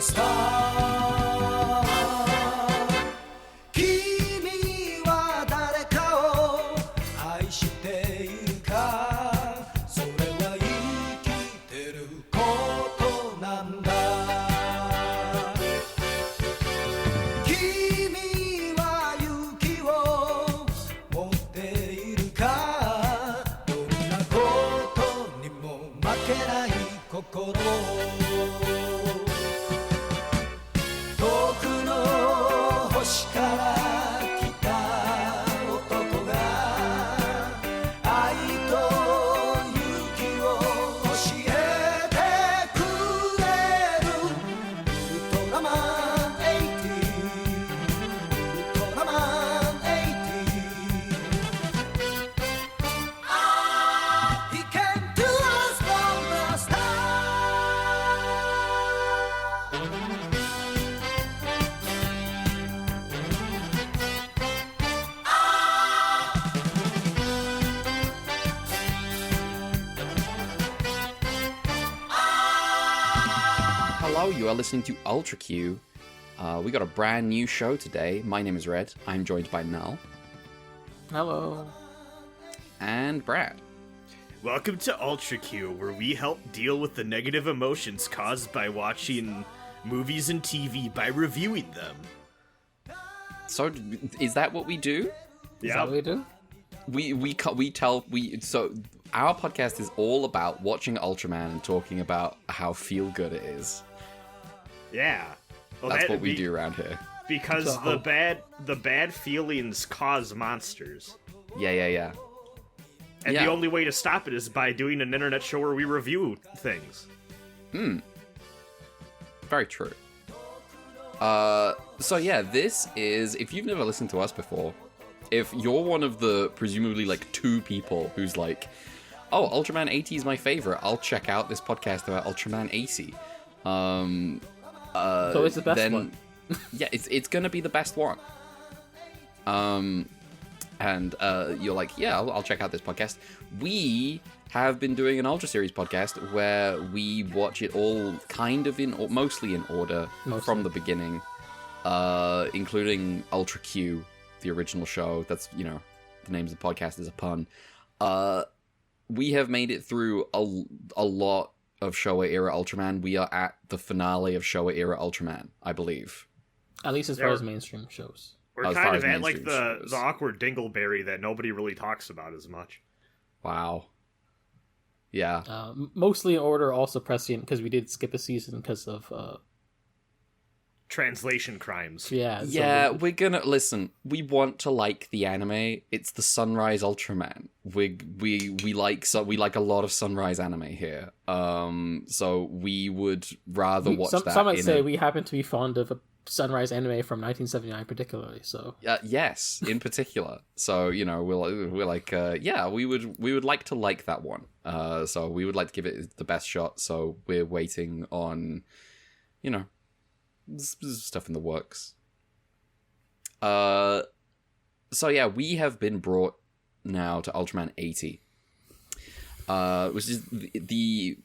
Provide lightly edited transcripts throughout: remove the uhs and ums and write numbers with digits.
スター君は誰かを愛しているかそれは生きてることなんだ君は勇気を持っているかどんなことにも負けない心遠くの星から来た男が愛と勇気を教えてくれるウルトラマン80ウルトラマン80 He came to us from the start Hello, you are listening to Ultra Q. We got a brand new show today. My name is Red. I'm joined by Mel Hello. and Brad. Welcome to Ultra Q, where we help deal with the negative emotions caused by watching movies and TV by reviewing them. So, is that what we do? Is that what we do? So our podcast is all about watching Ultraman and talking about how feel good it is. Yeah. Well, That's what we do around here. Because So- the bad feelings cause monsters. Yeah. And Yeah. the only way to stop it is by doing an internet show where we review things. Very true. So yeah, this is, if you've never listened to us before, if you're one of the presumably like 2 people who's like, oh, Ultraman 80 is my favorite, I'll check out this podcast about Ultraman 80. So it's the best one. Yeah, it's gonna be the best one. And you're like, yeah, I'll check out this podcast. We have been doing an Ultra Series podcast where we watch it all kind of mostly in order from the beginning, including Ultra Q, the original show. That's, the names of the podcast is a pun. We have made it through a lot of Showa era Ultraman. We are at the finale of Showa era Ultraman, I believe. At least as far as mainstream shows. We're As far kind as of at like mainstream shows. the awkward dingleberry that nobody really talks about as much. Wow. Yeah. Mostly in order, also prescient, because we did skip a season because of... Translation crimes. yeah. so- Yeah, we're gonna listen. We want to like the anime. It's the Sunrise Ultraman. We like a lot of Sunrise anime here. So we would rather watch that. Some might say we happen to be fond of a Sunrise anime from 1979 particularly. So yes, in particular. So we're like we would like to like that one. So we would like to give it the best shot. So we're waiting on, stuff in the works. So yeah, we have been brought now to Ultraman 80, which is the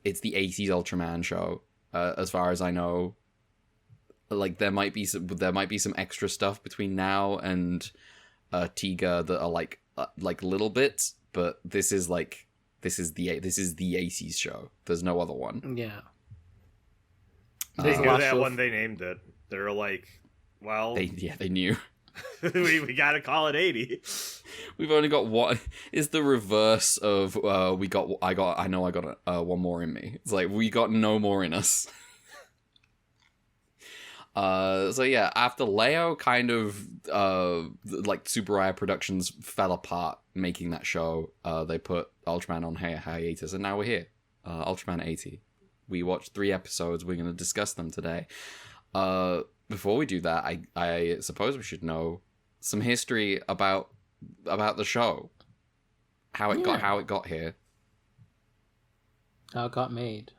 it's the 80s Ultraman show, as far as I know. Like there might be some extra stuff between now and Tiga that are like little bits, but this is the 80s show. There's no other one. yeah. They There's a knew lot that of- when they named it. They're like, well, They knew. we gotta call it 80. We've only got one. It's the reverse of I got one more in me. It's like we got no more in us. So yeah, after Leo kind of like Tsuburaya Productions fell apart making that show, they put Ultraman on hiatus, and now we're here. Ultraman 80. We watched 3 episodes. We're going to discuss them today. Before we do that, I suppose we should know some history about the show, how it got here, How it got made.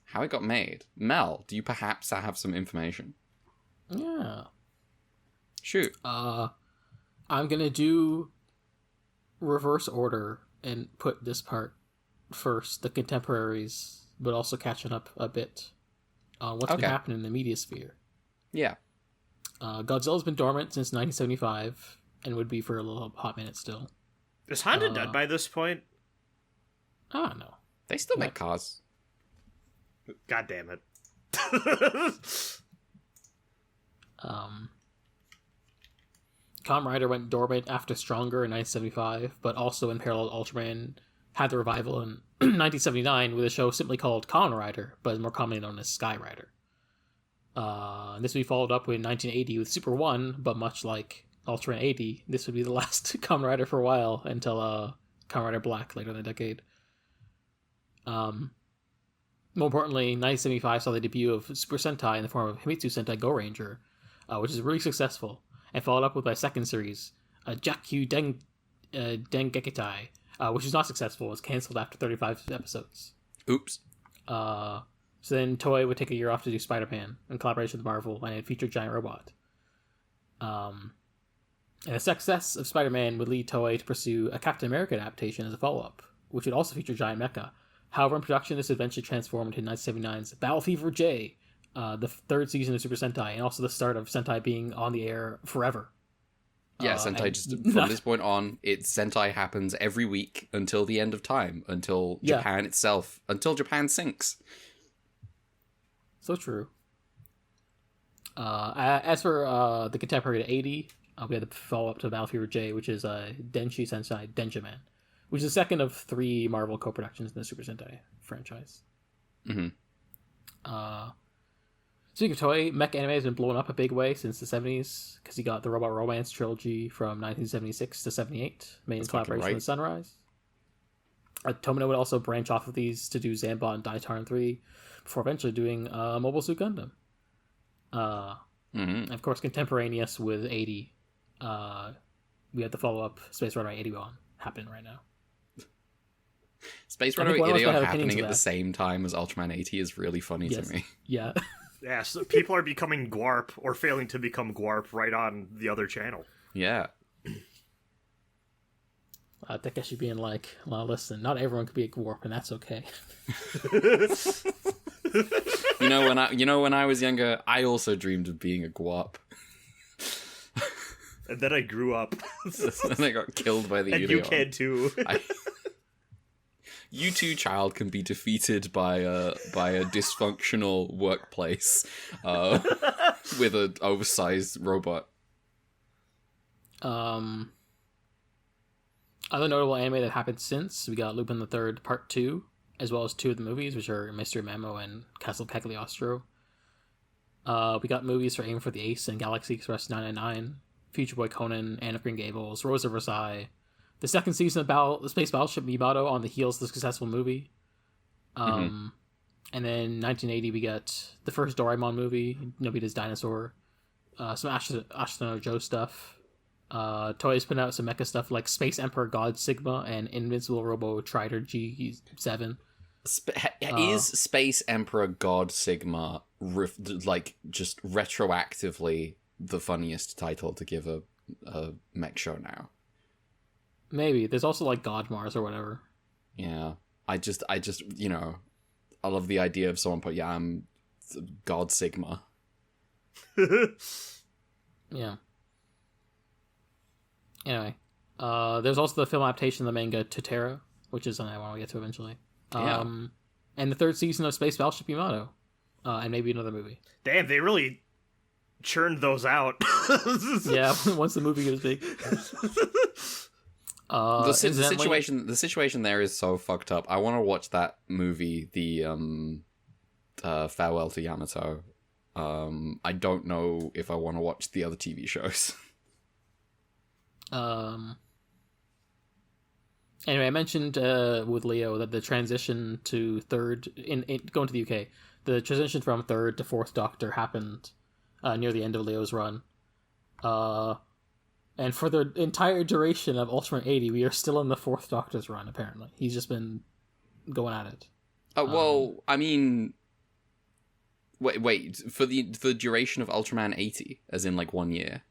how it got made. Mel, do you perhaps have some information? Yeah. Shoot. I'm gonna do reverse order and put this part first, the contemporaries, but also catching up a bit on what's been happening in the media sphere. Yeah. Godzilla's been dormant since 1975 and would be for a little hot minute still. Is Honda dead by this point? I don't know. They still make cars. God damn it. Kamen Rider went dormant after Stronger in 1975, but also in parallel, Ultraman had the revival in 1979 with a show simply called Kamen Rider, but is more commonly known as Sky Rider. This would be followed up in 1980 with Super 1, but much like Ultraman 80, this would be the last Kamen Rider for a while until Kamen Rider Black later in the decade. More importantly, 1975 saw the debut of Super Sentai in the form of Himitsu Sentai Go Ranger, which is really successful, and followed up with my second series, Jakku Dengekitai, which was not successful, was cancelled after 35 episodes. Oops. So then Toei would take a year off to do Spider-Man in collaboration with Marvel, and it featured Giant Robot. And the success of Spider-Man would lead Toei to pursue a Captain America adaptation as a follow-up, which would also feature Giant Mecha. However, in production, this eventually transformed into 1979's Battle Fever J, the third season of Super Sentai, and also the start of Sentai being on the air forever. Yeah, Sentai just, from this point on, Sentai happens every week until the end of time, until Japan itself, until Japan sinks. So true. As for the contemporary to 80, we had the follow-up to Battle Fever J, which is Denshi Sensei Denjaman, which is the second of 3 Marvel co-productions in the Super Sentai franchise. Mm-hmm. Speaking of Toei, mech anime has been blowing up a big way since the 70s, because you got the Robot Romance trilogy from 1976 to 78, made in collaboration with Sunrise. Tomino would also branch off of these to do Zambot and Daitarn 3, before eventually doing Mobile Suit Gundam. Of course, contemporaneous with 80, we had the follow-up Space Runway 81 happening right now. Space Runway 81 happening at the same time as Ultraman 80 is really funny to me. Yeah. Yeah, so people are becoming Gwarp, or failing to become Gwarp, right on the other channel. Yeah. Takeshi being like, well, listen, not everyone could be a Gwarp, and that's okay. When I was younger, I also dreamed of being a Gwap. And then I grew up. And I got killed by the And Yudeon. you can too. You too, child, can be defeated by a dysfunctional workplace with an oversized robot. Other notable anime that happened since, we got Lupin the Third Part 2, as well as 2 of the movies, which are Mystery Memo and Castle Cagliostro. We got movies for Aim for the Ace and Galaxy Express 999, Future Boy Conan, Anne of Green Gables, Rose of Versailles, the second season of the Space Battleship Mibato on the heels of the successful movie. And then 1980, we got the first Doraemon movie, Nobita's Dinosaur, some Astronaut Joe stuff. Toei's put out some mecha stuff like Space Emperor God Sigma and Invincible Robo Trider G7. Is Space Emperor God Sigma just retroactively the funniest title to give a mech show now? Maybe. There's also like God Mars or whatever. Yeah. I just I love the idea of someone I'm God Sigma. Yeah. Anyway, there's also the film adaptation of the manga Totera, which is something I want to get to eventually. And the third season of Space Battleship Yamato, and maybe another movie. Damn, they really churned those out. Yeah, once the movie gets big. The situation there is so fucked up. I want to watch that movie, the Farewell to Yamato. I don't know if I want to watch the other TV shows. Anyway, I mentioned with Leo that the transition to third in going to the UK, the transition from third to fourth Doctor happened near the end of Leo's run. And for the entire duration of Ultraman 80, we are still in the fourth Doctor's run, apparently. He's just been going at it. Well, I mean... Wait, for the duration of Ultraman 80, as in, 1 year?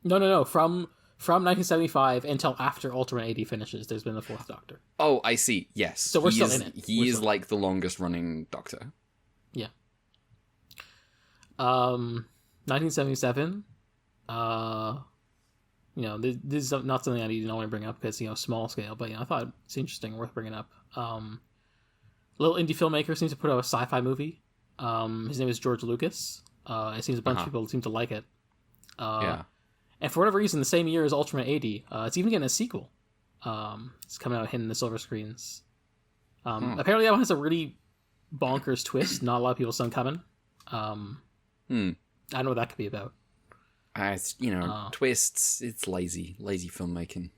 No. From 1975 until after Ultraman 80 finishes, there's been the fourth Doctor. Oh, I see, yes. So we're still in it. He is, the longest-running Doctor. Yeah. 1977. This is not something I need to normally bring up because, small scale, but, I thought it's interesting, worth bringing up. Little indie filmmaker seems to put out a sci-fi movie. His name is George Lucas. It seems a bunch of people seem to like it. Yeah. And for whatever reason, the same year as Ultraman 80, it's even getting a sequel. It's coming out hitting the silver screens. Apparently that one has a really bonkers twist. Not a lot of people saw coming. I don't know what that could be about. It's, twists. It's lazy filmmaking.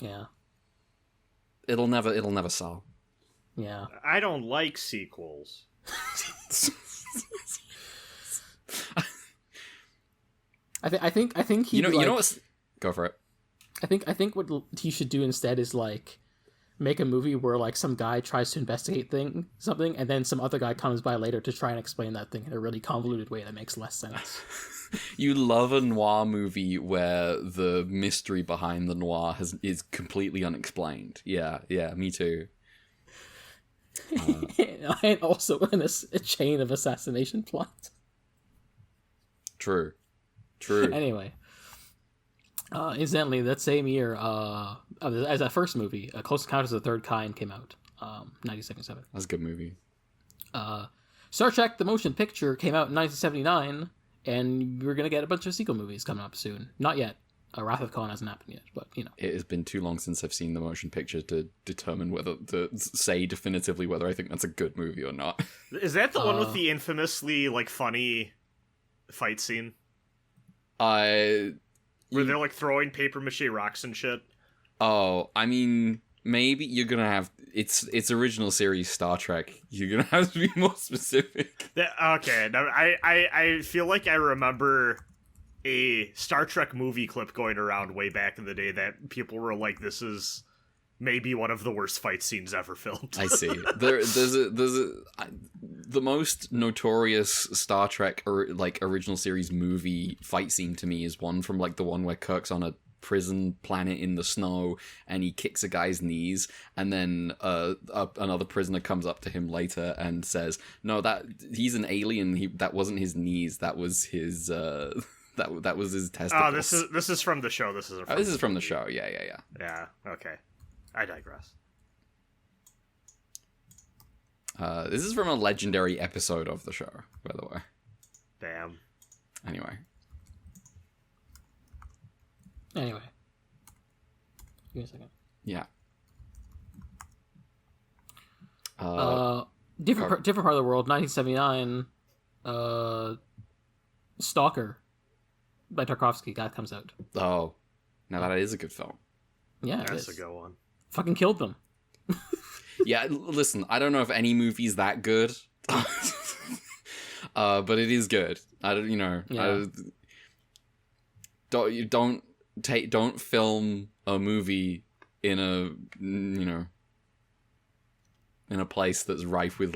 Yeah. It'll never sell. Yeah. I don't like sequels. I think he. You know what's. Go for it. I think what he should do instead is like make a movie where like some guy tries to investigate something, and then some other guy comes by later to try and explain that thing in a really convoluted way that makes less sense. You love a noir movie where the mystery behind the noir is completely unexplained. Yeah, me too. And also in a chain of assassination plots. True. Anyway, incidentally, that same year, as that first movie, Close Encounters of the Third Kind came out, 1977. That's a good movie. Star Trek: The Motion Picture came out in 1979, and we're gonna get a bunch of sequel movies coming up soon. Not yet. Wrath of Khan hasn't happened yet, but It has been too long since I've seen the motion picture to determine whether to say definitively whether I think that's a good movie or not. Is that the one with the infamously funny fight scene where they're throwing paper mache rocks and shit? Oh, I mean, maybe you're gonna have it's original series Star Trek. You're gonna have to be more specific. Okay, no, I feel like I remember a Star Trek movie clip going around way back in the day that people were like, "This is maybe one of the worst fight scenes ever filmed." I see. The most notorious Star Trek or original series movie fight scene to me is one from the one where Kirk's on a prison planet in the snow and he kicks a guy's knees, and then another prisoner comes up to him later and says, "No, that he's an alien. That wasn't his knees. That was his." That was his testicles. Oh, this is from the show. This is from the show. Yeah. Yeah. Okay. I digress. This is from a legendary episode of the show, by the way. Damn. Anyway. Give me a second. Yeah. Different part of the world. 1979. Stalker by Tarkovsky. That comes out. Oh, now that is a good film. Yeah, that's a good one. Fucking killed them. Yeah, listen, I don't know if any movie's that good, but it is good. Don't film a movie in a place that's rife with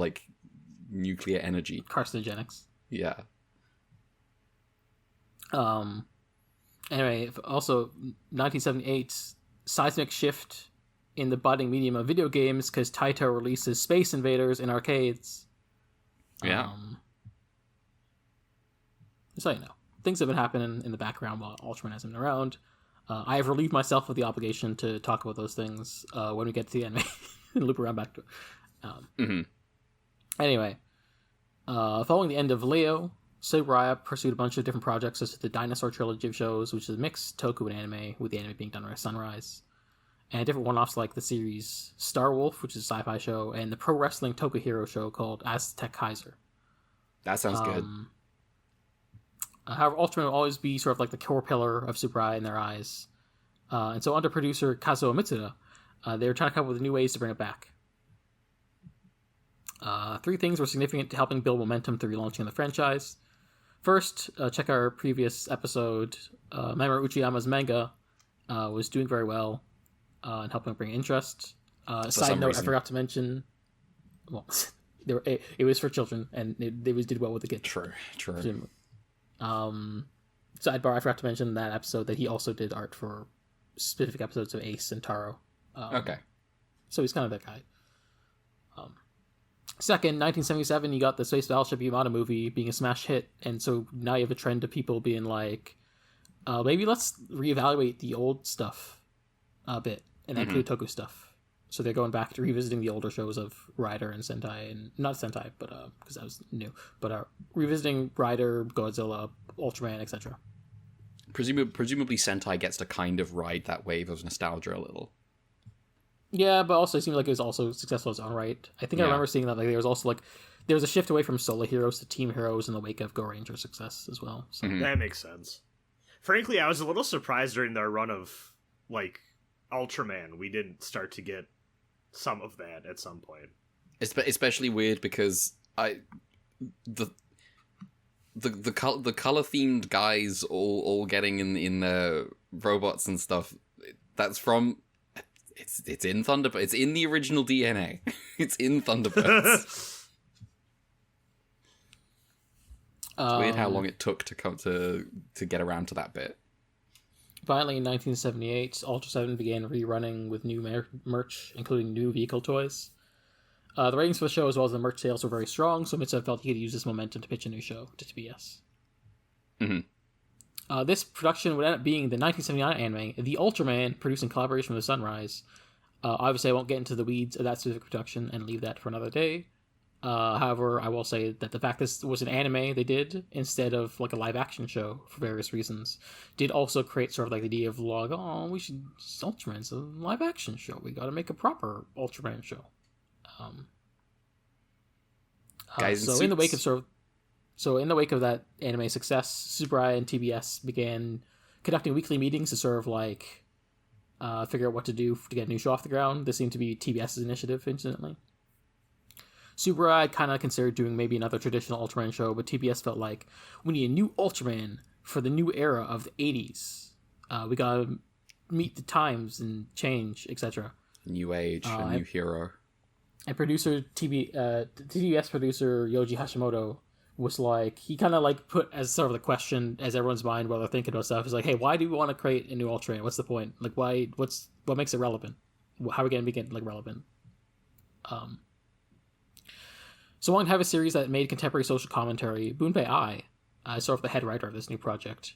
nuclear energy, carcinogenics. Yeah. Anyway, also 1978, seismic shift in the budding medium of video games because Taito releases Space Invaders in arcades. Yeah. So things have been happening in the background while Ultraman hasn't been around. I have relieved myself of the obligation to talk about those things when we get to the anime and loop around back to it. Anyway, following the end of Leo, Sakurai pursued a bunch of different projects, such as the Dinosaur trilogy of shows, which is a mixed toku and anime, with the anime being done by Sunrise, and different one-offs like the series Star Wolf, which is a sci-fi show, and the pro wrestling Toku Hero show called Aztec Kaiser. That sounds good. However, Ultraman will always be sort of the core pillar of Sakurai in their eyes, and so under producer Kazuo Mitsuda, they were trying to come up with new ways to bring it back. Three things were significant to helping build momentum through relaunching the franchise. First, check our previous episode. Mamoru Uchiyama's manga was doing very well and helping bring interest. Side note, I forgot to mention. Well, it was for children, and it did well with the kids. True. Sidebar, I forgot to mention that episode that he also did art for specific episodes of Ace and Taro. Okay. So he's kind of that guy. Second, 1977, you got the Space Battleship Yamato movie being a smash hit, and so now you have a trend of people being like, maybe let's reevaluate the old stuff a bit, and that include Toku stuff. So they're going back to revisiting the older shows of Rider and Sentai, and not Sentai, but because that was new, but revisiting Rider, Godzilla, Ultraman, etc. Presumably Sentai gets to kind of ride that wave of nostalgia a little. Yeah, but also it seemed like it was also successful in its own right. I think I remember seeing that there was a shift away from solo heroes to team heroes in the wake of Go Ranger success as well. So. That makes sense. Frankly, I was a little surprised during their run of Ultraman we didn't start to get some of that at some point. It's especially weird because the color themed guys all getting in the robots and stuff. That's from. It's in Thunderbirds. It's in the original DNA. It's in Thunderbirds. It's weird how long it took to come to get around to that bit. Finally, in 1978, Ultra 7 began rerunning with new merch, including new vehicle toys. The ratings for the show as well as the merch sales were very strong, so Mitsubishi felt he could use this momentum to pitch a new show to TBS. This production would end up being the 1979 anime, The Ultraman, produced in collaboration with Sunrise. Obviously, I won't get into the weeds of that specific production and leave that for another day. However, I will say that the fact this was an anime they did instead of a live action show for various reasons did also create sort of the idea of Ultraman's a live action show. We got to make a proper Ultraman show. Guys so in the wake of that anime success, Tsuburaya and TBS began conducting weekly meetings to sort of figure out what to do to get a new show off the ground. This seemed to be TBS's initiative, incidentally. Tsuburaya kind of considered doing maybe another traditional Ultraman show, but TBS felt like we need a new Ultraman for the new era of the 80s. We gotta meet the times and change, etc. New age, a new hero. And TBS producer Yoji Hashimoto was he kind of put as sort of the question as everyone's mind while they're thinking about stuff is hey, why do we want to create a new Ultraman? What's the point? What makes it relevant? How are we going to make it relevant? So wanting to have a series that made contemporary social commentary, Bunpei Ai, sort of the head writer of this new project,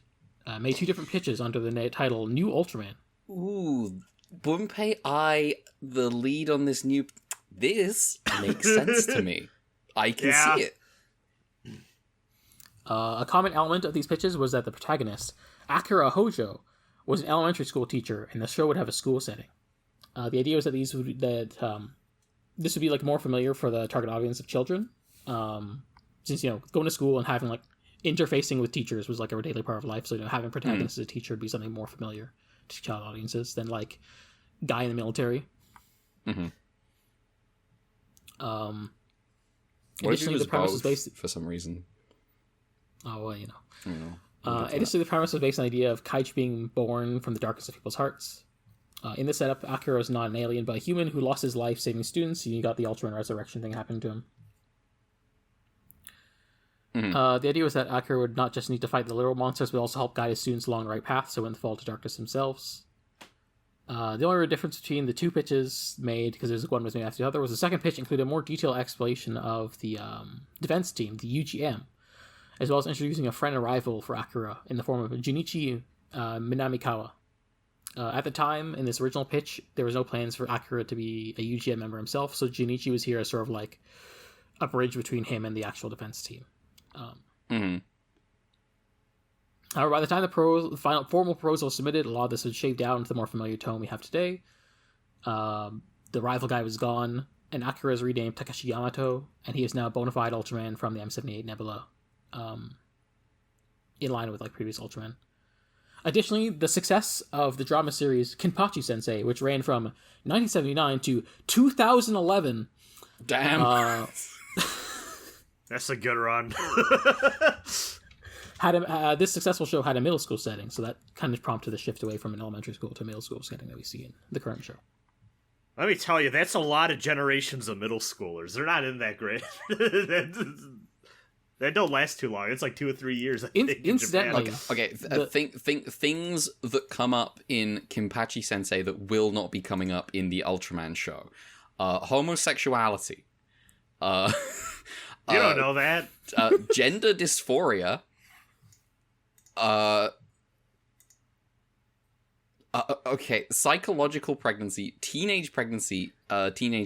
made 2 different pitches under the title New Ultraman. Ooh, Bunpei Ai, the lead on this new... This makes sense to me. I can see it. A common element of these pitches was that the protagonist, Akira Hojo, was an elementary school teacher, and the show would have a school setting. The idea was that this would be more familiar for the target audience of children, since going to school and having interfacing with teachers was a daily part of life. So having protagonists as a teacher would be something more familiar to child audiences than guy in the military. Additionally, the premise was based for some reason. Oh well, additionally, the premise was based on the idea of Kaiju being born from the darkness of people's hearts. In this setup, Akira is not an alien, but a human who lost his life saving students. You got the Ultraman resurrection thing happening to him. The idea was that Akira would not just need to fight the literal monsters, but also help guide his students along the right path so they wouldn't fall to darkness themselves. The only real difference between the 2 pitches made, because one was made after the other, was the second pitch included a more detailed explanation of the defense team, the UGM, as well as introducing a friend and rival for Akira in the form of Junichi Minamikawa. At the time, in this original pitch, there was no plans for Akira to be a UGM member himself, so Junichi was here as sort of a bridge between him and the actual defense team. However, by the time the final formal proposal was submitted, a lot of this was shaved down to the more familiar tone we have today. The rival guy was gone, and Akira is renamed Takashi Yamato, and he is now a bona fide Ultraman from the M78 Nebula, in line with previous Ultraman. Additionally, the success of the drama series Kenpachi Sensei, which ran from 1979 to 2011. Damn. That's a good run. This successful show had a middle school setting, so that kind of prompted the shift away from an elementary school to a middle school setting that we see in the current show. Let me tell you, that's a lot of generations of middle schoolers. They're not in that great. That don't last too long. It's 2 or 3 years. I think, incidentally, things that come up in Kenpachi Sensei that will not be coming up in the Ultraman show: homosexuality, You don't know that. Gender dysphoria. Okay, psychological pregnancy, teenage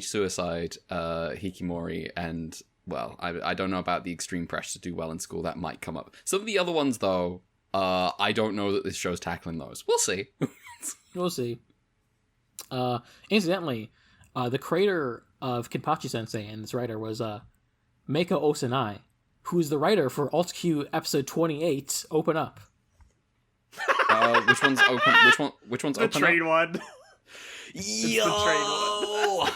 suicide, hikimori, and, well, I don't know about the extreme pressure to do well in school. That might come up. Some of the other ones, though, I don't know that this show's tackling those. We'll see. We'll see. Incidentally, the creator of Kenpachi Sensei and this writer was Meiko Osanai, who's the writer for Alt Q episode 28, Open Up. Which one's open? Which one's The open? train Up? one. Yo!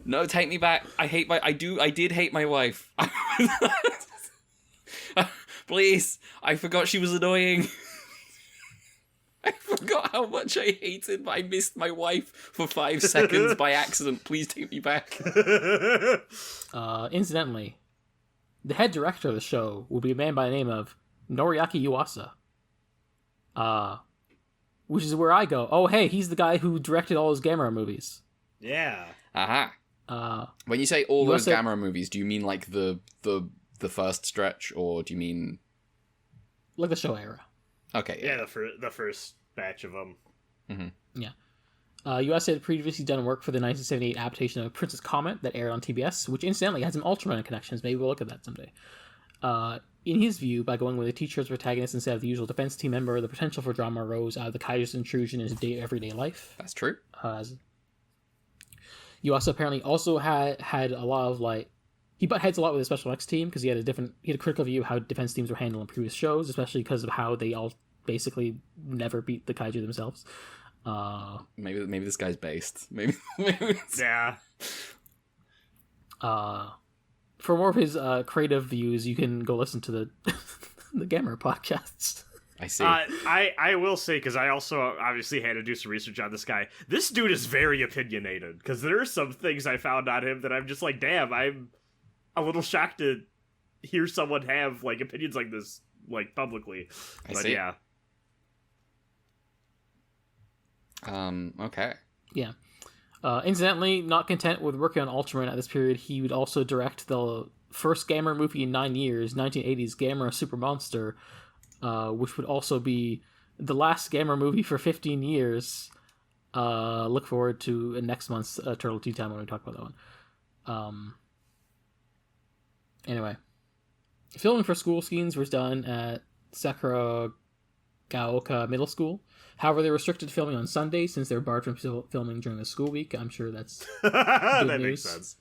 No, take me back. I did hate my wife. Please, I forgot she was annoying. I forgot how much I missed my wife for 5 seconds by accident. Please take me back. Incidentally, the head director of the show will be a man by the name of Noriaki Yuasa. Which is where I go, oh hey, he's the guy who directed all those Gamera movies. Yeah. Aha. When you say all those Yuasa... Gamera movies, do you mean like the first stretch, or do you mean like the show era? Okay. Yeah, the first batch of them. Mm-hmm. Yeah. Yuasa had previously done work for the 1978 adaptation of Princess Comet that aired on TBS, which incidentally had some Ultraman connections. Maybe we'll look at that someday. In his view, by going with a teacher as protagonist instead of the usual defense team member, the potential for drama arose out of the Kaiju's intrusion into everyday life. That's true. Yuasa apparently also had a lot of he butt heads a lot with the special effects team because he had a critical view of how defense teams were handled in previous shows, especially because of how they all basically never beat the Kaiju themselves. Maybe this guy's based. Maybe Yeah. For more of his creative views, you can go listen to the the Gamera podcasts. I see. I will say, because I also obviously had to do some research on this guy. This dude is very opinionated, because there are some things I found on him that I'm just like, damn, I'm a little shocked to hear someone have opinions like this publicly. I But see. yeah. Okay. Yeah. Incidentally, not content with working on Ultraman at this period, he would also direct the first Gamera movie in 9 years, 1980's Gamera Super Monster, which would also be the last Gamera movie for 15 years. Look forward to next month's Turtle Tea Time when we talk about that one. Anyway, filming for school scenes was done at Sakura Gaoka Middle School. However, they're restricted to filming on Sundays since they're barred from filming during the school week. I'm sure that's good That news. makes sense.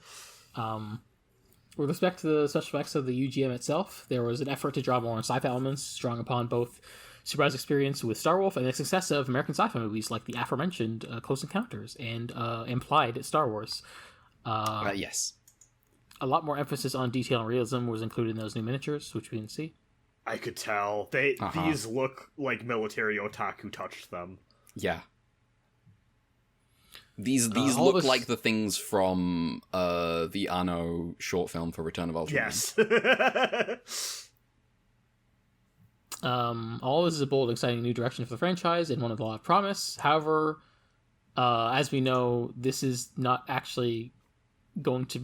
With respect to the special effects of the UGM itself, there was an effort to draw more on sci-fi elements, drawing upon both Subaru's experience with Star Wolf and the success of American sci-fi movies like the aforementioned Close Encounters and implied Star Wars. Yes. A lot more emphasis on detail and realism was included in those new miniatures, which we can see. I could tell. These look like military otaku touched them. Yeah. These look like the things from the Anno short film for Return of Ultraman. Yes. All this is a bold, exciting new direction for the franchise and one with a lot of promise. However, as we know, this is not actually going to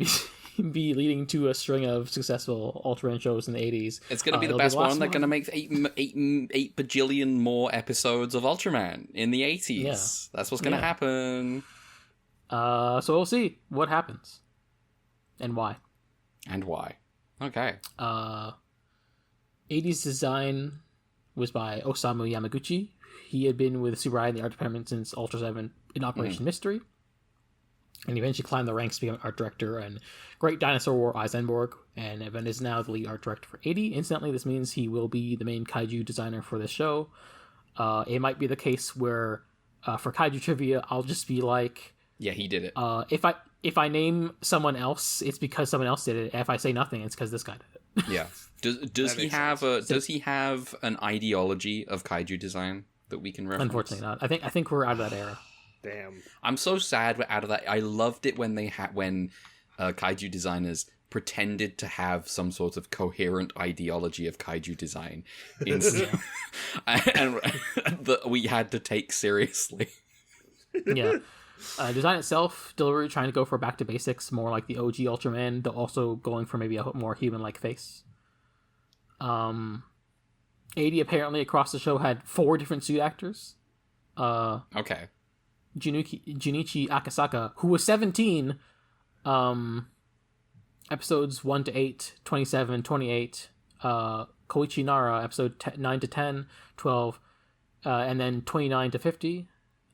be leading to a string of successful Ultraman shows in the 80s. It's going to be the best one. They're going to make 8 bajillion more episodes of Ultraman in the 80s. Yeah. That's what's going to happen. So we'll see what happens. And why. Okay. 80s design was by Osamu Yamaguchi. He had been with Tsuburaya in the art department since Ultra 7 in Operation Mystery. And he eventually climbed the ranks to become art director and Great Dinosaur War Eisenborg, and Evan is now the lead art director for 80. Incidentally, this means he will be the main kaiju designer for this show. It might be the case where for kaiju trivia, I'll just be like, yeah, he did it. If I name someone else, it's because someone else did it. If I say nothing, it's because this guy did it. Yeah. Does he have an ideology of kaiju design that we can reference? Unfortunately not. I think we're out of that era. Damn. I'm so sad we're out of that. I loved it when kaiju designers pretended to have some sort of coherent ideology of kaiju design, and that we had to take seriously. Yeah. Design itself, delivery trying to go for back to basics, more like the OG Ultraman, though also going for maybe a more human-like face. 80 apparently across the show had 4 different suit actors. Okay. Junichi Akasaka, who was 17, episodes 1 to 8, 27, 28, Koichi Nara, episode 9 to 10, 12, and then 29 to 50,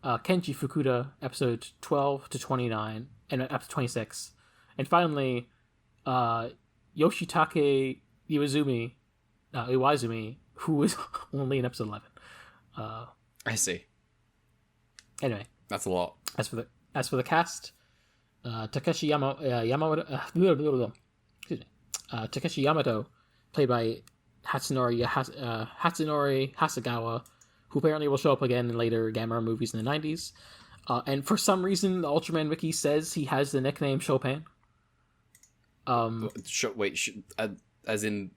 Kenji Fukuda, episode 12 to 29, and episode 26, and finally, Yoshitake Iwaizumi, who was only in episode 11. I see. Anyway, that's a lot. As for the cast, Takeshi Yamato, played by Hatsunori Hasegawa, who apparently will show up again in later Gamera movies in the 90s. And for some reason, the Ultraman Wiki says he has the nickname Chopin. As in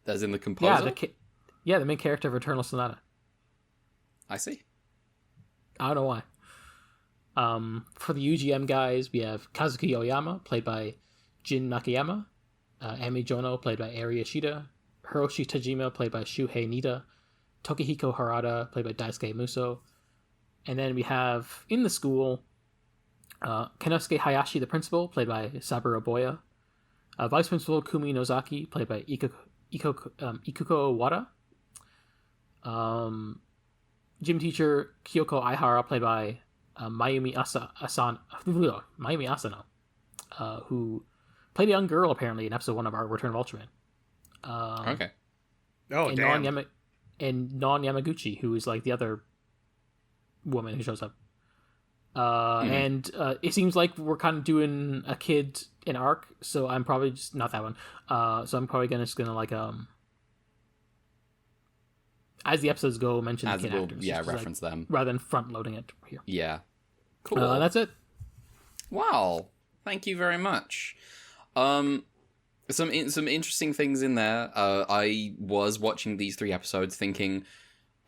the composer? Yeah, the main character of Eternal Sonata. I see. I don't know why. For the UGM guys, we have Kazuki Oyama, played by Jin Nakayama, Ami Jono, played by Eri Ishida, Hiroshi Tajima, played by Shuhei Nida, Tokihiko Harada, played by Daisuke Muso, and then we have, in the school, Kenosuke Hayashi, the principal, played by Saburo Boya, Vice Principal Kumi Nozaki, played by Ikuko Wada, gym teacher Kyoko Aihara, played by Mayumi Asano, who played a young girl apparently in episode 1 of our Return of Ultraman. Okay. Oh, and damn. Non Yamaguchi, who is like the other woman who shows up. And it seems like we're kind of doing a kid in arc, so I'm probably just not that one. So I'm probably just gonna like as the episodes go, mention the kid actors. Yeah, reference them rather than front loading it here. Yeah, cool. That's it. Wow, thank you very much. Some interesting things in there. I was watching these 3 episodes thinking,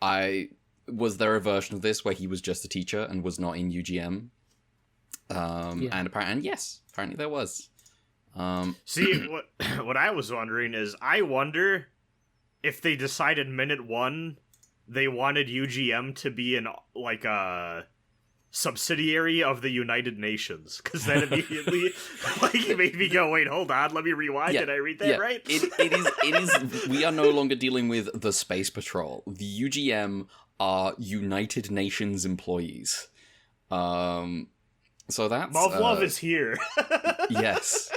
was there a version of this where he was just a teacher and was not in UGM? And apparently there was. See, what I was wondering is, I wonder if they decided minute 1 they wanted UGM to be in like a subsidiary of the United Nations, because then immediately made me go, wait, hold on, let me rewind. Did I read that right? It is. We are no longer dealing with the Space Patrol. The UGM are United Nations employees. So that's Love is here. yes.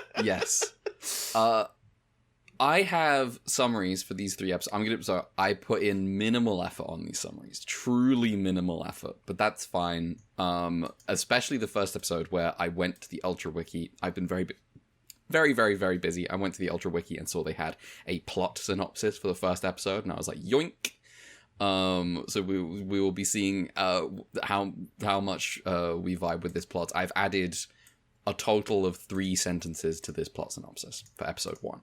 I have summaries for these 3 episodes. I put in minimal effort on these summaries, truly minimal effort, but that's fine. Especially the first episode where I went to the Ultra Wiki. I've been very, very, very busy. I went to the Ultra Wiki and saw they had a plot synopsis for the first episode, and I was like, yoink. So we will be seeing how much we vibe with this plot. I've added a total of 3 sentences to this plot synopsis for episode 1,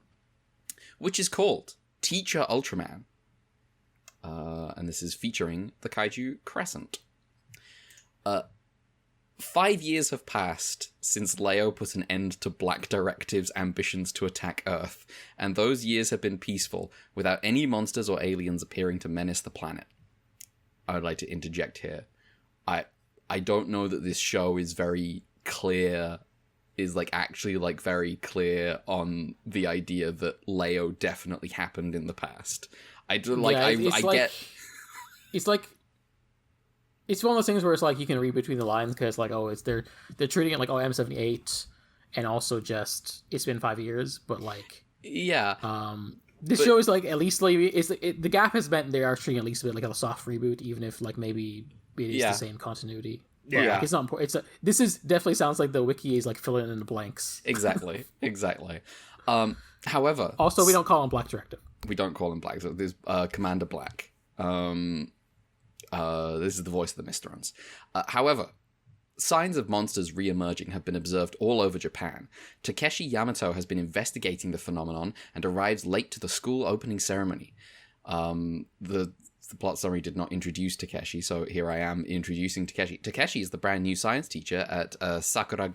which is called Teacher Ultraman. And this is featuring the Kaiju Crescent. 5 years have passed since Leo put an end to Black Directive's ambitions to attack Earth, and those years have been peaceful, without any monsters or aliens appearing to menace the planet. I would like to interject here. I don't know that this show is very clear, very clear on the idea that Leo definitely happened in the past. It's one of those things where it's like you can read between the lines, because like, they're treating it like, M78, and also just it's been 5 years, but like, yeah. This show is like, at least like the gap has meant they are treating at least a bit like a soft reboot, even if like maybe it is the same continuity. Yeah, like, it's not important. This is definitely sounds like the wiki is like filling in the blanks. Exactly. However, also we don't call him Black Directive. We don't call him Black. So there's Commander Black. This is the voice of the Mysterons. However, signs of monsters re-emerging have been observed all over Japan. Takeshi Yamato has been investigating the phenomenon and arrives late to the school opening ceremony. The The plot summary did not introduce Takeshi, so here I am introducing Takeshi. Takeshi is the brand new science teacher at Sakura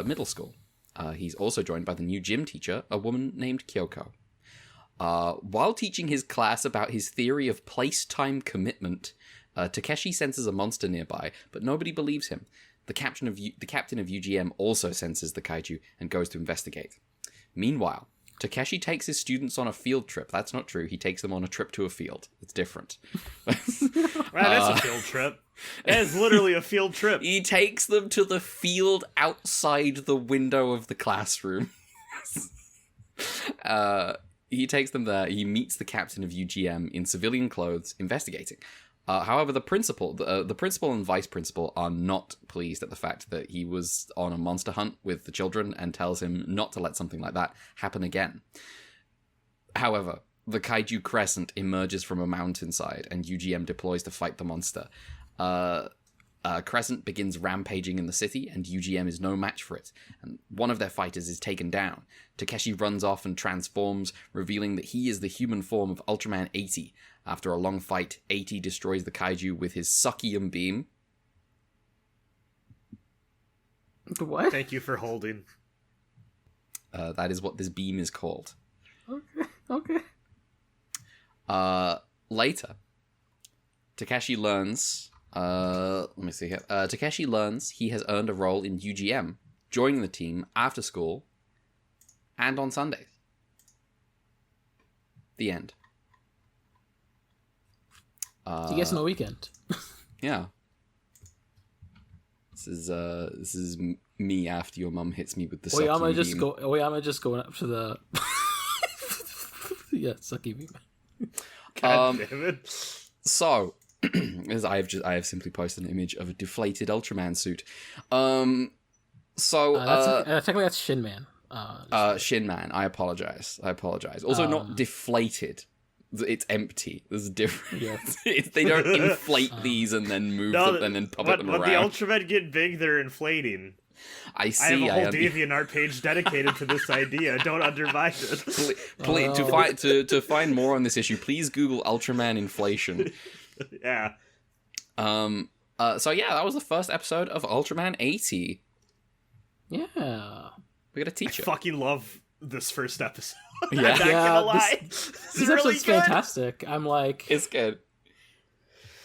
Middle School. He's also joined by the new gym teacher, a woman named Kyoko. While teaching his class about his theory of place-time commitment, Takeshi senses a monster nearby, but nobody believes him. The captain of UGM also senses the kaiju and goes to investigate. Meanwhile, Takeshi takes his students on a field trip. That's not true. He takes them on a trip to a field. It's different. Wow, that's a field trip. That is literally a field trip. He takes them to the field outside the window of the classroom. He takes them there. He meets the captain of UGM in civilian clothes, investigating. However, the principal and vice principal are not pleased at the fact that he was on a monster hunt with the children and tells him not to let something like that happen again. However, the kaiju crescent emerges from a mountainside and UGM deploys to fight the monster. Crescent begins rampaging in the city and UGM is no match for it. And one of their fighters is taken down. Takeshi runs off and transforms, revealing that he is the human form of Ultraman 80. After a long fight, 80 destroys the kaiju with his Suckium beam. What? Thank you for holding. That is what this beam is called. Okay. Later, Takeshi learns... let me see here. Takeshi learns he has earned a role in UGM, joining the team after school and on Sundays. The end. He gets no weekend. Yeah. This is me after your mum hits me with the sucky beam. Oyama just going up to the yeah, sucky beam. God damn it. So, as I have simply posted an image of a deflated Ultraman suit. Technically that's Shin Man. Shin Man. I apologize. Also, not deflated. It's empty. There's a difference. Yeah. They don't inflate these and then move them and then puppet them around. When the Ultramen get big, they're inflating. I see. I have a whole DeviantArt page dedicated to this idea. Don't undermine it. Please, to find more on this issue, please Google Ultraman inflation. Yeah. So yeah, that was the first episode of Ultraman 80. Yeah. We got a teacher. I fucking love this first episode. Yeah. I'm not gonna lie. This episode's fantastic. I'm like, It's good.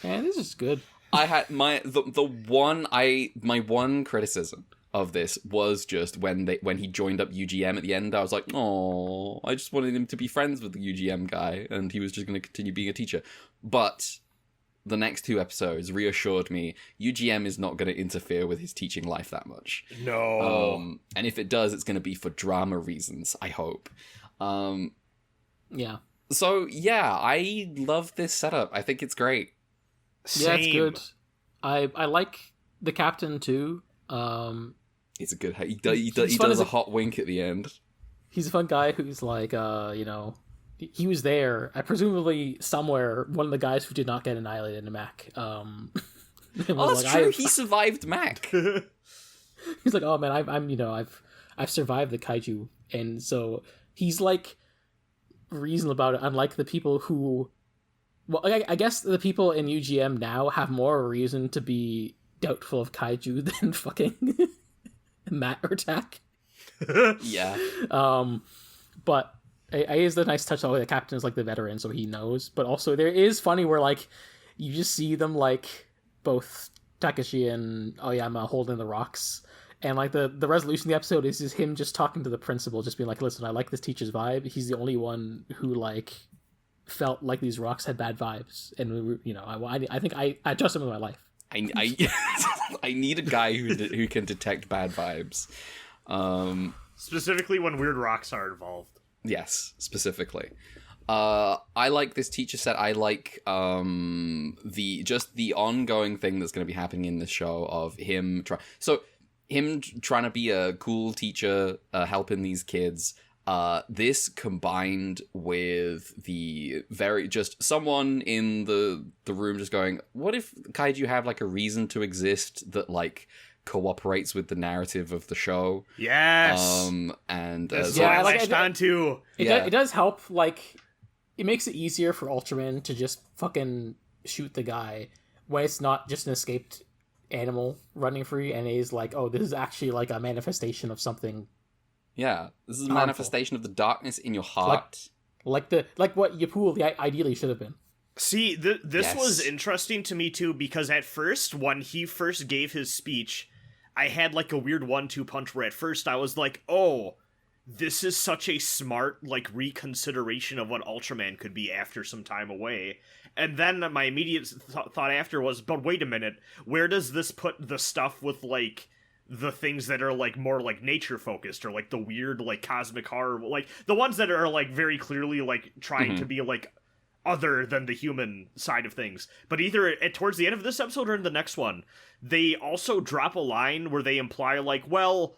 man, this is good. I had my one criticism of this was just when he joined up UGM at the end. I was like, oh, I just wanted him to be friends with the UGM guy, and he was just going to continue being a teacher. But the next two episodes reassured me UGM is not going to interfere with his teaching life that much. No. And if it does, it's going to be for drama reasons, I hope. Yeah. So yeah, I love this setup. I think it's great. Yeah, it's good. I like the captain too. It's a good. He does a hot wink at the end. He's a fun guy who's like, he was there. Presumably somewhere. One of the guys who did not get annihilated in Mac. That's true. He survived Mac. He's like, oh man, I've survived the kaiju, and so he's like reasonable about it. Unlike the people who, well, I guess the people in UGM now have more reason to be doubtful of kaiju than fucking Matt or Tak. Yeah. But it is the nice touch. The captain is like the veteran, so he knows. But also, there is funny where like you just see them like both Takeshi and Aoyama holding the rocks, and like the resolution of the episode is just him just talking to the principal, just being like, "Listen, I like this teacher's vibe. He's the only one who like felt like these rocks had bad vibes, and I think I trust him with my life." I need a guy who can detect bad vibes. Specifically when weird rocks are involved. Yes, specifically. I like this teacher set. I like the ongoing thing that's going to be happening in this show of him trying to be a cool teacher, helping these kids. This combined with the just someone in the room just going, what if kaiju have like a reason to exist that like cooperates with the narrative of the show? Yes. And that's what I latched on to. It does help, like, it makes it easier for Ultraman to just fucking shoot the guy when it's not just an escaped animal running free, and he's like, oh, this is actually like a manifestation of something. Yeah, this is a Powerful. manifestation of the darkness in your heart. Like what Yapul ideally should have been. See, this Yes. was interesting to me too, because at first, when he first gave his speech, I had like a weird 1-2 punch where at first I was like, oh, this is such a smart like reconsideration of what Ultraman could be after some time away. And then my immediate thought after was, but wait a minute, where does this put the stuff with like the things that are like more like nature focused, or like the weird like cosmic horror, like the ones that are like very clearly like trying to be like other than the human side of things. But either towards the end of this episode or in the next one, they also drop a line where they imply like, well,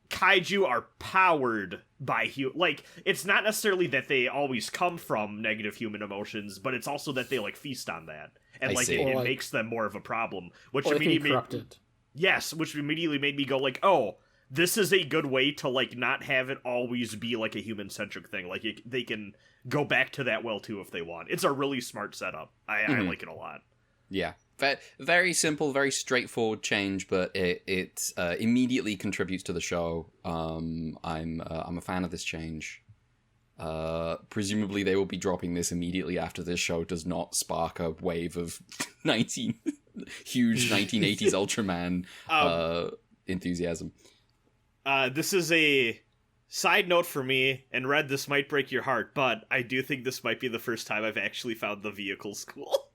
kaiju are powered by like, it's not necessarily that they always come from negative human emotions, but it's also that they like feast on that, and I like see. it Or, like, makes them more of a problem, which Or they can be immediately corrupted. yes, which immediately made me go like, oh, this is a good way to like not have it always be like a human centric thing. Like they can go back to that well too if they want. It's a really smart setup. I like it a lot. Yeah, very simple, very straightforward change, but it immediately contributes to the show. I'm a fan of this change. Presumably they will be dropping this immediately after this show does not spark a wave of huge 1980s Ultraman enthusiasm. This is a side note for me, and Red, this might break your heart, but I do think this might be the first time I've actually found the vehicles cool.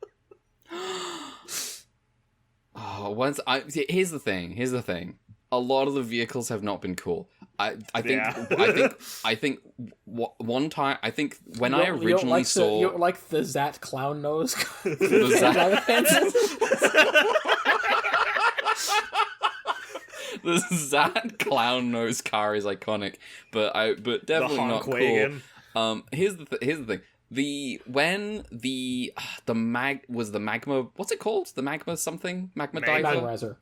Here's the thing. A lot of the vehicles have not been cool. I think one time, I think when I originally saw... You don't like the Zat clown nose? The The Zat clown nose car is iconic, but definitely not cool. Wagon. Here's the thing. Was the magma, what's it called? The magma something? Magma diver?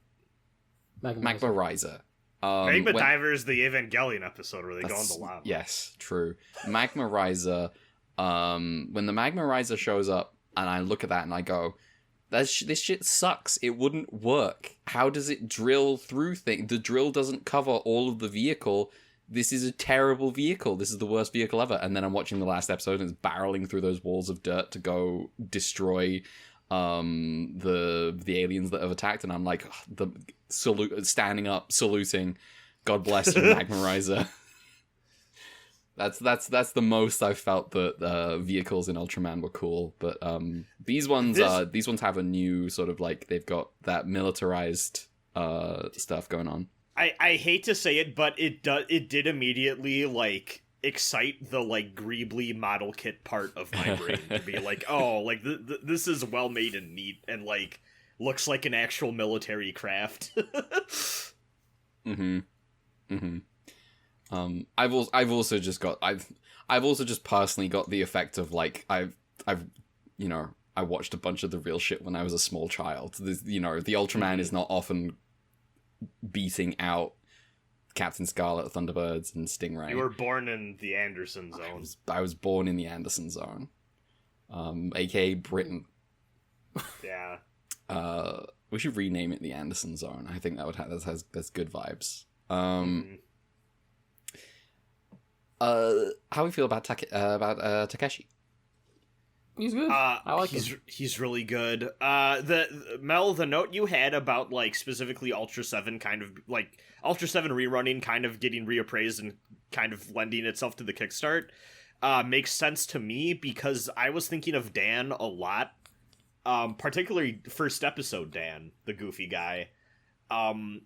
Magma Riser. Magma Diver is the Evangelion episode where they go in the lava. Yes, true. Magma Riser. When the Magma Riser shows up, and I look at that and I go, this shit sucks. It wouldn't work. How does it drill through things? The drill doesn't cover all of the vehicle. This is a terrible vehicle. This is the worst vehicle ever. And then I'm watching the last episode and it's barreling through those walls of dirt to go destroy the aliens that have attacked, and I'm like, standing up, saluting, God bless you, Magma Riser. That's the most I've felt that vehicles in Ultraman were cool. But these ones have a new sort of like, they've got that militarized stuff going on. I hate to say it, but it did immediately like excite the like Ghibli model kit part of my brain to be like, oh, like this is well made and neat and like looks like an actual military craft. I've also just personally got the effect of like I watched a bunch of the real shit when I was a small child. The Ultraman is not often beating out Captain Scarlet, Thunderbirds, and Stingray. You were born in the Anderson zone. I was born in the Anderson zone, aka Britain. Yeah. We should rename it the Anderson Zone. I think that's good vibes. How we feel about Takeshi? He's good. I like him. He's really good. The note you had about like specifically Ultra 7 kind of like Ultra 7 rerunning kind of getting reappraised and kind of lending itself to the kickstart makes sense to me, because I was thinking of Dan a lot, particularly first episode Dan, the goofy guy,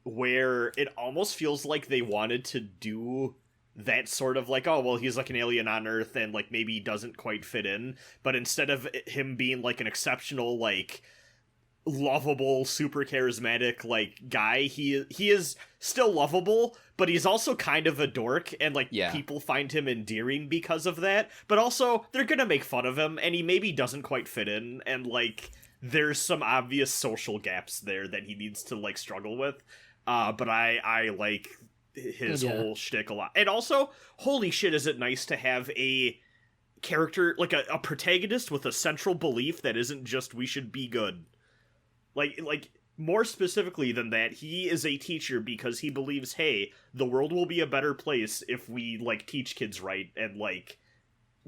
where it almost feels like they wanted to do that sort of like, oh, well, he's like an alien on Earth and like maybe he doesn't quite fit in, but instead of him being like an exceptional, like lovable, super charismatic like guy, he is still lovable, but he's also kind of a dork, and like people find him endearing because of that, but also they're gonna make fun of him and he maybe doesn't quite fit in, and like there's some obvious social gaps there that he needs to like struggle with, but I like his whole shtick a lot. And also, holy shit, is it nice to have a character, like a protagonist with a central belief that isn't just we should be good. Like more specifically than that, he is a teacher because he believes, hey, the world will be a better place if we, like, teach kids right and, like,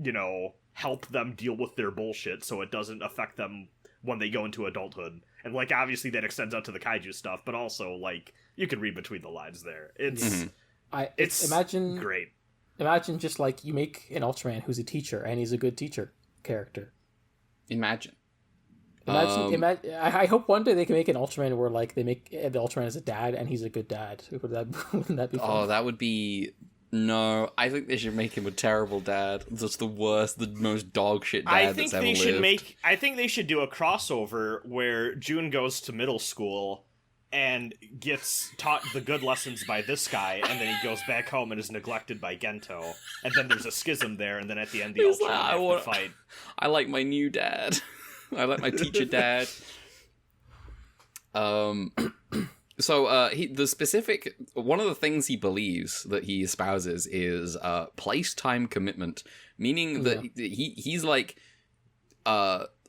you know, help them deal with their bullshit so it doesn't affect them when they go into adulthood. And, like, obviously that extends out to the kaiju stuff, but also, like, you can read between the lines there. It's imagine great. Imagine just, like, you make an Ultraman who's a teacher, and he's a good teacher character. Imagine. I hope one day they can make an Ultraman where, like, they make the Ultraman as a dad, and he's a good dad. Wouldn't that be fun? Oh, that would be... No, I think they should make him a terrible dad. Just the worst, the most dog shit dad that's ever lived. I think they should do a crossover where June goes to middle school and gets taught the good lessons by this guy, and then he goes back home and is neglected by Gento. And then there's a schism there, and then at the end the Ultraman have to fight. I like my new dad. I like my teacher dad. So one of the things he believes that he espouses is place-time commitment, meaning that he's like,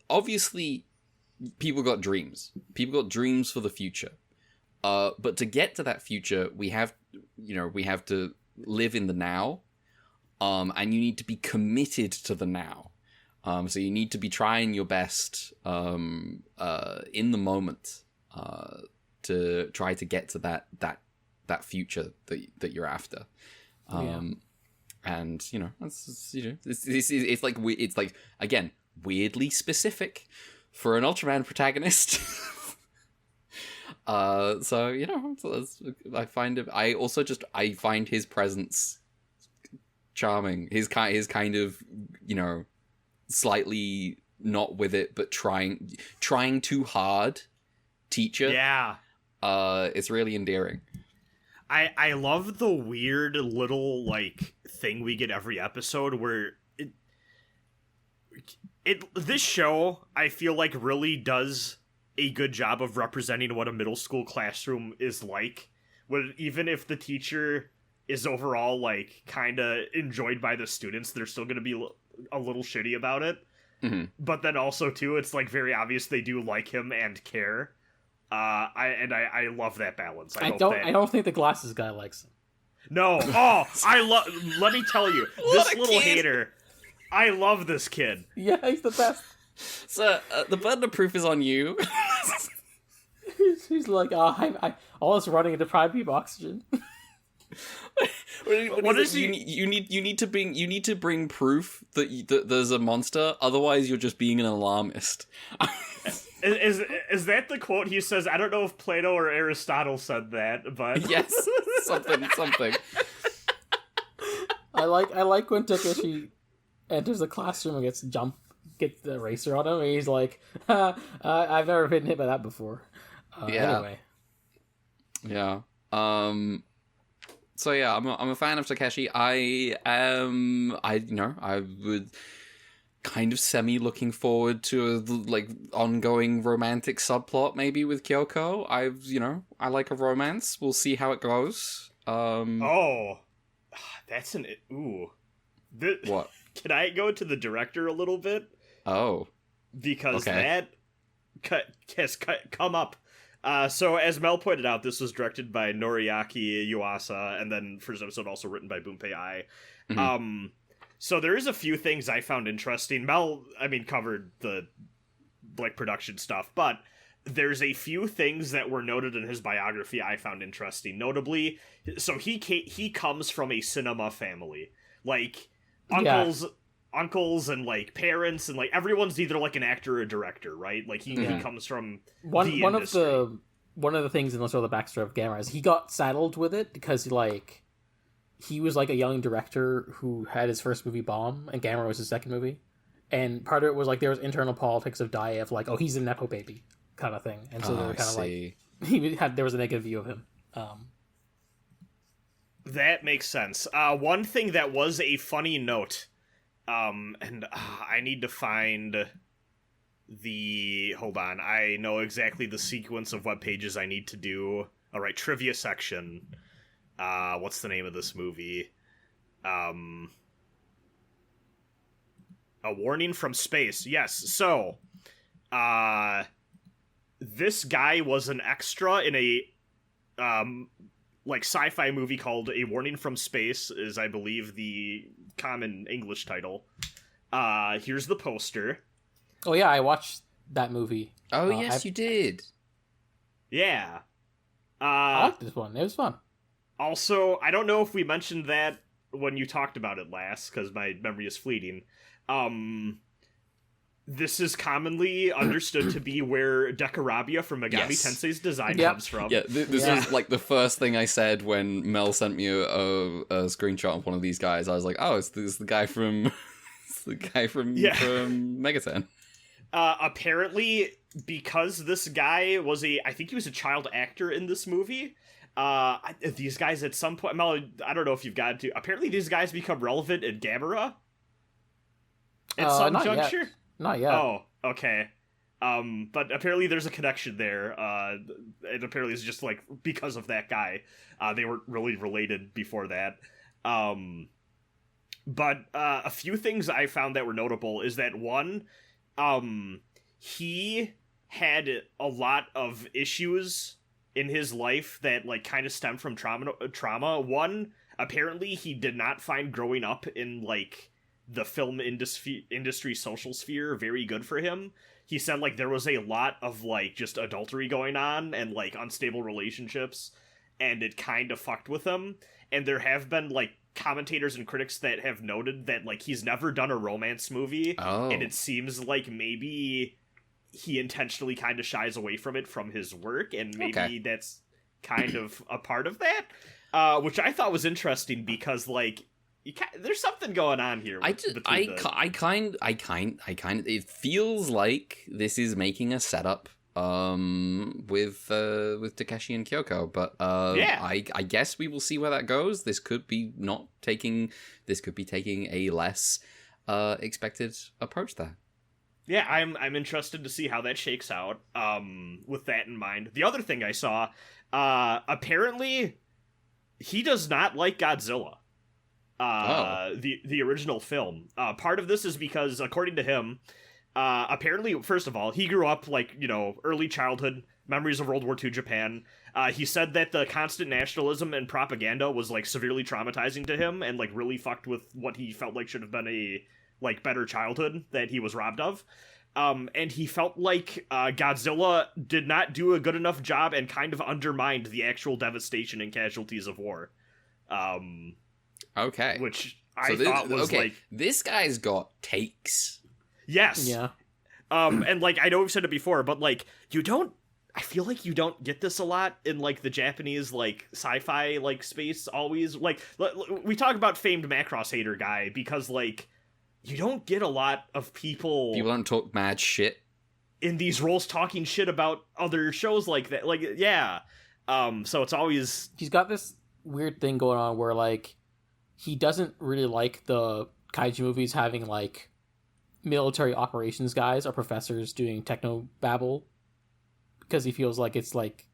obviously people got dreams for the future, but to get to that future we have to live in the now, and you need to be committed to the now. So you need to be trying your best in the moment to try to get to that future that you're after. And it's like again weirdly specific for an Ultraman protagonist. I find his presence charming. His kind of, slightly not with it but trying too hard teacher. Yeah. It's really endearing. I love the weird little, like, thing we get every episode where this show, I feel like, really does a good job of representing what a middle school classroom is like. Even if the teacher is overall, like, kind of enjoyed by the students, they're still going to be a little shitty about it. Mm-hmm. But then also, too, it's, like, very obvious they do like him and care. I love that balance. I don't think the glasses guy likes him. No. Oh, let me tell you, this little hater, I love this kid. Yeah, he's the best. So, the burden of proof is on you. he's like, all this running to deprive me of oxygen. What is he? You need to bring proof that there's a monster. Otherwise, you're just being an alarmist. Is that the quote he says? I don't know if Plato or Aristotle said that, but yes, something. I like when Takeshi enters the classroom and gets the eraser on him, and he's like, I've never been hit by that before. Anyway. Yeah. So yeah, I'm a fan of Takeshi. I would kind of semi looking forward to a ongoing romantic subplot maybe with Kyoko. I like a romance. We'll see how it goes. That's what? Can I go to the director a little bit? Oh, because that has come up. So as Mel pointed out, this was directed by Noriaki Yuasa, and then for this episode also written by Bunpei Ai. Mm-hmm. So there is a few things I found interesting. Mel, covered the production stuff, but there's a few things that were noted in his biography I found interesting. Notably, so he comes from a cinema family, like uncles and parents and everyone's either an actor or a director, right? He comes from one of the things in the sort of the backstory of Gamera is he got saddled with it because he was a young director who had his first movie bomb, and Gamera was his second movie, and part of it was there was internal politics of Dai of he's a nepo baby kind of thing, and so they were kind of there was a negative view of him. That makes sense. One thing that was a funny note, and I need to find hold on, I know exactly the sequence of web pages I need to do. All right, trivia section. What's the name of this movie? A Warning from Space. Yes. So, this guy was an extra in a like sci-fi movie called A Warning from Space, is I believe the common English title. Here's the poster. Oh yeah, I watched that movie. Oh yes, you did. Yeah. I liked this one. It was fun. Also, I don't know if we mentioned that when you talked about it last, because my memory is fleeting. This is commonly understood to be where Dekarabia from Megami Tensei's design comes from. Yeah, this was like the first thing I said when Mel sent me a screenshot of one of these guys. I was like, oh, it's the guy from from Megaten. Apparently, because this guy was I think he was a child actor in this movie. These guys at some point, Mel, I don't know if you've gotten to. Apparently, these guys become relevant in Gamera at some juncture. Yet. Not yet. Oh, okay. But apparently there's a connection there. And apparently it's just like because of that guy. They weren't really related before that. But a few things I found that were notable is that one, he had a lot of issues in his life that like kind of stemmed from trauma. One, apparently he did not find growing up in like the film industry social sphere very good for him. He said like there was a lot of like just adultery going on and like unstable relationships, and it kind of fucked with him. And there have been like commentators and critics that have noted that like he's never done a romance movie, and it seems like maybe he intentionally kind of shies away from it from his work, and maybe that's kind of a part of that, which I thought was interesting because like there's something going on here. It feels like this is making a setup with Takeshi and Kyoko, but I guess we will see where that goes. This could be taking a less expected approach there. Yeah, I'm interested to see how that shakes out. With that in mind, the other thing I saw, apparently, he does not like Godzilla. The original film. Part of this is because, according to him, apparently, first of all, he grew up like, early childhood memories of World War II Japan. He said that the constant nationalism and propaganda was like severely traumatizing to him and like really fucked with what he felt like should have been a like better childhood that he was robbed of. And he felt like Godzilla did not do a good enough job and kind of undermined the actual devastation and casualties of war. Okay. Which I thought was like... This guy's got takes. Yes. Yeah. And like, I know we've said it before, but like, I feel like you don't get this a lot in like the Japanese like sci-fi like space always. Like, we talk about famed Macross hater guy because like, you don't get a lot of people... People don't talk mad shit in these roles talking shit about other shows like that. Like, yeah. So it's always... He's got this weird thing going on where like, he doesn't really like the kaiju movies having like military operations guys or professors doing techno babble because he feels like it's like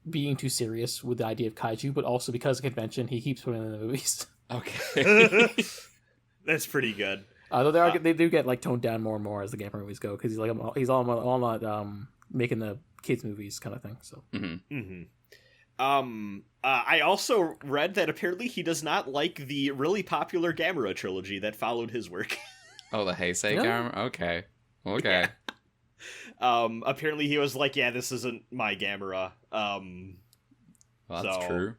being too serious with the idea of kaiju, but also because of convention he keeps putting in the movies. Okay. That's pretty good. Though they do get like toned down more and more as the Gamera movies go because he's all about making the kids movies kind of thing. So. I also read that apparently he does not like the really popular Gamera trilogy that followed his work. Oh, the Heisei Gamera? Okay. Yeah. Apparently he was like, yeah, this isn't my Gamera. Well, that's true.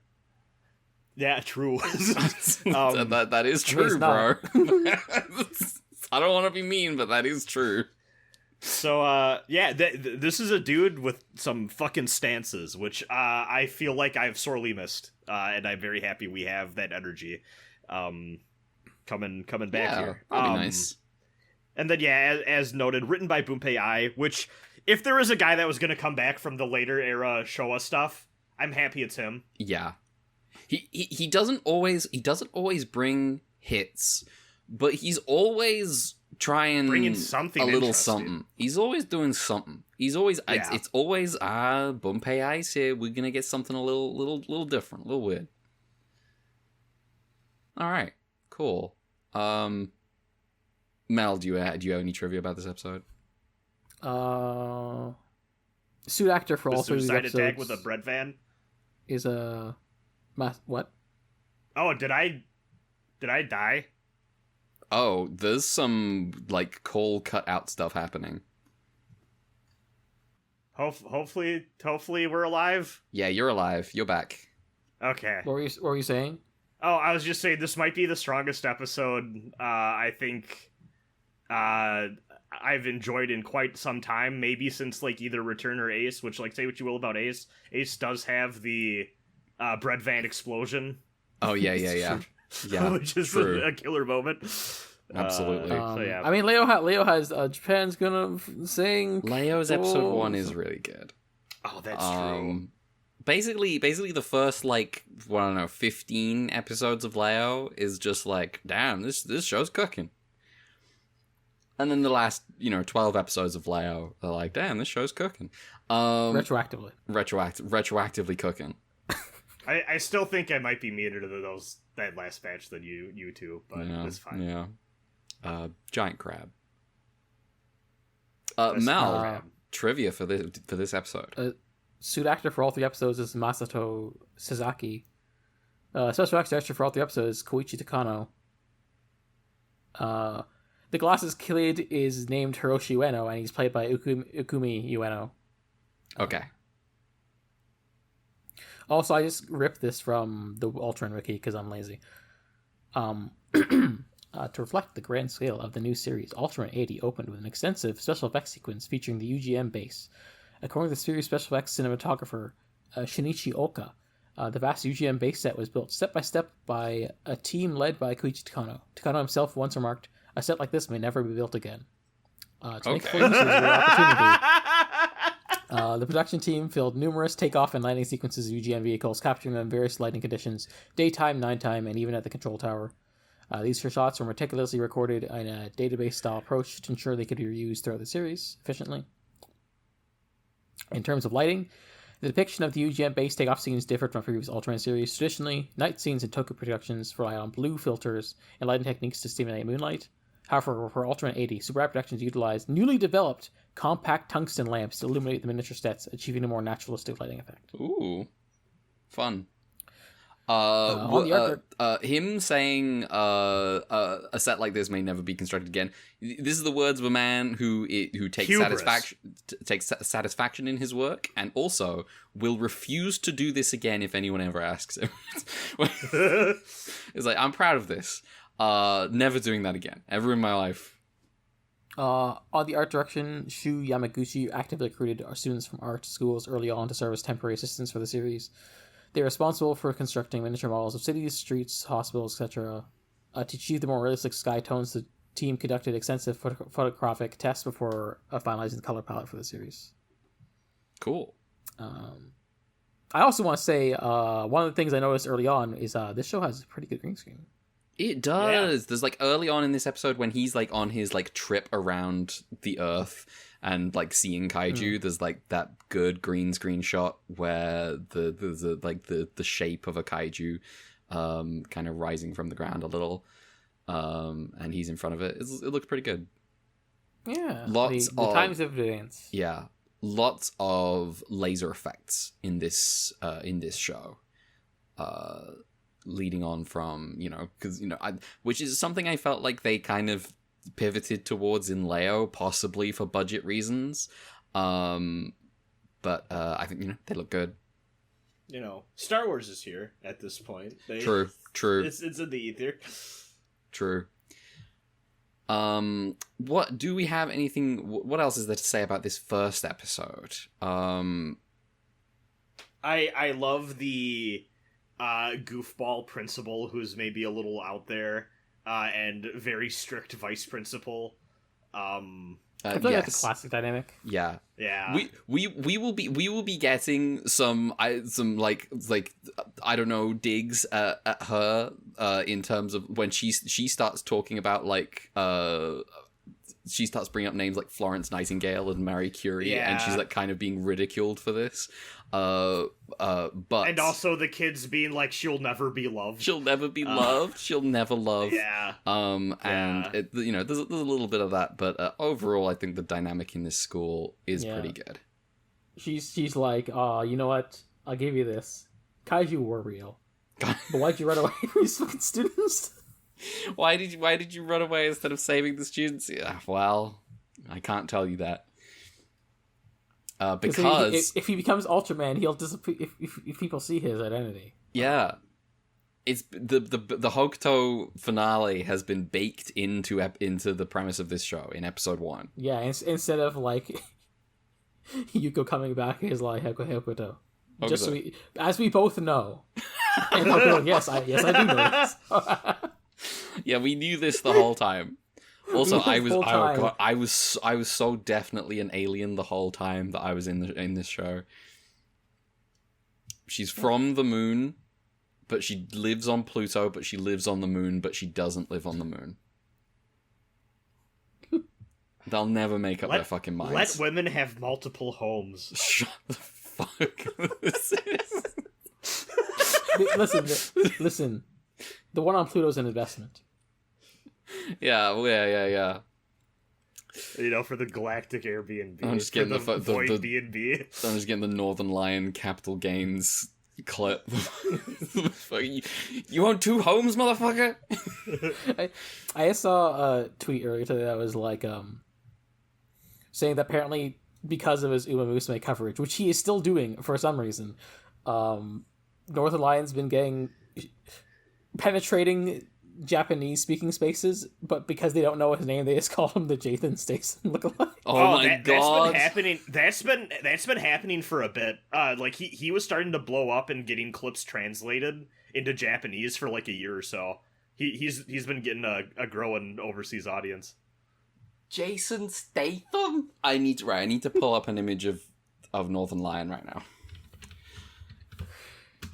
Yeah, true. That is true, bro. I don't want to be mean, but that is true. So, this is a dude with some fucking stances, which I feel like I've sorely missed, and I'm very happy we have that energy coming back here. That'd be nice. And then, as noted, written by Bunpei Ai, which, if there is a guy that was going to come back from the later era Showa stuff, I'm happy it's him. Yeah. He doesn't always bring hits, but he's always trying bringing something a little something. He's always doing something. He's always it's always Bunpei Ai's here. We're gonna get something a little different, a little weird. All right, cool. Mel, do you have any trivia about this episode? Suit actor for all The three of these suicide episodes attack with a bread van. is a what? Oh, did I die? Oh, there's some like coal cut out stuff happening. Hopefully we're alive. Yeah, you're alive. You're back. Okay. What were you saying? Oh, I was just saying this might be the strongest episode I think I've enjoyed in quite some time. Maybe since like either Return or Ace. Which, like, say what you will about Ace, Ace does have the bread van explosion. Oh yeah. Yeah, which is true. a killer moment. Absolutely. So yeah. I mean, Leo has Japan's gonna sing. Leo's episode 1 is really good. Oh, that's true. Basically the first, like, well, I don't know, 15 episodes of Leo is just like, damn, this show's cooking. And then the last, 12 episodes of Leo are like, damn, this show's cooking. Retroactively. Retroactively cooking. I still think I might be meaner to that last batch than you two, but it's fine. Yeah. Giant crab. That's Mel, crab. trivia for this episode. Suit actor for all three episodes is Masato Sasaki. Special extra for all three episodes is Koichi Takano. The glasses kid is named Hiroshi Ueno, and he's played by Ukumi Ueno. Okay. Also, I just ripped this from the Ultraman wiki because I'm lazy. To reflect the grand scale of the new series, Ultraman 80 opened with an extensive special effects sequence featuring the UGM base. According to the series special effects cinematographer Shinichi Oka, the vast UGM base set was built step by step by a team led by Koichi Takano. Takano himself once remarked, "A set like this may never be built again." To make full use of the opportunity, the production team filmed numerous takeoff and landing sequences of UGM vehicles, capturing them in various lighting conditions, daytime, nighttime, and even at the control tower. These shots were meticulously recorded in a database-style approach to ensure they could be reused throughout the series efficiently. In terms of lighting, the depiction of the UGM base takeoff scenes differed from previous Ultraman series. Traditionally, night scenes in Tokyo productions rely on blue filters and lighting techniques to stimulate moonlight. However, for Ultraman 80, Super Eye Productions utilized newly developed compact tungsten lamps to illuminate the miniature sets, achieving a more naturalistic lighting effect. Ooh. Fun. Him saying a set like this may never be constructed again. This is the words of a man who takes satisfaction in his work, and also will refuse to do this again if anyone ever asks him. It's like, I'm proud of this. Never doing that again, ever in my life. On the art direction, Shu Yamaguchi actively recruited our students from art schools early on to serve as temporary assistants for the series. They are responsible for constructing miniature models of cities, streets, hospitals, etc. To achieve the more realistic sky tones, the team conducted extensive photographic tests before finalizing the color palette for the series. Cool. I also want to say one of the things I noticed early on is this show has a pretty good green screen. It does. Yeah. There's like early on in this episode when he's like on his like trip around the Earth and like seeing kaiju. There's like that good green screen shot where the shape of a kaiju kind of rising from the ground a little, and he's in front of it. It looks pretty good. Yeah, the times of advance. Yeah, lots of laser effects in this show. Leading on from, because, which is something I felt like they kind of pivoted towards in Leo, possibly for budget reasons. But I think, they look good. Star Wars is here at this point. True. It's in the ether. True. What do we have anything, what else is there to say about this first episode? I love the goofball principal who's maybe a little out there, and very strict vice principal. I feel like that's a classic dynamic. Yeah. We will be getting some like I don't know, digs at her in terms of when she starts talking about like she starts bringing up names like Florence Nightingale and Marie Curie, and she's like kind of being ridiculed for this. But and also the kids being like, she'll never be loved. She'll never be loved. She'll never love. Yeah. And it, you know, there's a little bit of that, but overall, I think the dynamic in this school is pretty good. She's like, you know what? I'll give you this. Kaiju were real, but why'd you run away from these fucking students? Why did you run away instead of saving the students? Yeah, well, I can't tell you that. Because if he becomes Ultraman, he'll disappear if people see his identity. Yeah, it's the Hokuto finale has been baked into the premise of this show in episode 1. Yeah, instead of like Yuko coming back as like Hokuto. Just so as we both know. And Hokuto, yes, I do know this. Yeah, we knew this the whole time. Also, I was so definitely an alien the whole time that I was in this show. She's from the moon, but she lives on Pluto, but she lives on the moon, but she doesn't live on the moon. They'll never make up their fucking minds. Let women have multiple homes. Shut the fuck. Listen. The one on Pluto's an investment. Yeah. You know, for the galactic Airbnb. I'm just getting the void B&B. I'm just getting the Northern Lion capital gains clip. You own 2 homes, motherfucker. I saw a tweet earlier today that was like saying that apparently because of his Uma Musume coverage, which he is still doing for some reason, Northern Lion's been getting penetrating Japanese speaking spaces, but because they don't know his name, they just call him the Jathan Statham lookalike. Oh my god, that's been happening for a bit. Like he was starting to blow up and getting clips translated into Japanese for like a year or so. He's been getting a growing overseas audience. Jason Statham. I need to pull up an image of Northern Lion right now.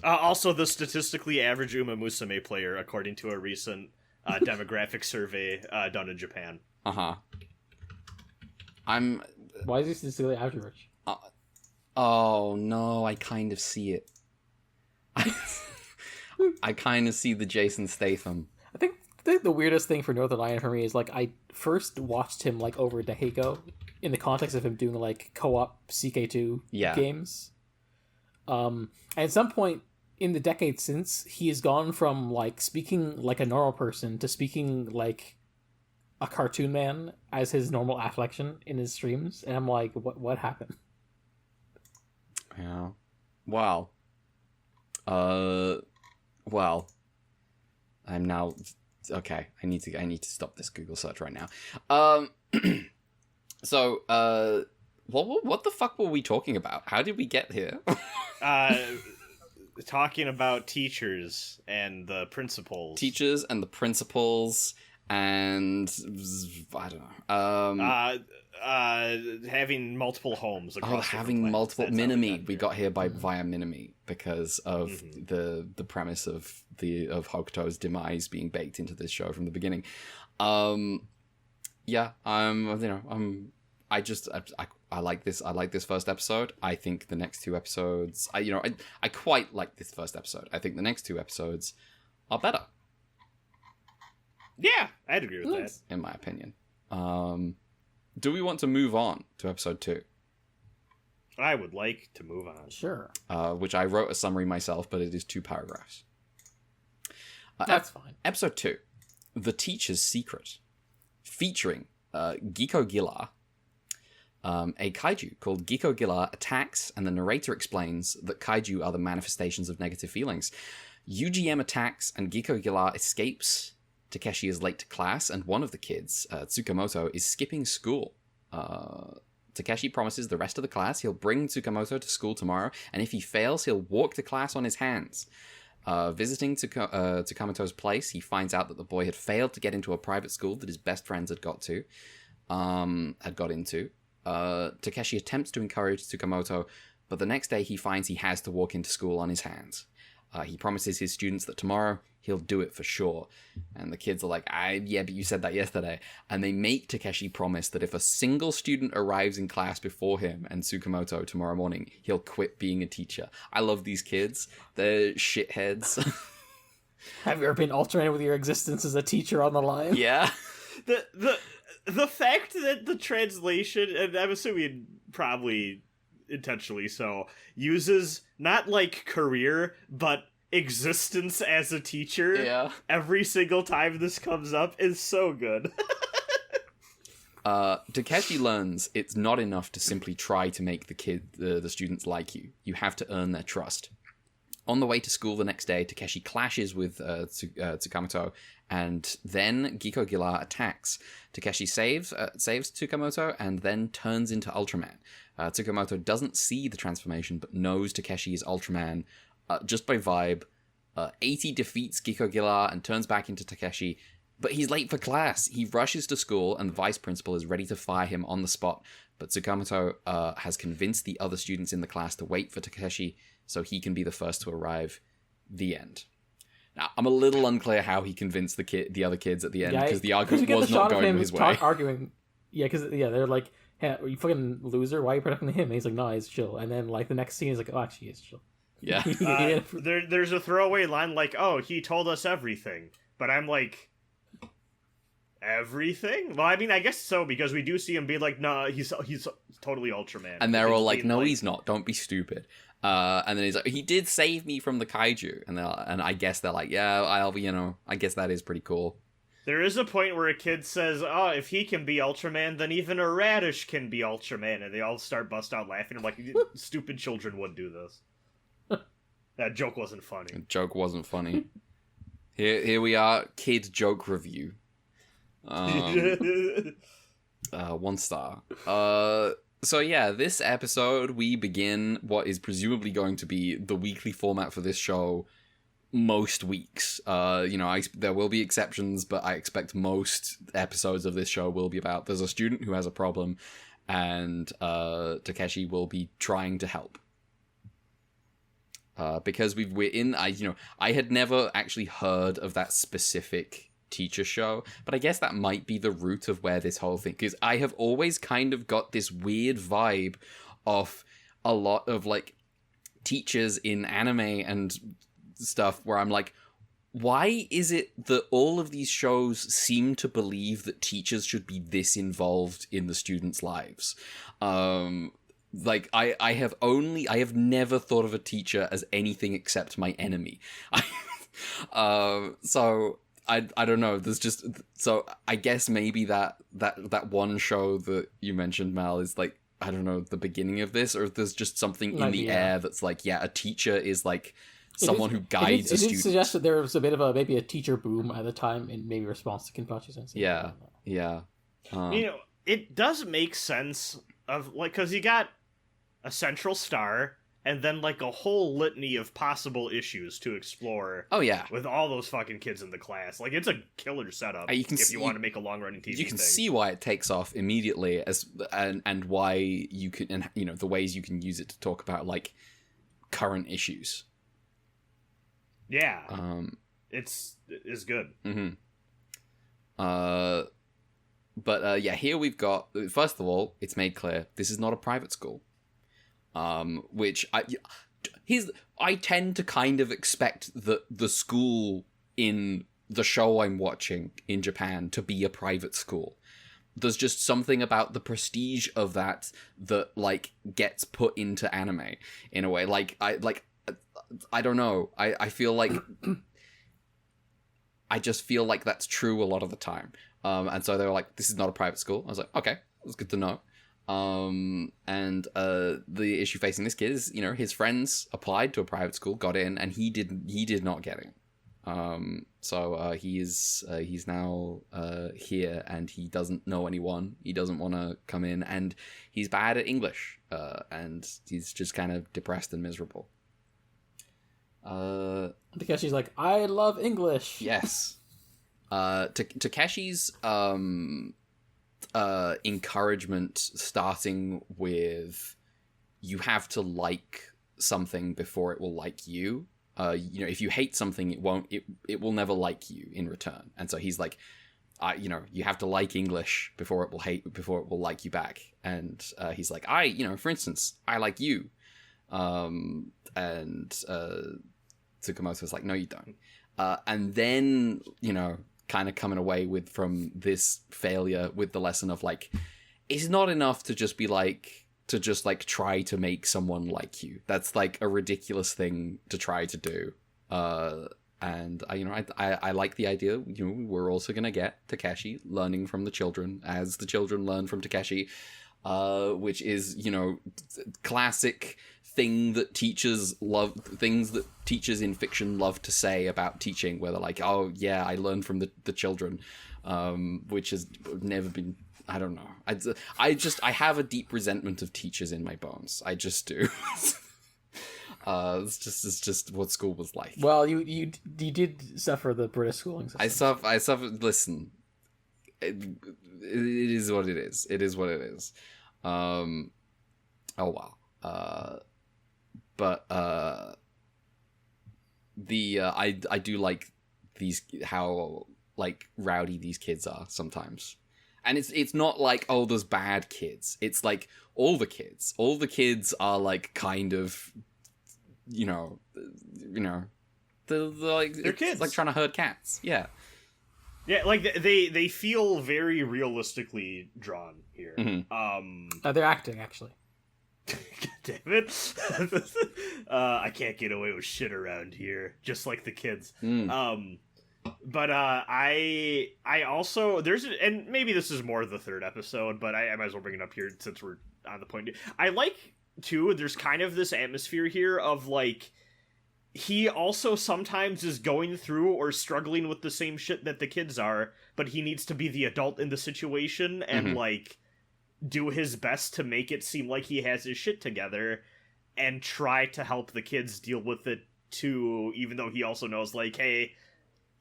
Also, the statistically average Uma Musume player, according to a recent demographic survey done in Japan. Why is he statistically average? Oh no, I kind of see it. I kind of see the Jason Statham. I think the weirdest thing for Northern Lion for me is like I first watched him like over Dehiko in the context of him doing like co-op CK2 games. And at some point in the decade since, he has gone from like speaking like a normal person to speaking like a cartoon man as his normal afflection in his streams, and I'm like, what happened? Yeah. Wow. Well, I'm now okay. I need to stop this Google search right now. So, what the fuck were we talking about? How did we get here? Talking about teachers and the principals. Teachers and the principals, and I don't know. Having multiple homes. Having multiple Minami. We got here via Minami because of the premise of Hokuto's demise being baked into this show from the beginning. I like this. I like this first episode. I think the next 2 episodes. I quite like this first episode. I think the next 2 episodes are better. Yeah, I'd agree with that. In my opinion. Do we want to move on to episode 2? I would like to move on. Sure. Which I wrote a summary myself, but it is 2 paragraphs. That's fine. Episode 2, The Teacher's Secret, featuring Giko Gila. A kaiju called Giko Gila attacks, and the narrator explains that kaiju are the manifestations of negative feelings. UGM attacks, and Giko Gila escapes. Takeshi is late to class, and one of the kids, Tsukamoto, is skipping school. Takeshi promises the rest of the class he'll bring Tsukamoto to school tomorrow, and if he fails, he'll walk to class on his hands. Visiting Tsukamoto's place, he finds out that the boy had failed to get into a private school that his best friends had got into. Takeshi attempts to encourage Tsukamoto, but the next day he finds he has to walk into school on his hands. He promises his students that tomorrow he'll do it for sure. And the kids are like, yeah, but you said that yesterday. And they make Takeshi promise that if a single student arrives in class before him and Tsukamoto tomorrow morning, he'll quit being a teacher. I love these kids. They're shitheads. Have you ever been alternated with your existence as a teacher on the line? Yeah. The fact that the translation, and I'm assuming probably intentionally so, uses not like career, but existence as a teacher every single time this comes up is so good. Takeshi learns it's not enough to simply try to make the students like you. You have to earn their trust. On the way to school the next day, Takeshi clashes with Tsukamoto, and then Giko Gila attacks. Takeshi saves Tsukamoto and then turns into Ultraman. Tsukamoto doesn't see the transformation, but knows Takeshi is Ultraman just by vibe. 80 defeats Giko Gila and turns back into Takeshi, but he's late for class. He rushes to school, and the vice principal is ready to fire him on the spot. But Tsukamoto has convinced the other students in the class to wait for Takeshi so he can be the first to arrive. The end. Now, I'm a little unclear how he convinced the other kids at the end, because the argument was not going his way. Arguing. Yeah, because they're like, hey, are you fucking loser? Why are you protecting him? And he's like, no, he's chill. And then like the next scene is like, oh, actually, he's chill. Yeah. There's a throwaway line like, oh, he told us everything. But I'm like, everything? Well, I mean, I guess so, because we do see him be like, nah, he's totally Ultraman. And they're all like, no, he's not. Don't be stupid. And then he's like, he did save me from the kaiju. And I guess they're like, yeah, I guess that is pretty cool. There is a point where a kid says, oh, if he can be Ultraman, then even a radish can be Ultraman. And they all bust out laughing. I'm like, stupid children would do this. That joke wasn't funny. The joke wasn't funny. Here we are, kid joke review. 1 star. So yeah, this episode we begin what is presumably going to be the weekly format for this show most weeks. There will be exceptions, but I expect most episodes of this show will be about there's a student who has a problem, and Takeshi will be trying to help. Because I had never actually heard of that specific teacher show, but I guess that might be the root of where this whole thing, because I have always kind of got this weird vibe of a lot of like teachers in anime and stuff where I'm like, why is it that all of these shows seem to believe that teachers should be this involved in the students' lives? Like, I have never thought of a teacher as anything except my enemy. So I don't know. There's just, so I guess maybe that one show that you mentioned, Mal, is like, I don't know, the beginning of this, or if there's just something in the air that's like, yeah, a teacher is like someone who guides a student. It did suggest that there was a bit of maybe a teacher boom at the time, in maybe response to Kenpachi Sensei. Yeah. It does make sense of like, because you got a central star, and then like a whole litany of possible issues to explore. Oh yeah, with all those fucking kids in the class, like it's a killer setup. You want to make a long running TV. You can see why it takes off immediately, and why you can, and the ways you can use it to talk about like current issues. Yeah, it's good. Mm-hmm. But here we've got, first of all, it's made clear this is not a private school. Which I tend to kind of expect the school in the show I'm watching in Japan to be a private school. There's just something about the prestige of that like gets put into anime in a way. I don't know. I feel like I just feel like that's true a lot of the time. And so they were like, this is not a private school. I was like, okay, that's good to know. And the issue facing this kid is, his friends applied to a private school, got in, and he did not get in. So he's now here, and he doesn't know anyone. He doesn't want to come in, and he's bad at English, and he's just kind of depressed and miserable. Takeshi's like, I love English. Yes. Takeshi's encouragement, starting with you have to like something before it will like you, if you hate something, it will never like you in return. And so he's like, you have to like English before it will like you back. And he's like, for instance, I like you. And Tsukamoto's like, no, you don't. And then, kind of coming away from this failure with the lesson of like, it's not enough to just be like, try to make someone like you. That's like a ridiculous thing to try to do. And I like the idea. We're also gonna get Takeshi learning from the children as the children learn from Takeshi, which is classic thing that teachers love. Things that teachers in fiction love to say about teaching, where they're like, "Oh yeah, I learned from the children," which has never been. I don't know. I have a deep resentment of teachers in my bones. I just do. It's just what school was like. Well, you did suffer the British schooling system. I suffered. Listen, it is what it is. It is what it is. Oh wow. But I do like how like rowdy these kids are sometimes. And it's not like, oh, there's bad kids. It's like all the kids are like kind of, they're kids. Like trying to herd cats. Yeah. Yeah, like they feel very realistically drawn here. Mm-hmm. They're acting actually. God damn it. I can't get away with shit around here, just like the kids. But I also and maybe this is more the third episode, but I might as well bring it up here since we're on the point. I like too, there's kind of this atmosphere here of like he also sometimes is going through or struggling with the same shit that the kids are, but he needs to be the adult in the situation and like do his best to make it seem like he has his shit together and try to help the kids deal with it too, even though he also knows like, hey,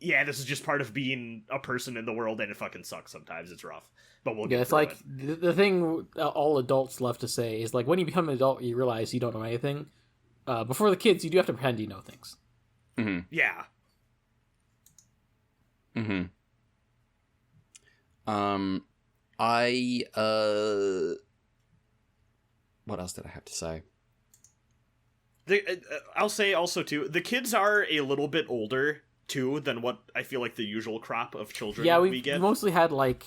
yeah, this is just part of being a person in the world, and it fucking sucks sometimes. It's rough, but we'll get it's through like it. The thing all adults love to say is like when you become an adult, you realize you don't know anything. Before the kids, you do have to pretend you know things. Mm-hmm. Yeah. Mm-hmm. What else did I have to say? I'll say also too, the kids are a little bit older too than what I feel like the usual crop of children we get. We mostly had like,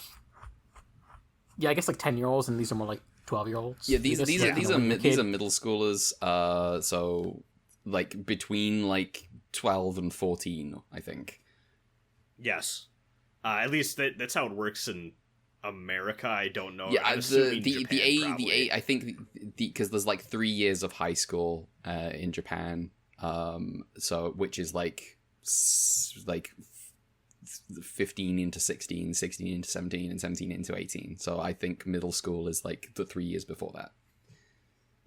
I guess like 10-year-olds, and these are more like 12-year-olds. Yeah, these are middle schoolers. So like between like 12 and 14, I think. Yes, at least that's how it works in America. I don't know. Yeah, the age. I think because there's like 3 years of high school in Japan. So which is like 15 into 16, 16 into 17, and 17 into 18. So I think middle school is like the 3 years before that.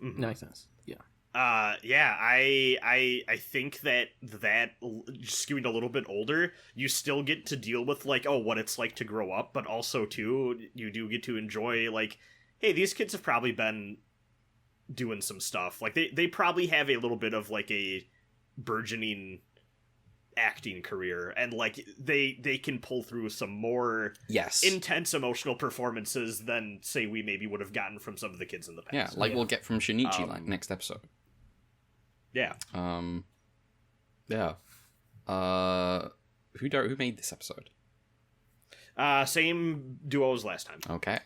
Mm-hmm. Makes sense. Yeah. I think that skewing a little bit older, you still get to deal with like, what it's like to grow up, but also too, you do get to enjoy like, hey, these kids have probably been doing some stuff. Like they probably have a little bit of like a burgeoning acting career, and like they can pull through some more intense emotional performances than say we maybe would have gotten from some of the kids in the past. Yeah, like we'll get from Shinichi like next episode. Yeah. Yeah. Who made this episode? Same duo as last time. Okay.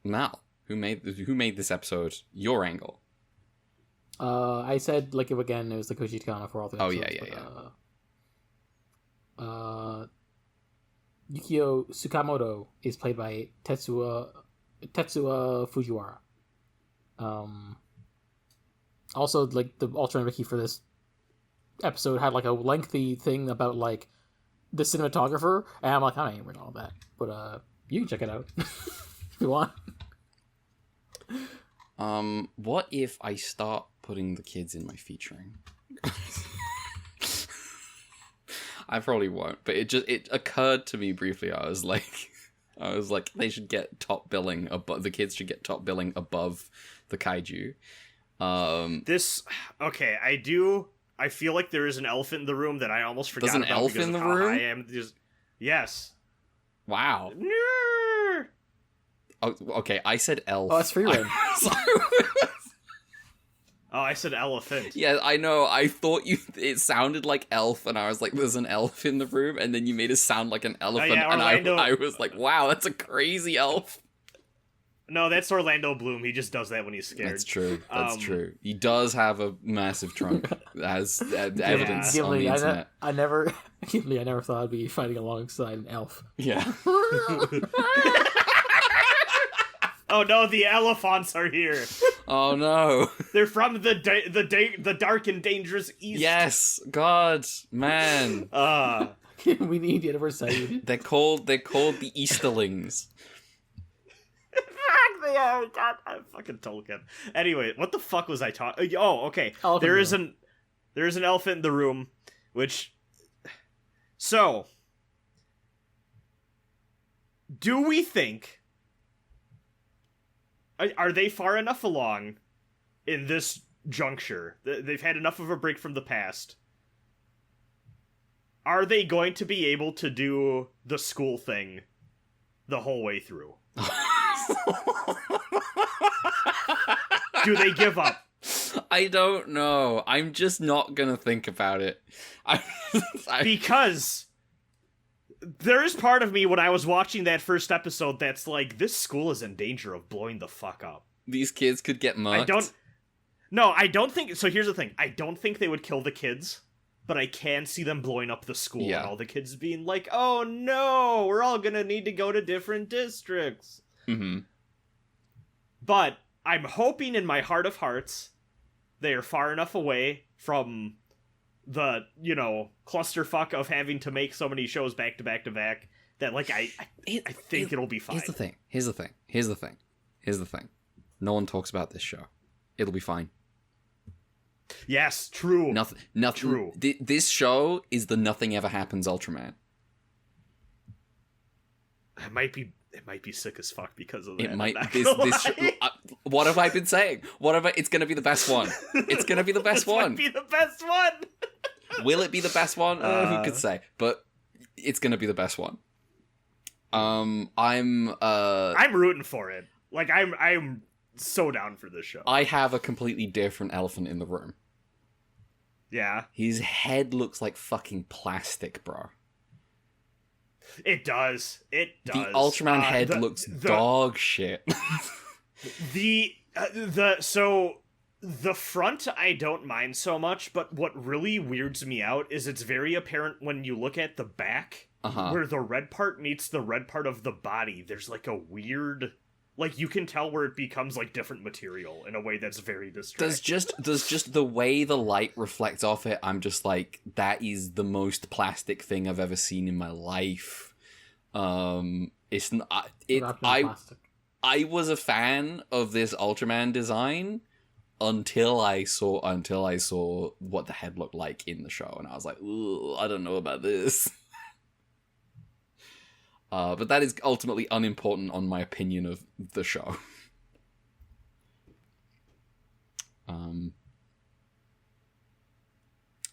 Mal, who made this episode your angle? I said like again it was the Koji Takano for all the episodes. Yukio Tsukamoto is played by Tetsuya Fujiwara. Also, like the alternate wiki for this episode had like a lengthy thing about like the cinematographer, and I'm like, I ain't read all that, but you can check it out if you want. What if I start putting the kids in my featuring? I probably won't, but it occurred to me briefly. I was like, they should get top billing above. The kids should get top billing above the kaiju. I I feel like there is an elephant in the room that I almost forgot There's an about elf because in of the how room? high I am. Yes. Wow. Oh, okay, I said elf. Oh, that's free reign. Oh, I said elephant. Yeah, I know. I thought it sounded like elf, and I was like, "There's an elf in the room," and then you made it sound like an elephant, yeah, and Orlando- I was like, "Wow, that's a crazy elf." No, that's Orlando Bloom. He just does that when he's scared. That's true. That's true. He does have a massive trunk, as evidence on the Ghibli, internet. I never thought I'd be fighting alongside an elf. Yeah. Oh no, the elephants are here. Oh no. They're from the dark and dangerous east. Yes, God, man. We need Universe. They're called the Easterlings. They are. God, I'm fucking Tolkien. Anyway, what the fuck was I talking? Oh, okay. Elephant There is an elephant in the room, which. So, do we think? Are they far enough along in this juncture? They've had enough of a break from the past. Are they going to be able to do the school thing the whole way through? Do they give up? I don't know. I'm just not gonna think about it. Because there is part of me when I was watching that first episode that's like, this school is in danger of blowing the fuck up. These kids could get mugged. I don't think. So here's the thing. I don't think they would kill the kids, but I can see them blowing up the school and all the kids being like, oh no, we're all gonna need to go to different districts. Mm-hmm. But I'm hoping in my heart of hearts they are far enough away from the, clusterfuck of having to make so many shows back to back to back that, like, I think it'll be fine. Here's the thing. No one talks about this show. It'll be fine. Yes, true. Nothing. True. This show is the Nothing Ever Happens Ultraman. It might be sick as fuck because of that. It might. I'm not This. gonna lie. What have I been saying? It's gonna be the best one. It's gonna be the best This one. might be the best one. Will it be the best one? Who could say? But it's gonna be the best one. I'm rooting for it. Like, I'm so down for this show. I have a completely different elephant in the room. Yeah. His head looks like fucking plastic, bro. It does. The Ultraman head looks dog shit. So the front I don't mind so much, but what really weirds me out is it's very apparent when you look at the back, where the red part meets the red part of the body. There's like a weird, like, you can tell where it becomes like different material in a way that's very distracting. There's just the way the light reflects off it. I'm just like, that is the most plastic thing I've ever seen in my life. It's not. I was a fan of this Ultraman design until I saw what the head looked like in the show, and I was like, ooh, I don't know about this. But that is ultimately unimportant on my opinion of the show.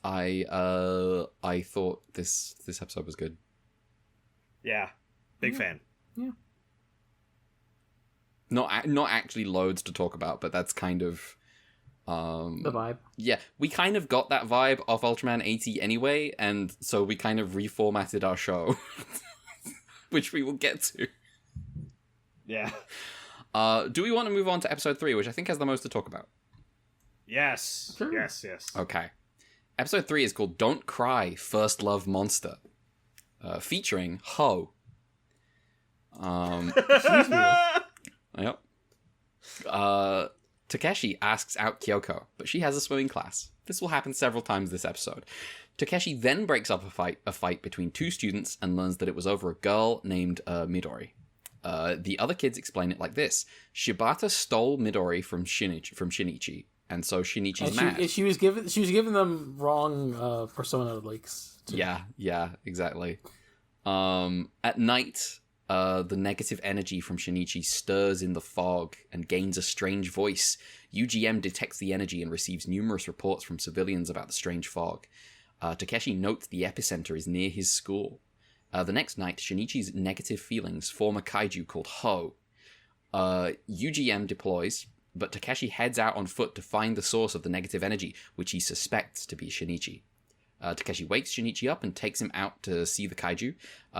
I thought this episode was good. Yeah, big fan. Yeah. Not actually loads to talk about, but that's kind of the vibe. Yeah, we kind of got that vibe off Ultraman 80 anyway, and so we kind of reformatted our show, which we will get to. Yeah. Do we want to move on to episode 3, which I think has the most to talk about? Yes. Sure. Yes. Okay. Episode 3 is called Don't Cry, First Love Monster, featuring Ho. Yep. Takeshi asks out Kyoko, but she has a swimming class. This will happen several times this episode. Takeshi then breaks up a fight between two students and learns that it was over a girl named Midori. The other kids explain it like this: Shibata stole Midori from Shinichi, and so Shinichi's mad. She was giving them wrong persona leaks. Yeah, exactly. At night, The negative energy from Shinichi stirs in the fog and gains a strange voice. UGM detects the energy and receives numerous reports from civilians about the strange fog. Takeshi notes the epicenter is near his school. The next night, Shinichi's negative feelings form a kaiju called Ho. UGM deploys, but Takeshi heads out on foot to find the source of the negative energy, which he suspects to be Shinichi. Takeshi wakes Shinichi up and takes him out to see the kaiju.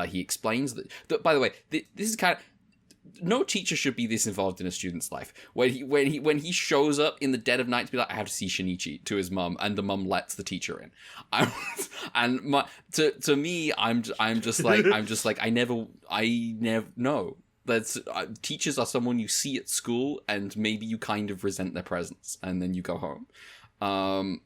He explains that by the way, this is kind of... No teacher should be this involved in a student's life. When he shows up in the dead of night to be like, I have to see Shinichi, to his mum, and the mum lets the teacher in. To me, I'm just like I never no. That's teachers are someone you see at school, and maybe you kind of resent their presence, and then you go home.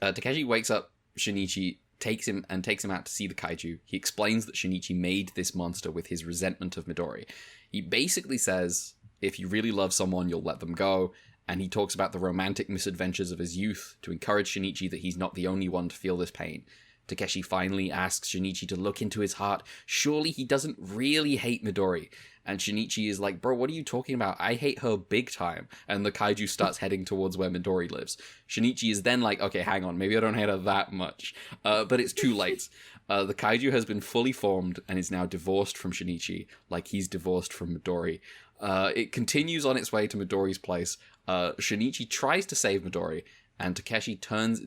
Takeshi wakes up Shinichi, takes him out to see the kaiju. He explains that Shinichi made this monster with his resentment of Midori. He basically says, if you really love someone, you'll let them go, and he talks about the romantic misadventures of his youth to encourage Shinichi that he's not the only one to feel this pain. Takeshi finally asks Shinichi to look into his heart. Surely he doesn't really hate Midori. And Shinichi is like, bro, what are you talking about? I hate her big time. And the kaiju starts heading towards where Midori lives. Shinichi is then like, okay, hang on, maybe I don't hate her that much. But it's too late. The kaiju has been fully formed and is now divorced from Shinichi, like he's divorced from Midori. It continues on its way to Midori's place. Shinichi tries to save Midori, and Takeshi turns,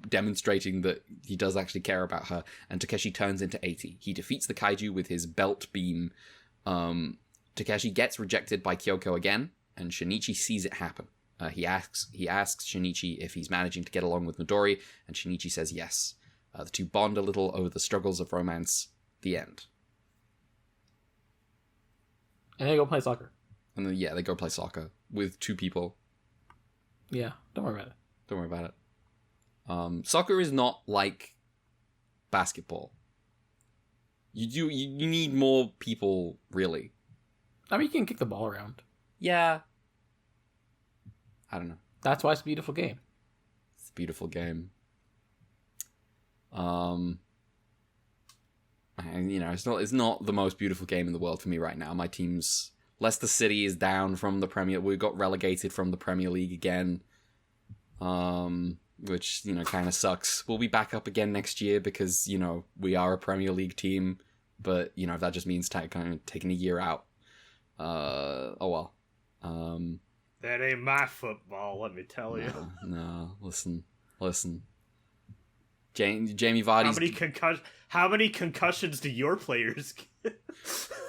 demonstrating that he does actually care about her, and Takeshi turns into 80. He defeats the kaiju with his belt beam. Takeshi gets rejected by Kyoko again, and Shinichi sees it happen. He asks Shinichi if he's managing to get along with Midori, and Shinichi says yes. The two bond a little over the struggles of romance. The end. And they go play soccer. And then, they go play soccer with two people. Yeah, don't worry about it. Don't worry about it. Soccer is not like basketball. You need more people, really. I mean, you can kick the ball around. Yeah. I don't know. That's why it's a beautiful game. It's a beautiful game. And, it's not the most beautiful game in the world for me right now. My team's Leicester City is down from the Premier. We got relegated from the Premier League again. Which, kind of sucks. We'll be back up again next year because, we are a Premier League team. But, that just means kind of taking a year out. Oh well. That ain't my football, let me tell you. No, listen. Jamie Vardy's... How many concussions do your players get?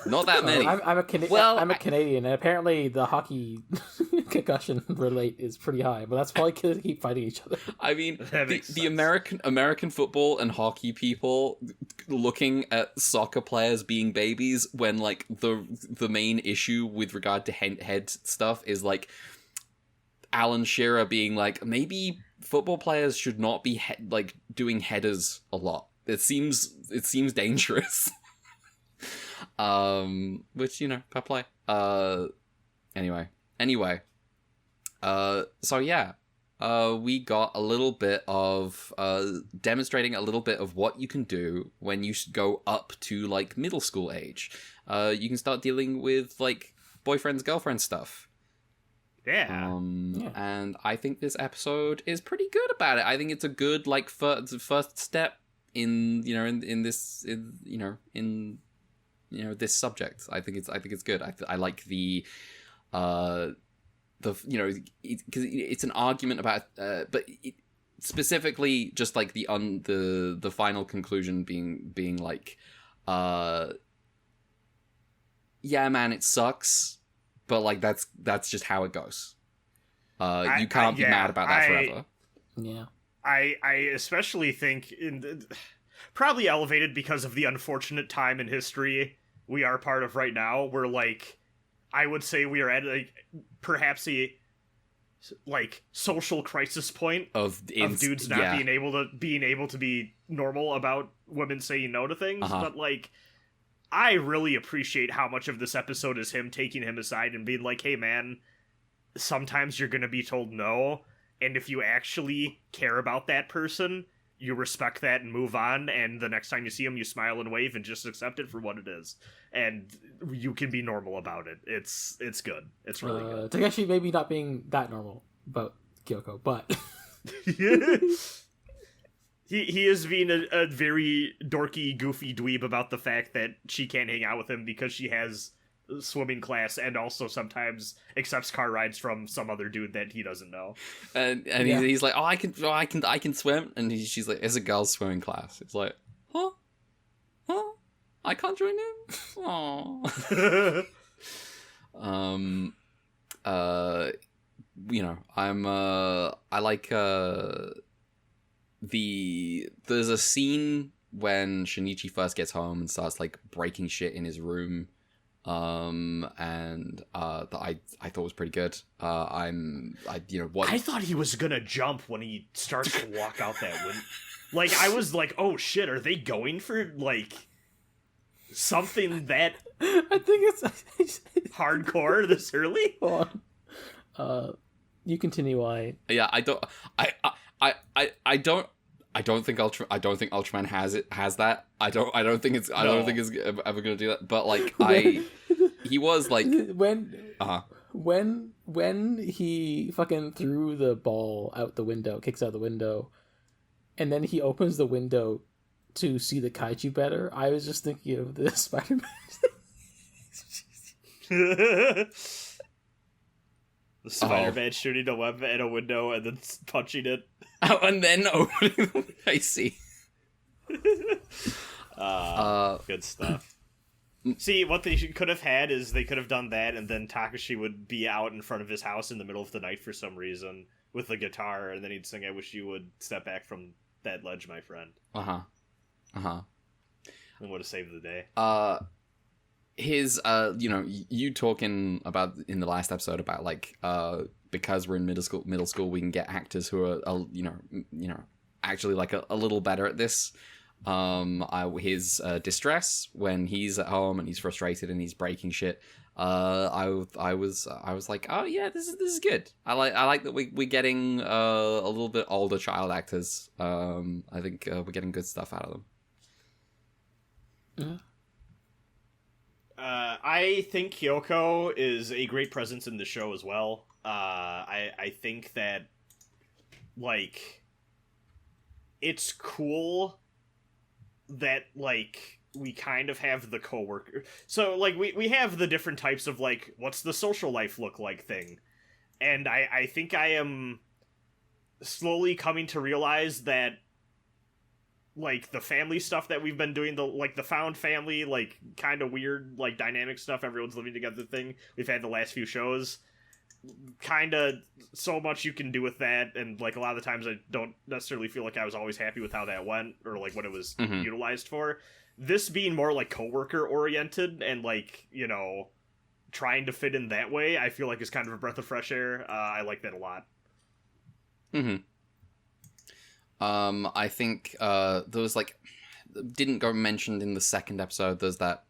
Not that many. I'm a Canadian, and apparently the hockey concussion rate is pretty high, but that's probably because they keep fighting each other. I mean, the American football and hockey people looking at soccer players being babies when, like, the main issue with regard to head stuff is, like, Alan Shearer being like, maybe football players should not be doing headers a lot. It seems dangerous. Which, fair play. Anyway. So yeah. We got a little bit of, demonstrating a little bit of what you can do when you go up to, like, middle school age. You can start dealing with, like, boyfriends, girlfriends stuff. Yeah. And I think this episode is pretty good about it. I think it's a good, like, first step in this subject. I think it's good. I like the because it's an argument about but specifically just like the final conclusion being like yeah, man, it sucks, but like that's just how it goes. You can't be mad about that forever. Yeah. I especially think probably elevated because of the unfortunate time in history we are part of right now, where, like, I would say we are at, like, perhaps a, like, social crisis point of dudes not being able to be normal about women saying no to things. But, like, I really appreciate how much of this episode is him taking him aside and being like, hey man, sometimes you're gonna be told no, and if you actually care about that person, you respect that and move on, and the next time you see him, you smile and wave and just accept it for what it is, and you can be normal about it. It's good. It's really good. Takeshi maybe not being that normal about Kyoko, but he is being a very dorky, goofy dweeb about the fact that she can't hang out with him because she has swimming class, and also sometimes accepts car rides from some other dude that he doesn't know. And he's like, I can swim, and she's like, it's a girls' swimming class. It's like, huh? I can't join in. Aww. I like there's a scene when Shinichi first gets home and starts like breaking shit in his room, that I thought was pretty good. I thought he was gonna jump when he starts to walk out that window. Like, I was like, oh shit, are they going for like something that I think it's hardcore this early? Hold on. You continue. Why? Yeah, I don't think Ultraman has that. I don't think it's ever gonna do that. But like he was like when he fucking threw the ball out the window, kicks out the window, and then he opens the window to see the kaiju better. I was just thinking of the Spider-Man. The Spider-Man shooting a web at a window and then punching it. Oh, and then opening the I see. Good stuff. See, what they could have had is they could have done that, and then Takashi would be out in front of his house in the middle of the night for some reason with a guitar, and then he'd sing, "I wish you would step back from that ledge, my friend." And would have saved the day. His you talking about in the last episode about like because we're in middle school we can get actors who are actually like a little better at this. His distress when he's at home and he's frustrated and he's breaking shit. I was like, oh yeah, this is good. I like that we're getting a little bit older child actors. I think we're getting good stuff out of them. Yeah. I think Kyoko is a great presence in the show as well. I think that, like, it's cool that, like, we kind of have the coworker. So, like, we have the different types of, like, what's the social life look like thing. And I think I am slowly coming to realize that, like, the family stuff that we've been doing, the found family, like, kind of weird, like, dynamic stuff, everyone's living together thing we've had the last few shows, kind of so much you can do with that, and, like, a lot of the times I don't necessarily feel like I was always happy with how that went, or, like, what it was utilized for. This being more, like, coworker-oriented, and, like, you know, trying to fit in that way, I feel like is kind of a breath of fresh air. I like that a lot. I think there was like didn't go mentioned in the second episode. There's that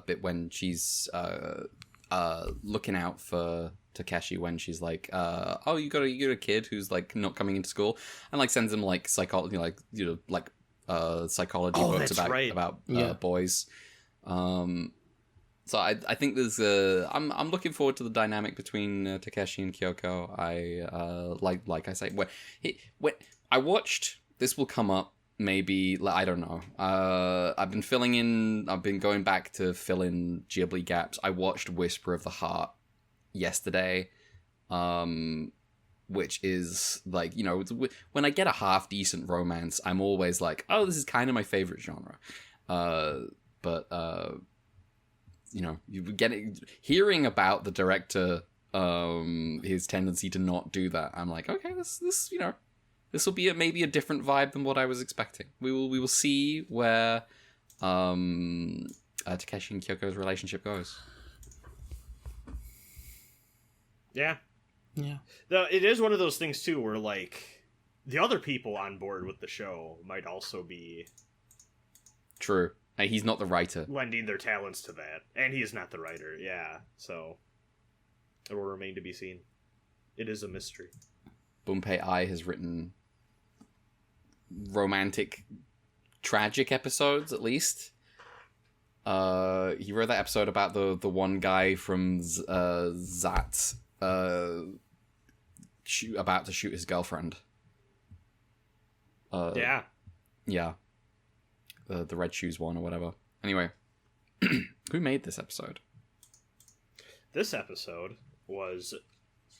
bit when she's looking out for Takeshi when she's like, oh, you got a kid who's like not coming into school, and like sends him like psychology, like psychology books about boys. So I think there's I'm looking forward to the dynamic between Takeshi and Kyoko. I like I say when I watched, this will come up maybe, I don't know. I've been going back to fill in Ghibli gaps. I watched Whisper of the Heart yesterday, which is like, you know, when I get a half decent romance, I'm always like, oh, this is kind of my favorite genre. But you know, hearing about the director, his tendency to not do that, I'm like, okay, this you know, this will be maybe a different vibe than what I was expecting. We will see where Takeshi and Kyoko's relationship goes. Yeah. Yeah. It is one of those things too where, like, the other people on board with the show might also be true. He's not the writer. Lending their talents to that. And he is not the writer, yeah. So it will remain to be seen. It is a mystery. Bunpei Ai has written romantic, tragic episodes, at least. He wrote that episode about the one guy from Zat about to shoot his girlfriend. Yeah. The Red Shoes one or whatever. Anyway, who made this episode? This episode was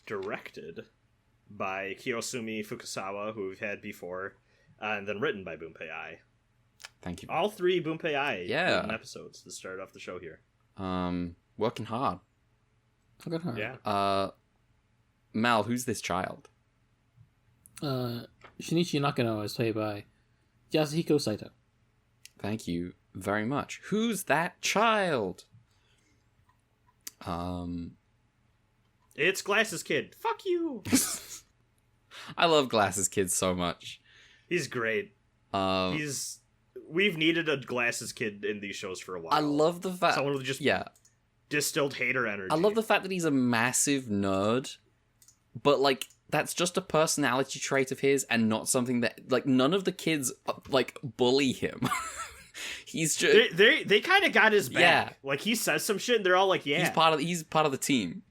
directed by Kiyosumi Fukusawa, who we've had before, and then written by Bunpei Ai. Thank you. All 3 Bunpei Ai Yeah. episodes to start off the show here. Working hard. Look at her. Yeah. Mal, who's this child? Shinichi Nakano is played by Yasuhiko Saito. Thank you very much. Who's that child? It's Glasses Kid. Fuck you. I love Glasses Kid so much. He's great. We've needed a Glasses Kid in these shows for a while. I love the fact... Someone with just distilled hater energy. I love the fact that he's a massive nerd, but, like, that's just a personality trait of his and not something that... Like, none of the kids, like, bully him. He's just... They kind of got his back. Yeah. Like, he says some shit and they're all like, yeah. He's part of the team.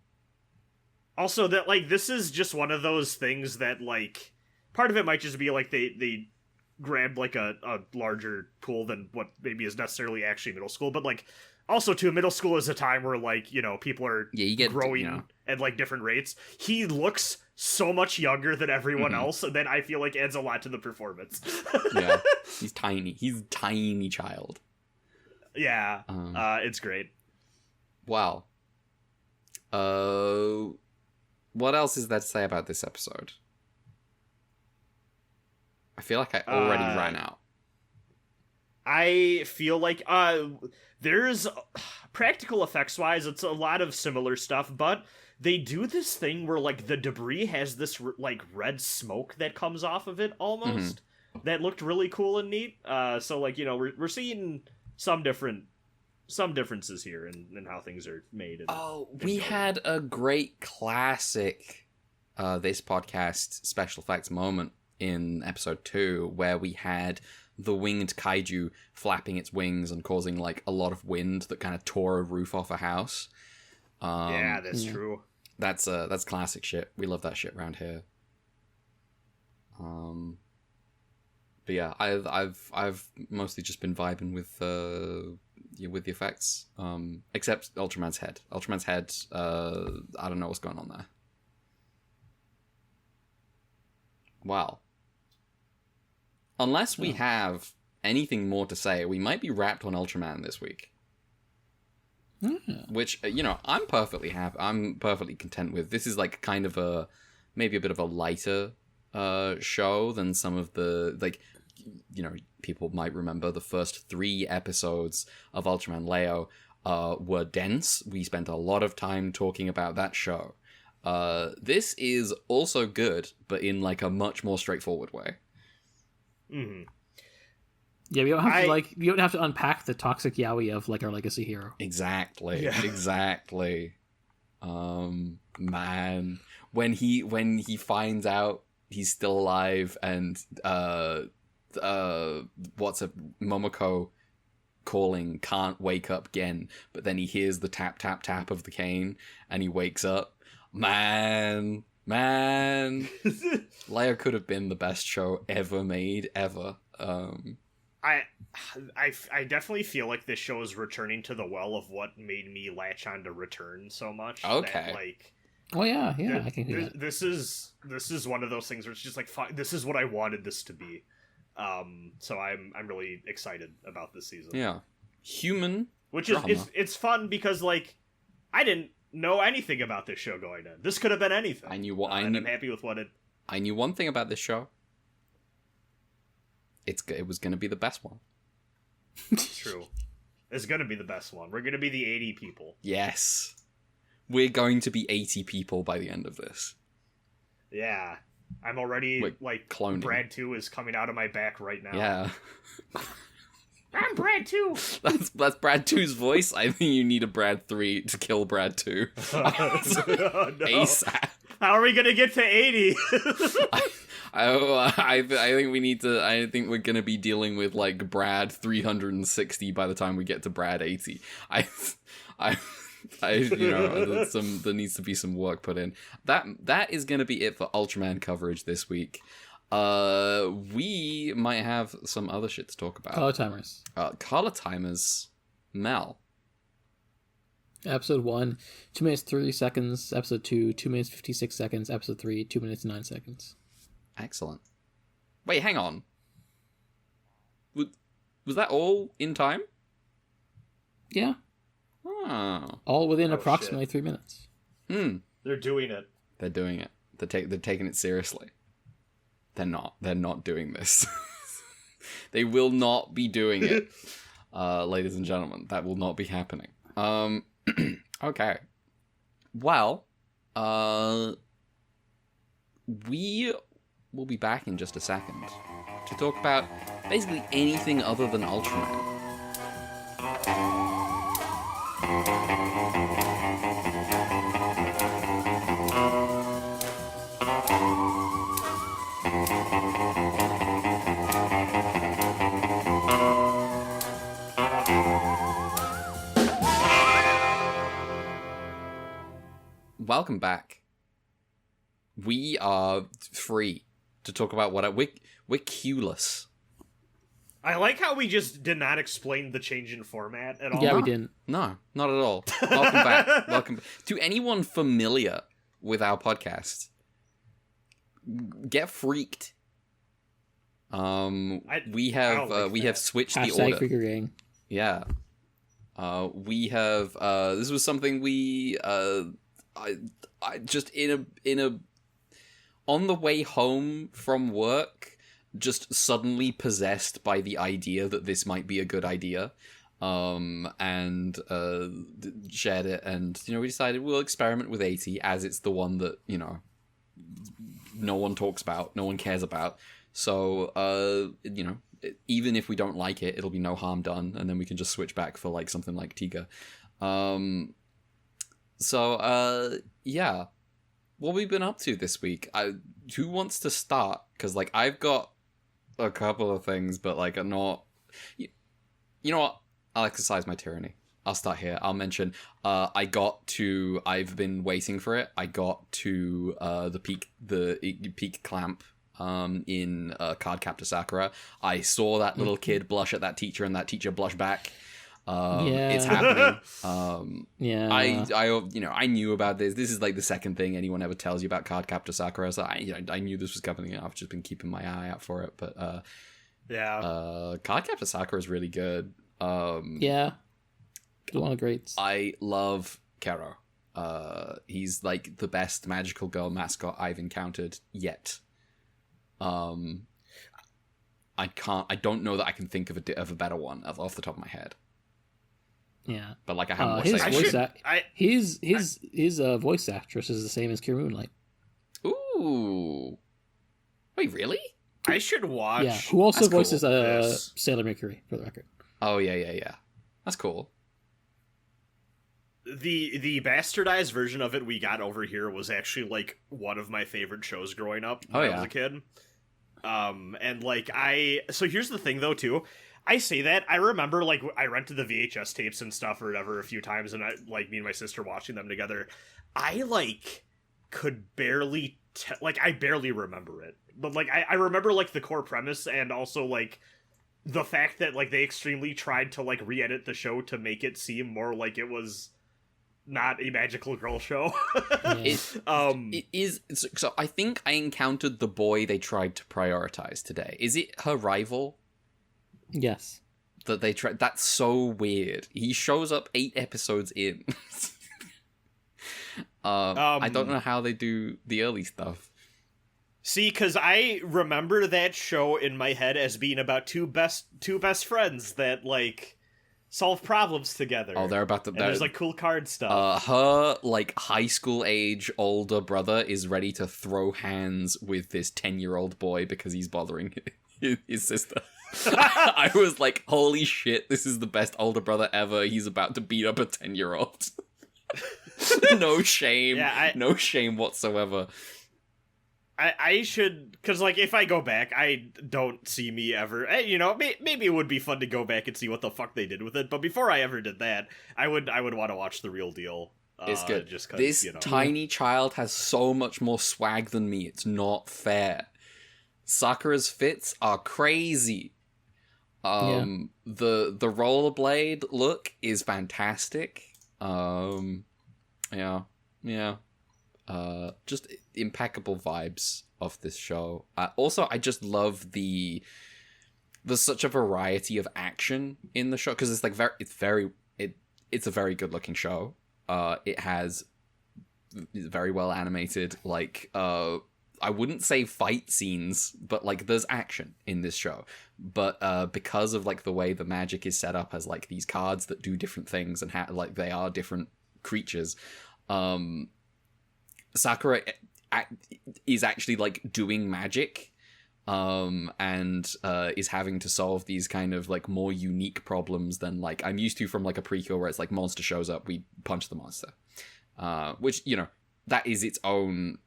Also, that, like, this is just one of those things that, like... Part of it might just be, like, they grabbed, like, a larger pool than what maybe is necessarily actually middle school, but, like... Also, too, middle school is a time where, like, you know, people are growing at, like, different rates. He looks so much younger than everyone else, and then I feel like adds a lot to the performance. Yeah, he's tiny. He's a tiny child. Yeah, it's great. Wow. What else is there to say about this episode? I feel like I already ran out. I feel like there's practical effects wise, it's a lot of similar stuff, but they do this thing where like the debris has this like red smoke that comes off of it almost. That looked really cool and neat. So like, you know, we're seeing some differences here in how things are made. We had a great classic this podcast special effects moment in episode 2 where we had the winged kaiju flapping its wings and causing like a lot of wind that kind of tore a roof off a house. Yeah, that's true. That's classic shit. We love that shit around here. But yeah, I've mostly just been vibing with the effects. Except Ultraman's head. Ultraman's head. I don't know what's going on there. Wow. Unless we have anything more to say, we might be wrapped on Ultraman this week. Which, you know, I'm perfectly happy. I'm perfectly content with. This is like kind of maybe a bit of a lighter show than some of the, like, you know, people might remember the first 3 episodes of Ultraman Leo were dense. We spent a lot of time talking about that show. This is also good, but in like a much more straightforward way. Mm-hmm. Yeah, we don't have to unpack the toxic yaoi of like our legacy hero. Exactly. Yeah. Exactly. Man, when he finds out he's still alive and Momoko calling can't wake up again, but then he hears the tap tap tap of the cane and he wakes up. Man, Leo could have been the best show ever made, ever. I definitely feel like this show is returning to the well of what made me latch on to Return so much. Okay. That, like, I can hear that. This is one of those things where it's just like, this is what I wanted this to be. So I'm really excited about this season. Yeah, human, which drama. is it's fun because like I didn't know anything about this show going in. This could have been anything. I knew what and I'm happy with what it. I knew one thing about this show. It was going to be the best one. True. It's going to be the best one. We're going to be the 80 people. Yes. We're going to be 80 people by the end of this. Yeah. I'm already, like cloning. Brad 2 is coming out of my back right now. Yeah. I'm Brad 2! That's Brad 2's voice. I think you need a Brad 3 to kill Brad 2. No. ASAP. How are we going to get to 80? I think we need to. I think we're gonna be dealing with like Brad 360 by the time we get to Brad 80. There needs to be some work put in. That is gonna be it for Ultraman coverage this week. We might have some other shit to talk about. Color timers. Mel. Episode 1, 2 minutes 30 seconds. Episode 2, 2 minutes 56 seconds. Episode 3, 2 minutes 9 seconds. Excellent. Wait, hang on. Was that all in time? Yeah. Oh. All within approximately 3 minutes. They're doing it. They're doing it. They're taking it seriously. They're not. They're not doing this. They will not be doing it. Ladies and gentlemen, that will not be happening. Okay. Well, we will be back in just a second to talk about basically anything other than Ultraman. Welcome back. We are free to talk about what we're cueless. I like how we just did not explain the change in format at all. Yeah, we didn't. No, not at all. Welcome back. Welcome to anyone familiar with our podcast. Get freaked. We have switched the order. Freaker Gang. Yeah. We have this was something we I just in a on the way home from work, just suddenly possessed by the idea that this might be a good idea, and shared it, and we decided we'll experiment with 80 as it's the one that no one talks about, no one cares about. So even if we don't like it, it'll be no harm done, and then we can just switch back for like something like Tiga. Yeah. What we've been up to this week? Who wants to start? Because like I've got a couple of things, but like I'm not. You know what? I'll exercise my tyranny. I'll start here. I'll mention. I've been waiting for it. I got to the peak clamp in Cardcaptor Sakura. I saw that little kid blush at that teacher, and that teacher blush back. It's happening. I knew about this. This is like the second thing anyone ever tells you about Cardcaptor Sakura. So I knew this was coming. I've just been keeping my eye out for it. But Cardcaptor Sakura is really good. One of the greats. I love Kero. He's like the best magical girl mascot I've encountered yet. I don't know that I can think of a better one off the top of my head. Yeah, but like I haven't watched his voice actress is the same as Kira Moonlight. Ooh, wait, really? I should watch. Yeah, who also voices cool. Sailor Mercury, for the record. Oh yeah. That's cool. The bastardized version of it we got over here was actually like one of my favorite shows growing up when I was a kid. And like so here's the thing though too. I say that, I remember, like, I rented the VHS tapes and stuff or whatever a few times, and me and my sister watching them together. I, like, could barely, I barely remember it. But, like, I remember, like, the core premise, and also, like, the fact that, like, they extremely tried to, like, re-edit the show to make it seem more like it was not a magical girl show. It is, so I think I encountered the boy they tried to prioritize today. Is it her rival? Yes. That they try. That's so weird. He shows up 8 episodes in. I don't know how they do the early stuff. See, because I remember that show in my head as being about two best friends that like solve problems together. Oh, they're about to. And there's like cool card stuff. Her like high school age older brother is ready to throw hands with this 10-year-old boy because he's bothering his sister. I was like, holy shit, this is the best older brother ever. He's about to beat up a 10-year-old. No shame. No shame whatsoever. I should, because like if I go back, I don't see me ever. You know, maybe it would be fun to go back and see what the fuck they did with it. But before I ever did that, I would want to watch the real deal. It's good. Just 'cause, This you know. tiny child has so much more swag than me. It's not fair. Sakura's fits are crazy. The rollerblade look is fantastic. Yeah. Just impeccable vibes of this show. Also, I just love there's such a variety of action in the show because it's like it's a very good looking show. It has very well animated, like I wouldn't say fight scenes, but like there's action in this show. But because of like the way the magic is set up as like these cards that do different things and like they are different creatures, Sakura is actually like doing magic, and is having to solve these kind of like more unique problems than like I'm used to from like a prequel where it's like monster shows up, we punch the monster, which, you know, that is its own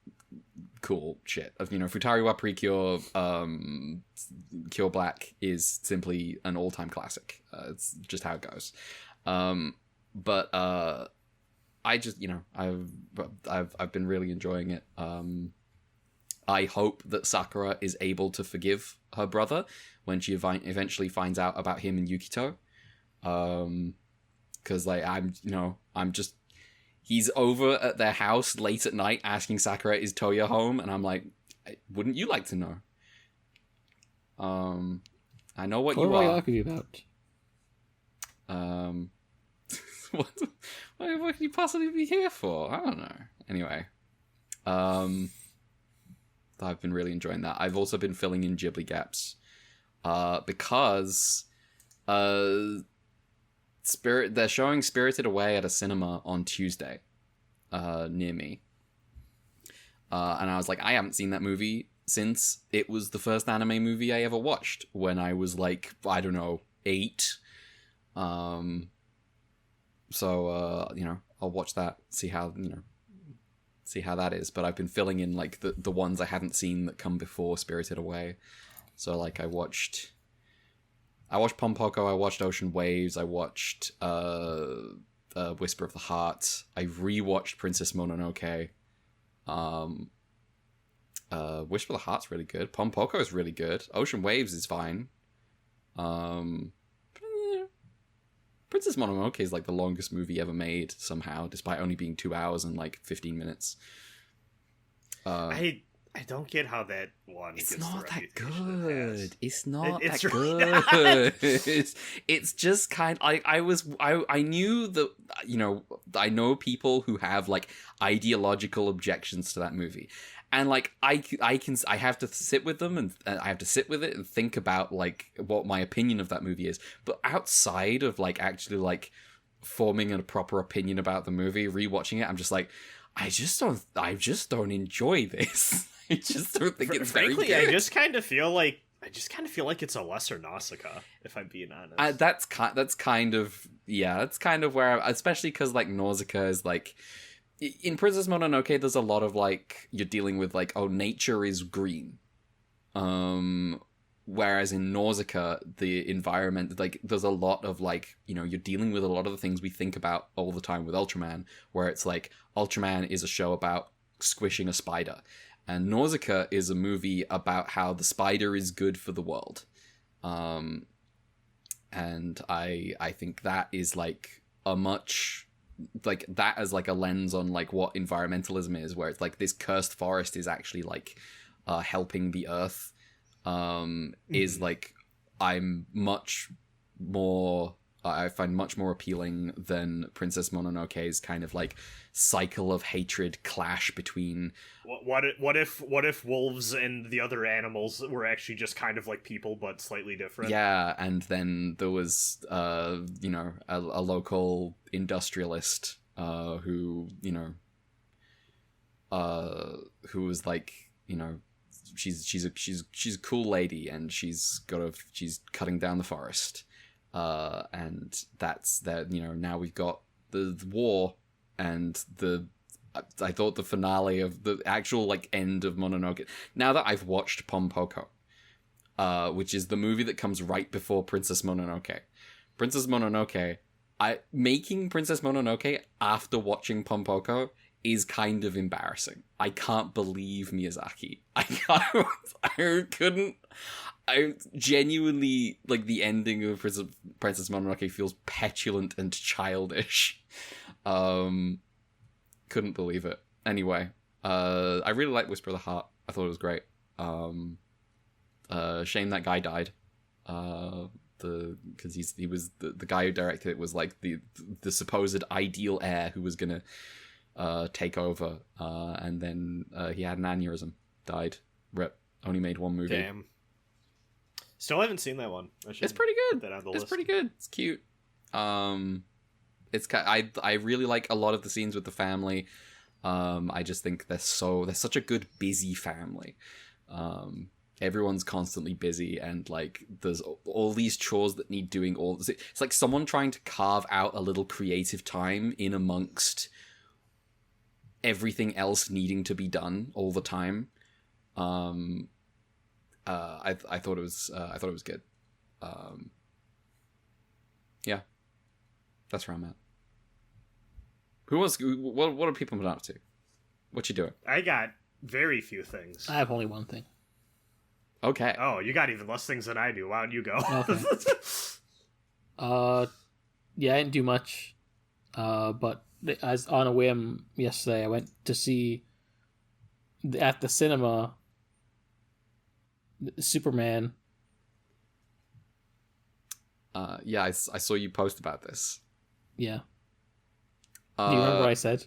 cool shit. Of, you know, Futariwa Precure, Cure Black is simply an all-time classic. It's just how it goes. But I just, you know, I've been really enjoying it. I hope that Sakura is able to forgive her brother when she eventually finds out about him and Yukito. Because like he's over at their house late at night asking Sakura, "Is Toya home?" And I'm like, wouldn't you like to know? I know what you are are. What are you talking about? What could you possibly be here for? I don't know. Anyway, I've been really enjoying that. I've also been filling in Ghibli gaps, because they're showing Spirited Away at a cinema on Tuesday, near me. And I was like, I haven't seen that movie since it was the first anime movie I ever watched when I was like, I don't know, 8. So, you know, I'll watch that, see how that is. But I've been filling in like the ones I hadn't seen that come before Spirited Away. So like I watched Pompoko, I watched Ocean Waves, I watched Whisper of the Heart, I rewatched Princess Mononoke. Whisper of the Heart's really good. Pompoko is really good. Ocean Waves is fine. Princess Mononoke is like the longest movie ever made somehow, despite only being 2 hours and like 15 minutes. I don't get how that one. It's not that good. It's not It's that really good. It's just kind. I knew that, you know, I know people who have like ideological objections to that movie, and like I have to sit with them and I have to sit with it and think about like what my opinion of that movie is. But outside of like actually like forming a proper opinion about the movie, rewatching it, I'm just like, I just don't enjoy this. I just don't think it's frankly, very good. I just kind of feel like it's a lesser Nausicaa, if I'm being honest. That's kind of where, especially because like Nausicaa is like, in Princess Mononoke, there's a lot of like you're dealing with like, oh, nature is green, whereas in Nausicaa the environment, like there's a lot of like, you know, you're dealing with a lot of the things we think about all the time with Ultraman, where it's like Ultraman is a show about squishing a spider. And Nausicaa is a movie about how the spider is good for the world. And I think that is like a much, like that as like a lens on like what environmentalism is, where it's like this cursed forest is actually like helping the earth, is like I find much more appealing than Princess Mononoke's kind of like cycle of hatred clash between. What if wolves and the other animals were actually just kind of like people but slightly different? Yeah, and then there was you know, a local industrialist who, you know, who was like, you know, she's a cool lady and she's cutting down the forest. And that's that, you know, now we've got the war and the I thought the finale of the actual like end of Mononoke. Now that I've watched Pompoko, which is the movie that comes right before Princess Mononoke. Princess Mononoke, making Princess Mononoke after watching Pompoko is kind of embarrassing. I can't believe Miyazaki. I genuinely, like, the ending of Princess Mononoke feels petulant and childish. Couldn't believe it. Anyway, I really like Whisper of the Heart. I thought it was great. Shame that guy died. Because he was the guy who directed it was like the supposed ideal heir who was gonna take over, and then he had an aneurysm, died. Rip. Only made one movie. Damn. Still haven't seen that one. It's pretty good. Put that on the It's list. pretty good. It's cute. It's I really like a lot of the scenes with the family. I just think they're such a good busy family. Everyone's constantly busy, and like there's all these chores that need doing. It's like someone trying to carve out a little creative time in amongst everything else needing to be done all the time. I thought it was good. Yeah, that's where I'm at. What are people up to? What you doing? I got very few things. I have only one thing. Okay. Oh, you got even less things than I do. Why don't you go? Okay. Yeah, I didn't do much. But as on a whim yesterday, I went to see at the cinema Superman. Yeah, I saw you post about this. Yeah. Do you remember what I said?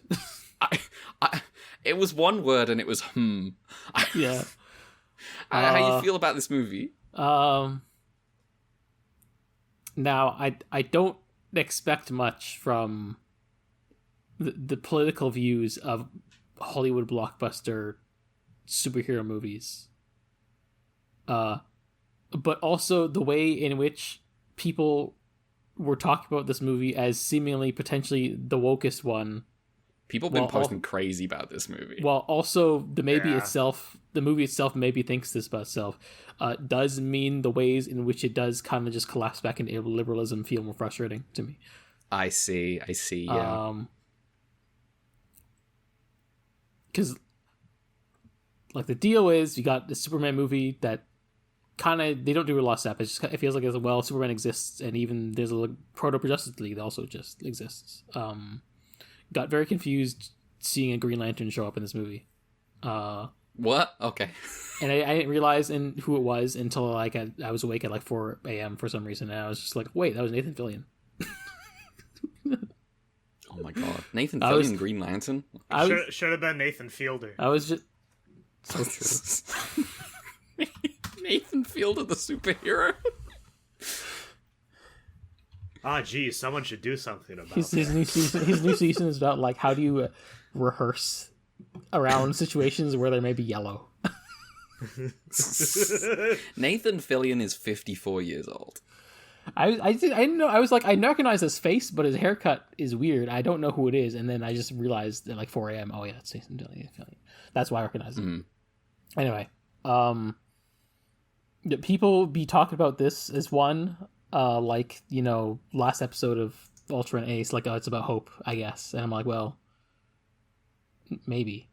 It was one word, and it was Yeah. How you feel about this movie? Now I don't expect much from the political views of Hollywood blockbuster superhero movies. But also the way in which people were talking about this movie as seemingly potentially the wokest one. People have been posting crazy about this movie. While also the movie Yeah. itself maybe thinks this about itself, does mean the ways in which it does kind of just collapse back into liberalism feel more frustrating to me. I see, yeah. Because like the deal is you got the Superman movie that kind of they don't do a lot of stuff. It feels like Superman exists, and even there's a proto Justice League that also just exists. Got very confused seeing a Green Lantern show up in this movie. What? Okay. And I didn't realize who it was until like I was awake at like 4 a.m. for some reason, and I was just like, wait, that was Nathan Fillion. Oh my god, Nathan Fillion, Green Lantern. Should have been Nathan Fielder. I was just so true. Nathan Fielder, the superhero. Ah, geez, someone should do something about His that. new season is about like how do you rehearse around situations where there may be yellow. Nathan Fillion is 54 years old. I didn't know. I was like, I recognize his face, but his haircut is weird. I don't know who it is, and then I just realized at like 4 a.m. Oh yeah, it's Nathan Fillion. That's why I recognize him. Anyway, the people be talking about this as one, like last episode of Ultraman Ace, like it's about hope, I guess, and I'm like, well, maybe.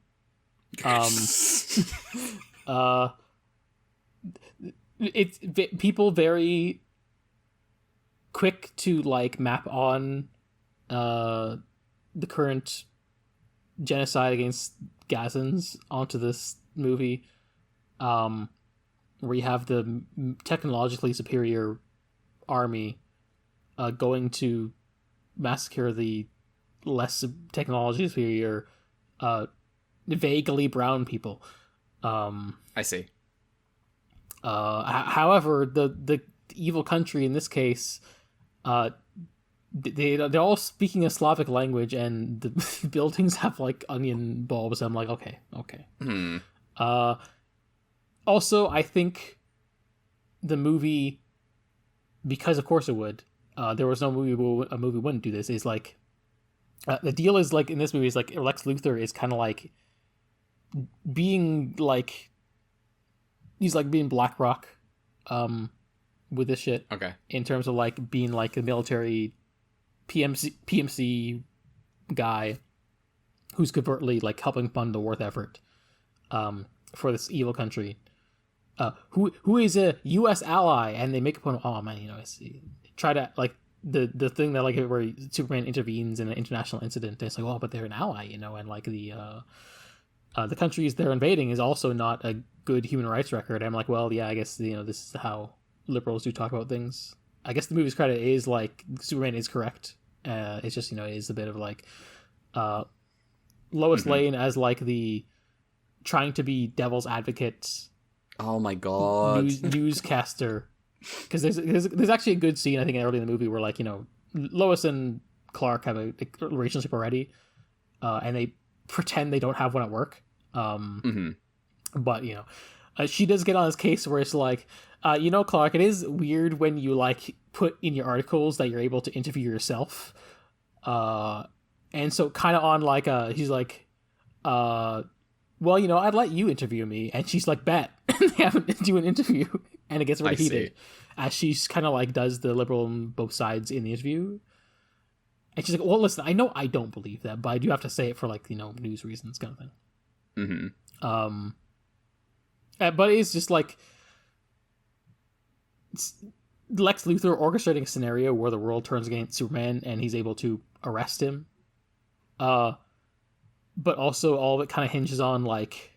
It's people very quick to like map on the current genocide against Gazans onto this movie, where you have the technologically superior army going to massacre the less technologically superior vaguely brown people. I see. However, the evil country in this case, they're all speaking a Slavic language, and the buildings have like onion bulbs. I'm like, okay. Also, I think the movie, because of course it would, there was no movie a movie wouldn't do this, is like The deal is like in this movie is like Lex Luthor is kind of like being like he's like being BlackRock with this shit. Okay. In terms of like being like a military PMC guy who's covertly like helping fund the war effort for this evil country. Who is a U.S. ally, and they make a point of, oh man, try to like the thing that like where Superman intervenes in an international incident. And it's like, oh, but they're an ally, and like the countries they're invading is also not a good human rights record. I'm like, well, yeah, I guess this is how liberals do talk about things. I guess the movie's credit is like Superman is correct. It's just it is a bit of like Lois Lane as like the trying to be devil's advocate. Oh my god! Newscaster, because there's actually a good scene I think early in the movie where like Lois and Clark have a relationship already, and they pretend they don't have one at work. But she does get on this case where it's like, Clark, it is weird when you like put in your articles that you're able to interview yourself, and so kind of on like he's like, well, I'd let you interview me. And she's like, bet. They have to do an interview. And it gets really heated. As she's kind of like does the liberal on both sides in the interview. And she's like, well, listen, I know I don't believe that, but I do have to say it for like, news reasons kind of thing. But it's just like Lex Luthor orchestrating a scenario where the world turns against Superman and he's able to arrest him. But also all of it kind of hinges on like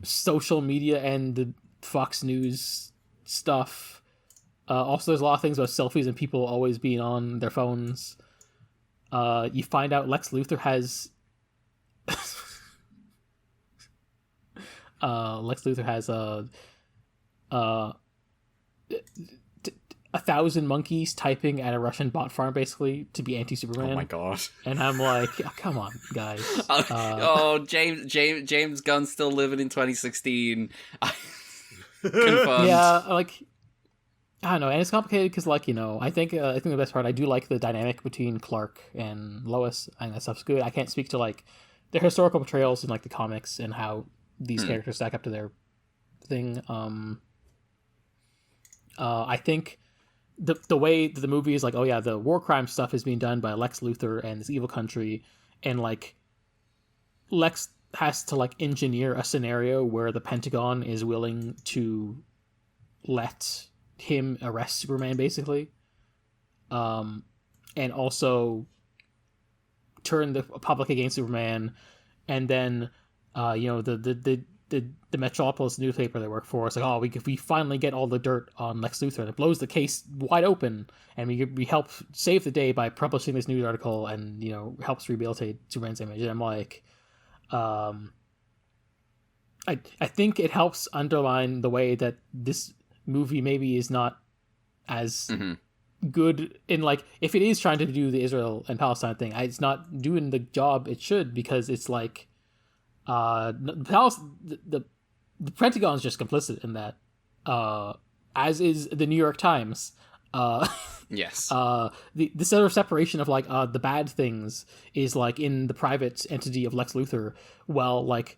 social media and the Fox News stuff. Also, there's a lot of things about selfies and people always being on their phones. You find out Lex Luthor has a 1,000 monkeys typing at a Russian bot farm, basically, to be anti-Superman. Oh my god! And I'm like, oh, come on, guys. James Gunn's still living in 2016. Confirmed. Yeah, like I don't know, and it's complicated because, like, I think the best part, I do like the dynamic between Clark and Lois. I think that stuff's good. I can't speak to like the historical portrayals in like the comics and how these characters stack up to their thing. I think the way that the movie is like, oh yeah, the war crime stuff is being done by Lex Luthor and this evil country, and like Lex has to like engineer a scenario where the Pentagon is willing to let him arrest Superman, basically, and also turn the public against Superman, and then the Metropolis newspaper they work for is like, oh, we finally get all the dirt on Lex Luthor, and it blows the case wide open, and we help save the day by publishing this news article, and helps rehabilitate Superman's image. And I'm like, I think it helps underline the way that this movie maybe is not as good in like, if it is trying to do the Israel and Palestine thing, it's not doing the job it should, because it's like the Pentagon is just complicit in that, as is the New York Times. Yes. The sort of separation of like the bad things is like in the private entity of Lex Luthor, while like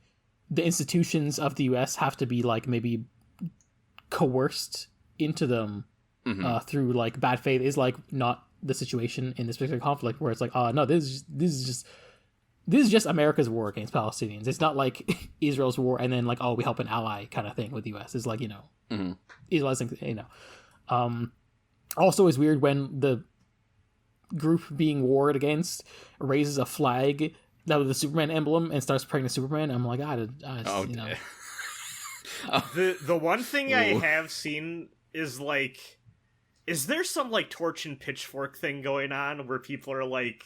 the institutions of the U.S. have to be like maybe coerced into them through like bad faith, is like not the situation in this particular conflict, where it's like, no, this is just America's war against Palestinians. It's not like Israel's war and then like, oh, we help an ally kind of thing with the U.S. It's like, Israel's, also it's weird when the group being warred against raises a flag that was the Superman emblem and starts praying to Superman. I'm like, The one thing I have seen is like, is there some like torch and pitchfork thing going on where people are like,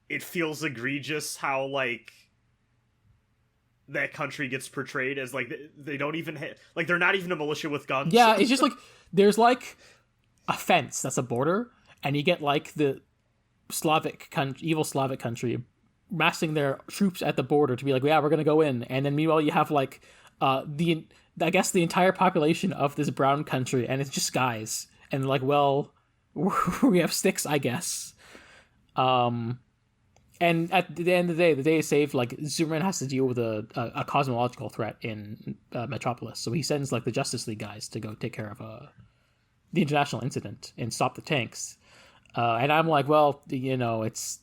it feels egregious how like that country gets portrayed as like they don't even like they're not even a militia with guns. Yeah, it's just like there's like a fence that's a border, and you get like the evil Slavic country massing their troops at the border to be like, yeah, we're gonna go in, and then meanwhile you have like the entire population of this brown country, and it's just guys, and like, well, we have sticks, I guess. And at the end of the day is saved. Like Superman has to deal with a cosmological threat in Metropolis, so he sends like the Justice League guys to go take care of the international incident and stop the tanks. And I'm like, well, it's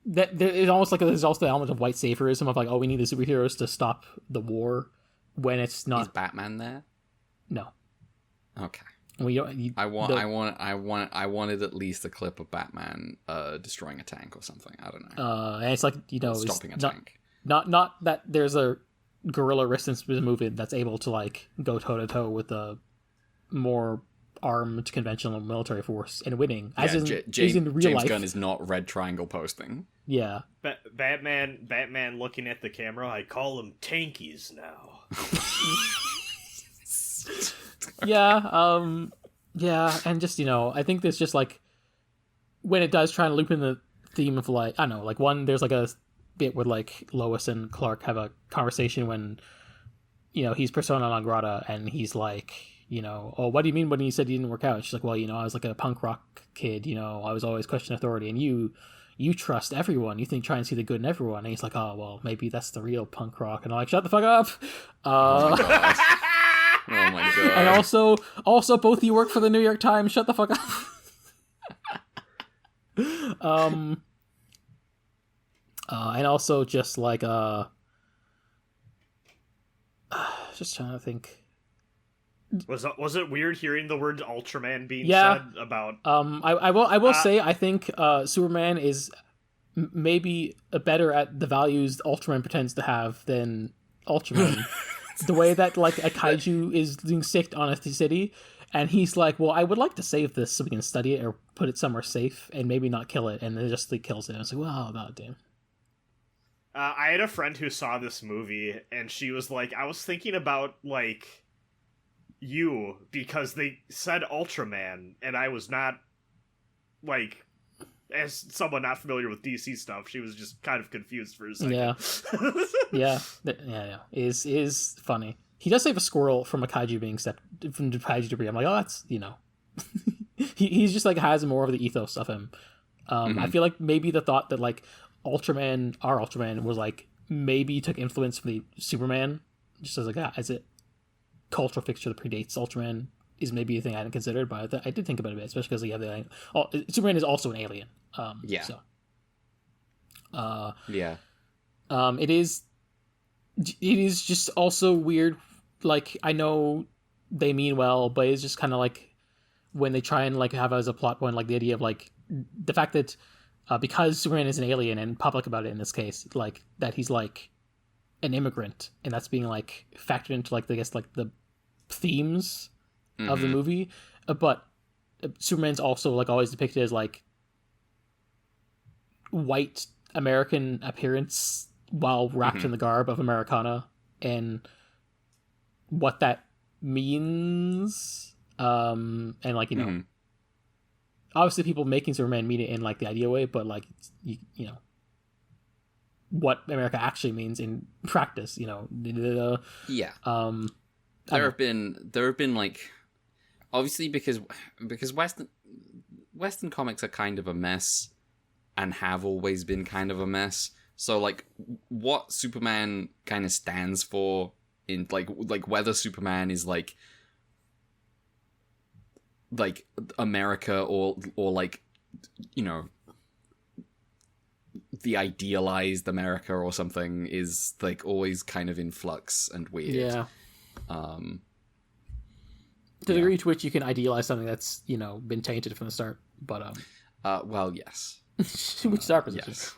that it's almost like there's also the element of white saviorism of like, oh, we need the superheroes to stop the war when it's not. Is Batman there? No. Okay. We don't. I wanted at least a clip of Batman destroying a tank or something. I don't know. And it's like stopping a not, tank. Not that there's a guerrilla resistance movement that's able to like go toe to toe with a more armed conventional military force and winning. As in real James life. Gunn is not red triangle posting. Yeah. Batman looking at the camera. I call them tankies now. Yeah, and just, I think there's just, like, when it does try to loop in the theme of, like, I don't know, like, there's, like, a bit where, like, Lois and Clark have a conversation when, he's persona non grata, and he's like, oh, what do you mean when you said you didn't work out? And she's like, well, I was, like, a punk rock kid, I was always questioning authority, and you trust everyone, you try and see the good in everyone, and he's like, oh, well, maybe that's the real punk rock, and I'm like, shut the fuck up! Oh my god. Oh my god. And also both of you work for the New York Times. Shut the fuck up. And also just like just trying to think. Was it weird hearing the word Ultraman being said about? I will say I think Superman is maybe better at the values Ultraman pretends to have than Ultraman. The way that like a kaiju is being sicked on a city, and he's like, well, I would like to save this so we can study it or put it somewhere safe and maybe not kill it, and then just like kills it. And it's like, wow, god damn. I had a friend who saw this movie, and she was like, I was thinking about like you because they said Ultraman, and I was not like, as someone not familiar with DC stuff, she was just kind of confused for a second. Yeah. Is funny. He does save a squirrel from a kaiju being from the kaiju debris. I'm like, oh, that's he's just like has more of the ethos of him. I feel like maybe the thought that like our Ultraman was like maybe took influence from the Superman, just as like as a cultural fixture that predates Ultraman is maybe a thing I hadn't considered, but I did think about it a bit, especially because Superman is also an alien. It is just also weird. Like, I know they mean well, but it's just kind of like when they try and like have as a plot point, like the idea of like the fact that because Superman is an alien and public about it in this case, like that he's like an immigrant, and that's being like factored into like the themes of the movie. But Superman's also like always depicted as like white American appearance while wrapped in the garb of Americana, and what that means. And like, obviously people making Superman mean it in like the ideal way, but like, what America actually means in practice, There have been like, obviously because Western comics are kind of a mess and have always been kind of a mess. So like what Superman kind of stands for in like whether Superman is like America or like, the idealized America or something is like always kind of in flux and weird. Yeah. To the degree to which you can idealize something that's, been tainted from the start. But well, yes. Which is our position. Yes.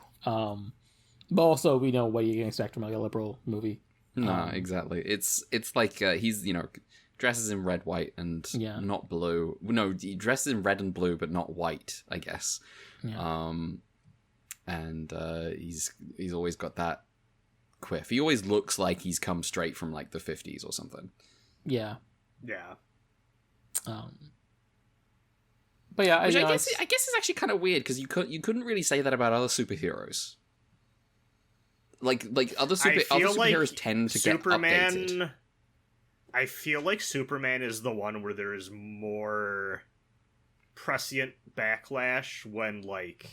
But also we know what you can expect from like a liberal movie. No, exactly. It's like he's, dresses in red, white, and not blue. No, he dresses in red and blue, but not white, I guess. Yeah. And he's always got that quiff. He always looks like he's come straight from like the 50s or something. Yeah. Yeah. But yeah, which I guess is actually kind of weird because you couldn't really say that about other superheroes. Like other superheroes tend to get updated. I feel like Superman is the one where there is more prescient backlash when like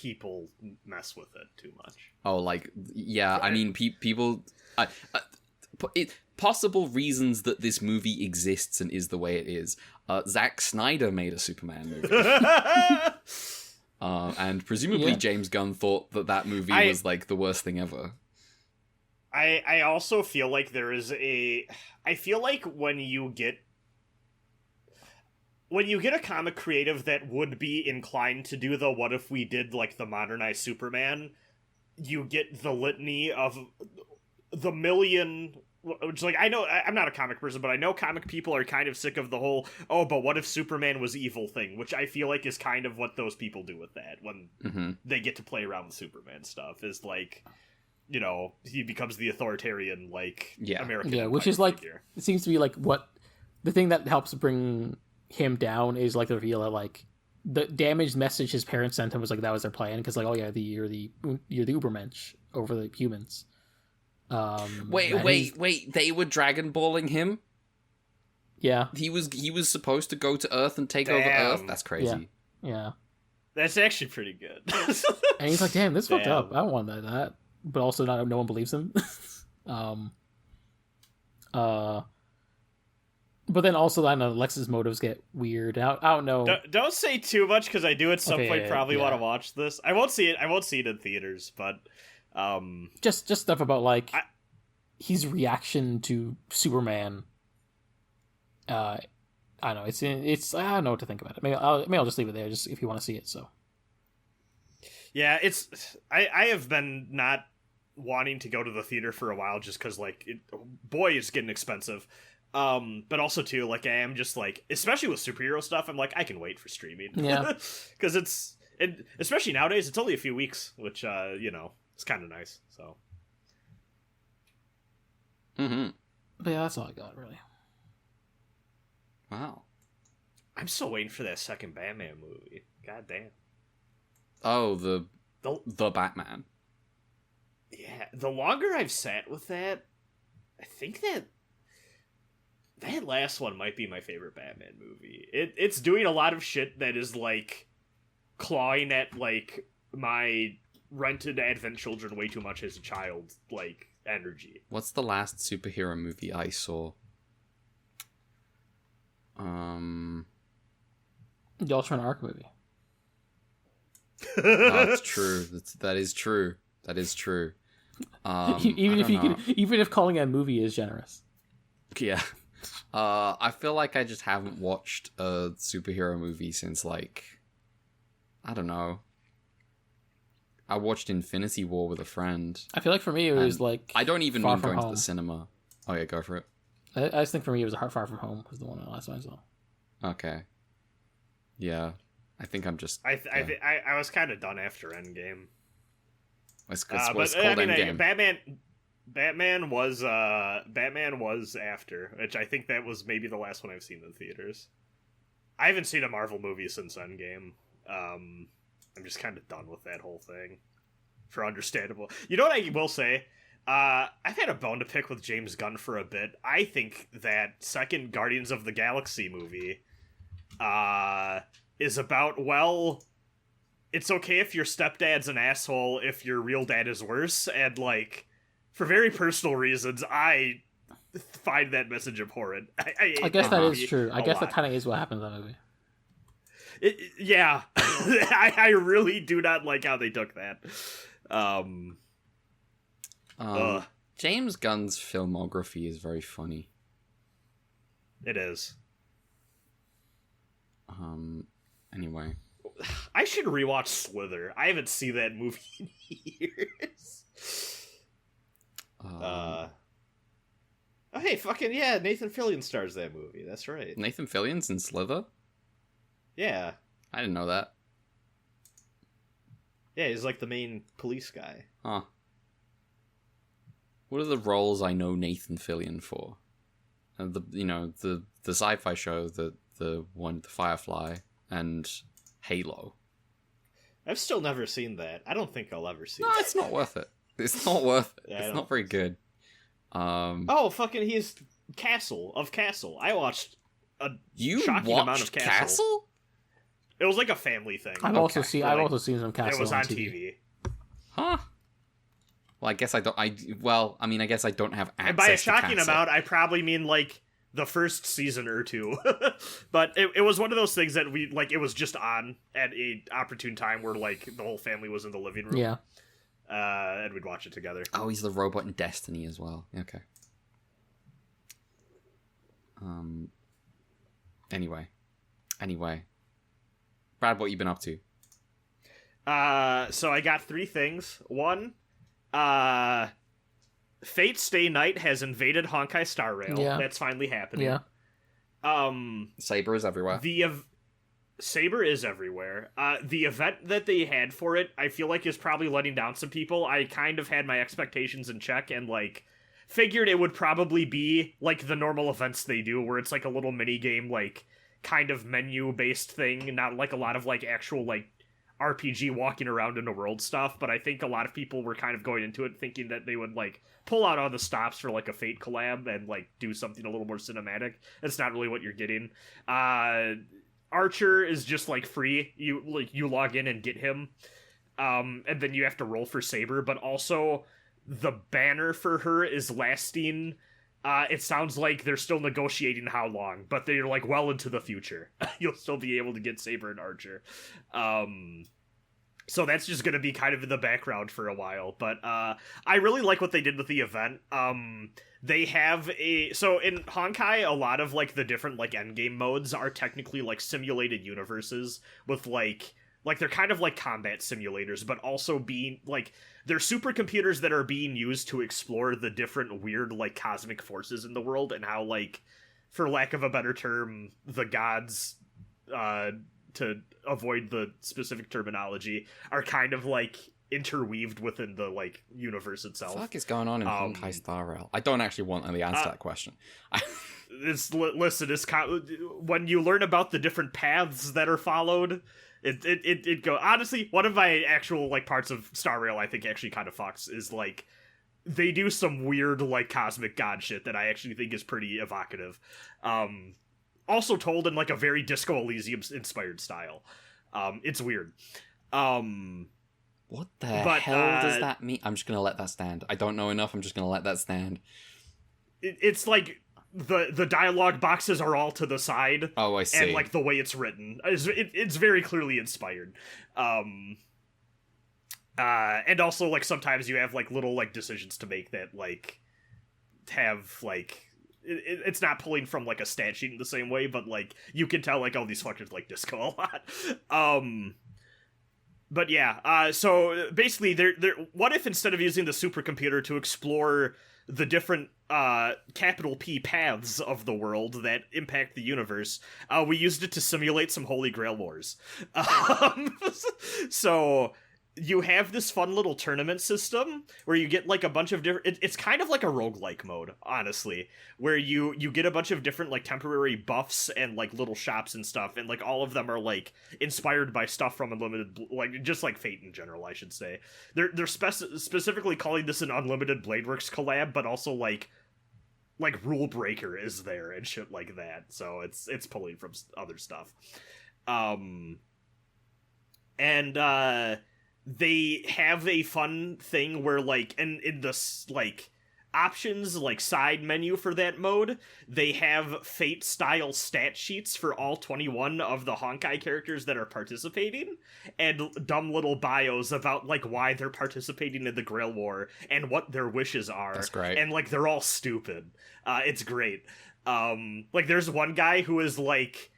people mess with it too much. Oh, like, yeah, I mean, people... possible reasons that this movie exists and is the way it is. Zack Snyder made a Superman movie. And presumably James Gunn thought that movie was, like, the worst thing ever. I also feel like there is I feel like when you get a comic creative that would be inclined to do the what if we did, like, the modernized Superman, you get the litany of the million... Which, like, I know, I'm not a comic person, but I know comic people are kind of sick of the whole, oh, but what if Superman was evil thing, which I feel like is kind of what those people do with that when they get to play around with Superman stuff, is, like, you know, he becomes the authoritarian, like, American. Yeah, which is, like, it seems to be, like, what, the thing that helps bring him down is, like, the reveal that, like, the damaged message his parents sent him was, like, that was their plan, because, like, oh, yeah, you're the Ubermensch over the humans. Wait, they were Dragon Balling him? Yeah. He was supposed to go to Earth and take over Earth? That's crazy. Yeah. That's actually pretty good. And he's like, damn, this fucked up. I don't want that. But also no one believes him. But then also, I know Lex's motives get weird. I don't know. Don't say too much, because I do at some point probably want to watch this. I won't see it in theaters, but just stuff about, like, his reaction to Superman. I don't know. It's I don't know what to think about it. Maybe I'll just leave it there, just if you want to see it. So yeah, I have been not wanting to go to the theater for a while, just because, like, it's getting expensive. But also too, like, I am just, like, especially with superhero stuff, I'm like, I can wait for streaming. Yeah, because especially nowadays, it's only a few weeks, which you know, it's kind of nice. So. But yeah, that's all I got, really. Wow. I'm still waiting for that second Batman movie. God damn. Oh, the Batman. Yeah, the longer I've sat with that, I think that last one might be my favorite Batman movie. It's doing a lot of shit that is, like, clawing at, like, my rented Advent Children way too much as a child, like, energy. What's the last superhero movie I saw? The Ultraman Arc movie. That's true. That is true. That is true. Even if calling it a movie is generous. Yeah. I feel like I just haven't watched a superhero movie since, like, I don't know. I watched Infinity War with a friend. I feel like for me it was, like, I don't even Far mean From going Home. to the cinema. Oh yeah, go for it. I just think for me it was Far From Home was the last one I saw. Okay. Yeah. I think I'm just... I was kind of done after Endgame. It's but called I mean, Endgame. Batman was after, which I think that was maybe the last one I've seen in theaters. I haven't seen a Marvel movie since Endgame. I'm just kind of done with that whole thing, for understandable. You know what I will say? I've had a bone to pick with James Gunn for a bit. I think that second Guardians of the Galaxy movie is about, well, it's okay if your stepdad's an asshole if your real dad is worse, and, like, for very personal reasons, I find that message abhorrent. I guess that is true. I guess that kind of is what happens in that movie. Yeah. I really do not like how they took that. James Gunn's filmography is very funny. It is. Anyway. I should rewatch Slither. I haven't seen that movie in years. Oh, hey, fucking yeah, Nathan Fillion stars that movie. That's right. Nathan Fillion's in Slither? Yeah. I didn't know that. Yeah, he's like the main police guy. Huh. What are the roles I know Nathan Fillion for? The sci-fi show, the one, the Firefly, and Halo. I've still never seen that. I don't think I'll ever see No, that. it's not worth it. It's not worth it. Yeah, It's not very good. Oh, fucking he's Castle. I watched a You shocking watched amount of Castle? It was like a family thing. I've also seen some cast. It was on TV. Huh? Well, I guess I don't. I guess I don't have access. And by a to shocking Casa. amount, I probably mean like the first season or two. But it was one of those things that it was just on at a opportune time where like the whole family was in the living room. Yeah. And we'd watch it together. Oh, he's the robot in Destiny as well. Okay. Anyway. Brad, what you been up to? So I got 3 things. One, Fate Stay Night has invaded Honkai Star Rail. Yeah. That's finally happening. Yeah. Saber is everywhere. Saber is everywhere. The event that they had for it, I feel like is probably letting down some people. I kind of had my expectations in check and like figured it would probably be like the normal events they do, where it's like a little mini game, like kind of menu based thing, not like a lot of like actual like RPG walking around in the world stuff. But I think a lot of people were kind of going into it thinking that they would like pull out all the stops for like a Fate collab and like do something a little more cinematic. That's not really what you're getting. Archer is just like free. You log in and get him, and then you have to roll for Saber. But also, the banner for her is lasting. It sounds like they're still negotiating how long, but they're like well into the future. You'll still be able to get Saber and Archer. So that's just going to be kind of in the background for a while. But I really like what they did with the event. They have so in Honkai, a lot of like the different like endgame modes are technically like simulated universes with like they're kind of like combat simulators, but also being like they're supercomputers that are being used to explore the different weird like cosmic forces in the world and how like, for lack of a better term, the gods, to avoid the specific terminology, are kind of like interweaved within the like universe itself. What the fuck is going on in Honkai Star Rail? I don't actually want the answer to that question. When you learn about the different paths that are followed, it go. Honestly, one of my actual like parts of Star Rail I think actually kind of fucks is like they do some weird like cosmic god shit that I actually think is pretty evocative. Also told in like a very Disco Elysium inspired style. It's weird. What the hell does that mean? I'm just gonna let that stand. I don't know enough. I'm just gonna let that stand. It's like the dialogue boxes are all to the side. Oh, I see. And like the way it's written, it's very clearly inspired. And also like sometimes you have like little like decisions to make that like have like it's not pulling from like a stat sheet in the same way, but like you can tell like, oh, these fuckers like disco a lot. But yeah, so basically, what if instead of using the supercomputer to explore the different capital P paths of the world that impact the universe, we used it to simulate some Holy Grail wars. So you have this fun little tournament system where you get like a bunch of different... It's kind of like a roguelike mode, honestly, where you get a bunch of different like temporary buffs and like little shops and stuff, and like all of them are like inspired by stuff from Unlimited, like just like Fate in general, I should say. They're specifically calling this an Unlimited Bladeworks collab, but also like Rule Breaker is there and shit like that, so it's pulling from other stuff. They have a fun thing where like in the like options like side menu for that mode, they have Fate style stat sheets for all 21 of the Honkai characters that are participating, and dumb little bios about like why they're participating in the Grail War and what their wishes are. That's great. And like they're all stupid. It's great. Like there's one guy who is like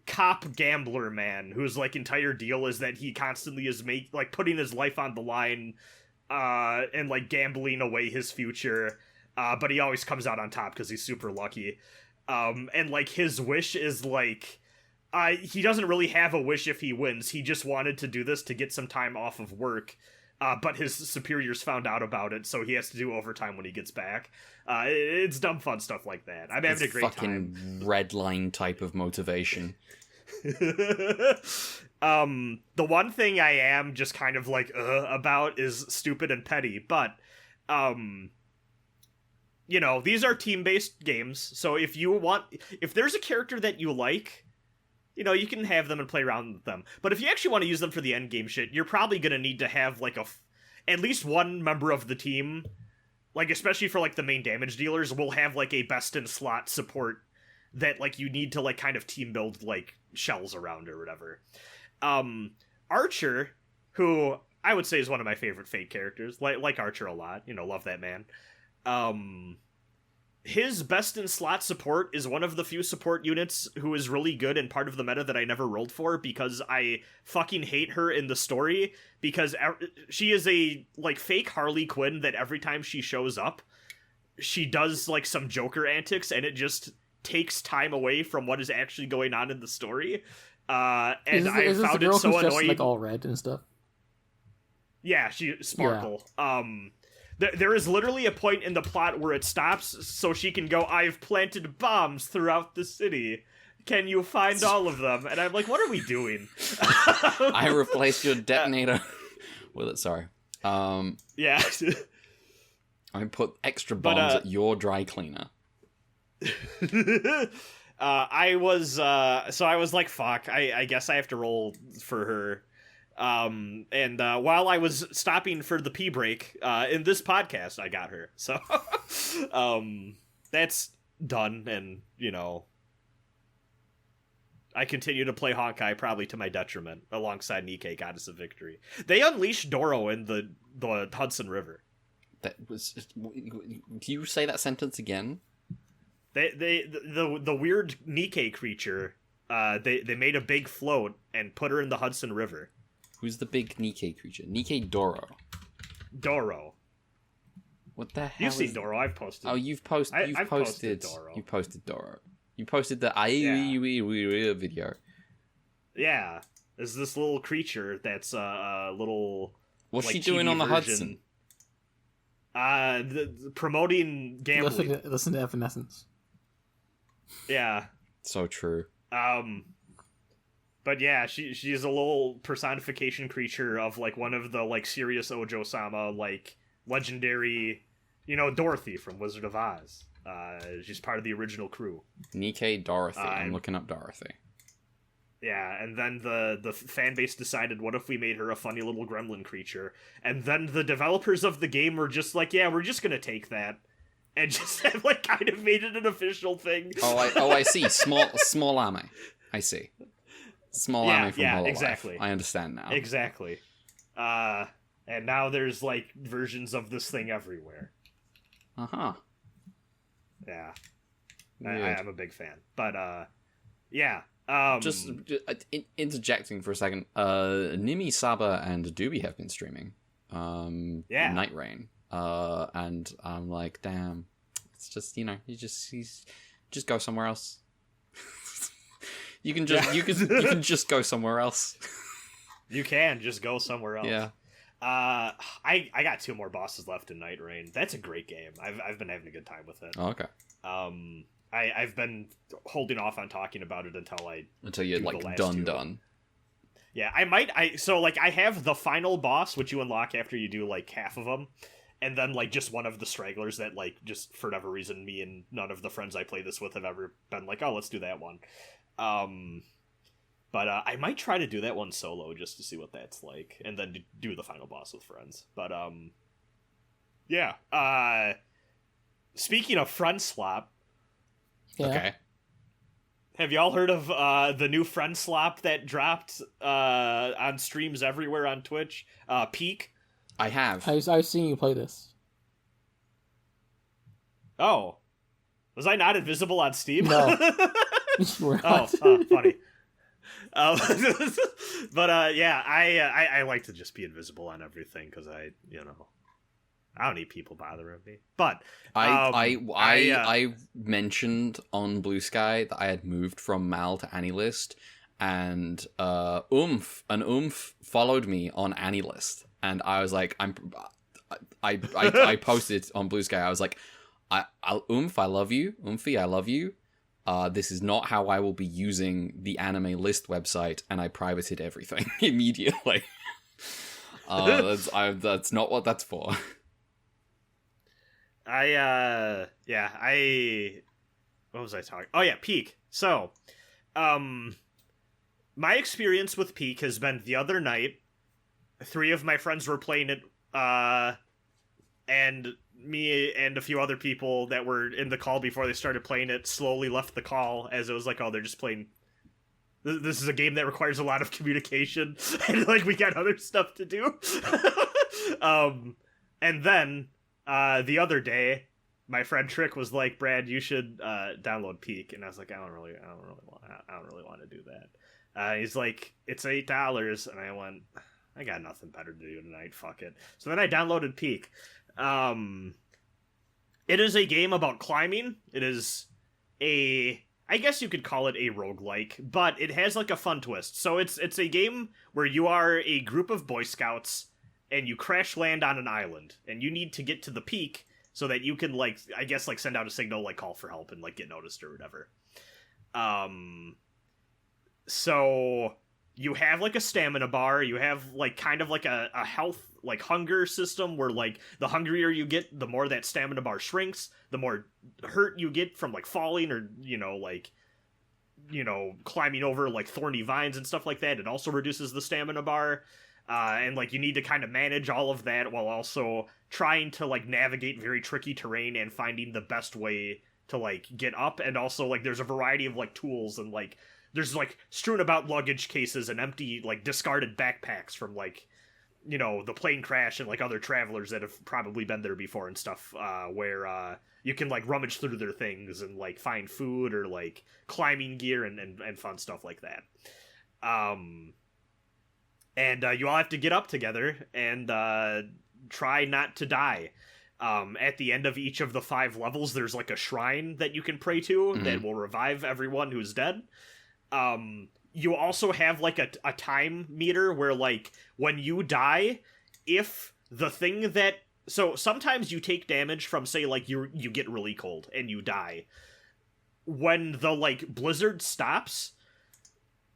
cop gambler man, whose like entire deal is that he constantly is putting his life on the line and like gambling away his future, but he always comes out on top because he's super lucky. And like his wish is like he doesn't really have a wish if he wins. He just wanted to do this to get some time off of work, but his superiors found out about it, so he has to do overtime when he gets back. It's dumb fun stuff like that. I'm having a great time. Fucking red line type of motivation. The one thing I am just kind of like about is stupid and petty, but you know, these are team-based games, so if there's a character that you like, you can have them and play around with them. But if you actually want to use them for the end game shit, you're probably gonna need to have like at least one member of the team, like especially for like the main damage dealers, will have like a best in slot support that like you need to like kind of team build like shells around or whatever. Archer, who I would say is one of my favorite Fate characters, like Archer a lot, love that man. His best in slot support is one of the few support units who is really good and part of the meta that I never rolled for, because I fucking hate her in the story, because she is a like fake Harley Quinn that every time she shows up, she does like some Joker antics, and it just takes time away from what is actually going on in the story. And I found it so annoying. Just, like all red and stuff. Yeah, she Sparkle. Yeah. There is literally a point in the plot where it stops so she can go, "I've planted bombs throughout the city. Can you find all of them?" And I'm like, what are we doing? I replaced your detonator with it, sorry. Yeah. I put extra bombs at your dry cleaner. I was like, fuck, I guess I have to roll for her. And while I was stopping for the pee break, in this podcast, I got her. So, that's done. And, I continue to play Honkai, probably to my detriment, alongside Nikkei, Goddess of Victory. They unleashed Doro in the Hudson River. That was, do you say that sentence again? The weird Nikkei creature, they made a big float and put her in the Hudson River. Who's the big Nikkei creature? Nikkei Doro. Doro. What the hell? You've seen Doro. I've posted. Oh, you've posted. You've posted Doro. You posted Doro. You posted the video. Yeah, there's this little creature that's a little. What's like, she doing on the Hudson? Promoting gambling. Listen to Evanescence. Yeah. So true. But yeah, she's a little personification creature of like one of the like serious Ojo-sama, like legendary, Dorothy from Wizard of Oz. She's part of the original crew. Nikkei Dorothy. I'm looking up Dorothy. Yeah, and then the fan base decided, what if we made her a funny little gremlin creature? And then the developers of the game were just like, yeah, we're just gonna take that. And just have like kind of made it an official thing. I see. Small army. I see. Small army from Hololive. Exactly. I understand now. Exactly. And now there's like versions of this thing everywhere. Uh-huh. Yeah. I'm a big fan. But yeah. Just interjecting for a second. Nimi, Saba, and Doobie have been streaming. Nightreign. And I'm like, damn. It's just, you just go somewhere else. You can just go somewhere else. You can just go somewhere else. Yeah. I got 2 more bosses left in Nightreign. That's a great game. I've been having a good time with it. Oh, okay. I've been holding off on talking about it until you're like done. Yeah, I have the final boss, which you unlock after you do like half of them, and then like just one of the stragglers that like just for whatever reason me and none of the friends I play this with have ever been like, oh, let's do that one. But I might try to do that one solo just to see what that's like, and then do the final boss with friends. But yeah. Speaking of friend slop, okay. Have y'all heard of the new friend slop that dropped on streams everywhere on Twitch? Peak? I have. I was seeing you play this. Oh. Was I not invisible on Steam? No. We're not. Funny. But yeah, I like to just be invisible on everything because I don't need people bothering me. But I mentioned on Blue Sky that I had moved from Mal to AniList, and Oomph followed me on AniList, and I was like, I posted on Blue Sky. I was like, Oomph, I love you. Oomphy, I love you. This is not how I will be using the anime list website, and I privated everything immediately. That's not what that's for. What was I talking? Oh yeah, Peak. So, my experience with Peak has been the other night. 3 of my friends were playing it, and me and a few other people that were in the call before they started playing it slowly left the call, as it was like, oh, they're just playing. This is a game that requires a lot of communication, and like we got other stuff to do. And then the other day, my friend Trick was like, "Brad, you should download Peak," and I was like, "I don't really want to do that." He's like, "It's $8," and I went, "I got nothing better to do tonight. Fuck it." So then I downloaded Peak. It is a game about climbing. It is I guess you could call it a roguelike, but it has like a fun twist. So it's a game where you are a group of Boy Scouts and you crash land on an island and you need to get to the peak so that you can like, I guess like send out a signal, like call for help and like get noticed or whatever. So you have like a stamina bar, you have like kind of like a health, like hunger system where like the hungrier you get, the more that stamina bar shrinks, the more hurt you get from like falling or, climbing over like thorny vines and stuff like that. It also reduces the stamina bar. And like you need to kind of manage all of that while also trying to like navigate very tricky terrain and finding the best way to like get up. And also like there's a variety of like tools and like there's like strewn about luggage cases and empty like discarded backpacks from like the plane crash and like other travelers that have probably been there before and stuff, where you can like rummage through their things and like find food or like climbing gear and fun stuff like that. And you all have to get up together and try not to die. At the end of each of the 5 levels, there's like a shrine that you can pray to that will revive everyone who's dead. You also have like a time meter where like when you die, if the thing that... So sometimes you take damage from, say, like you get really cold and you die. When the like blizzard stops,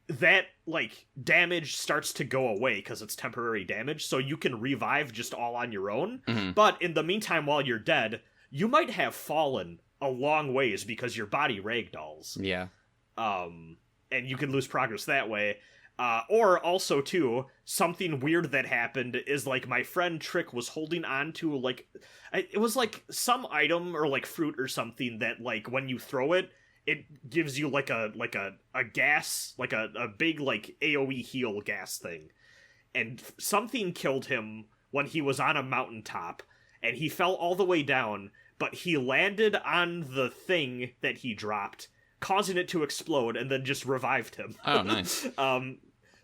that like damage starts to go away because it's temporary damage, so you can revive just all on your own. But in the meantime, while you're dead, you might have fallen a long ways because your body ragdolls. Yeah. And you can lose progress that way. Or also, too, something weird that happened is, like, my friend Trick was holding on to, like... It was, like, some item or, like, fruit or something that, like, when you throw it, it gives you, like, a gas, like, a big, like, AoE heal gas thing. And something killed him when he was on a mountaintop, and he fell all the way down, but he landed on the thing that he dropped, causing it to explode, and then just revived him. Oh, nice.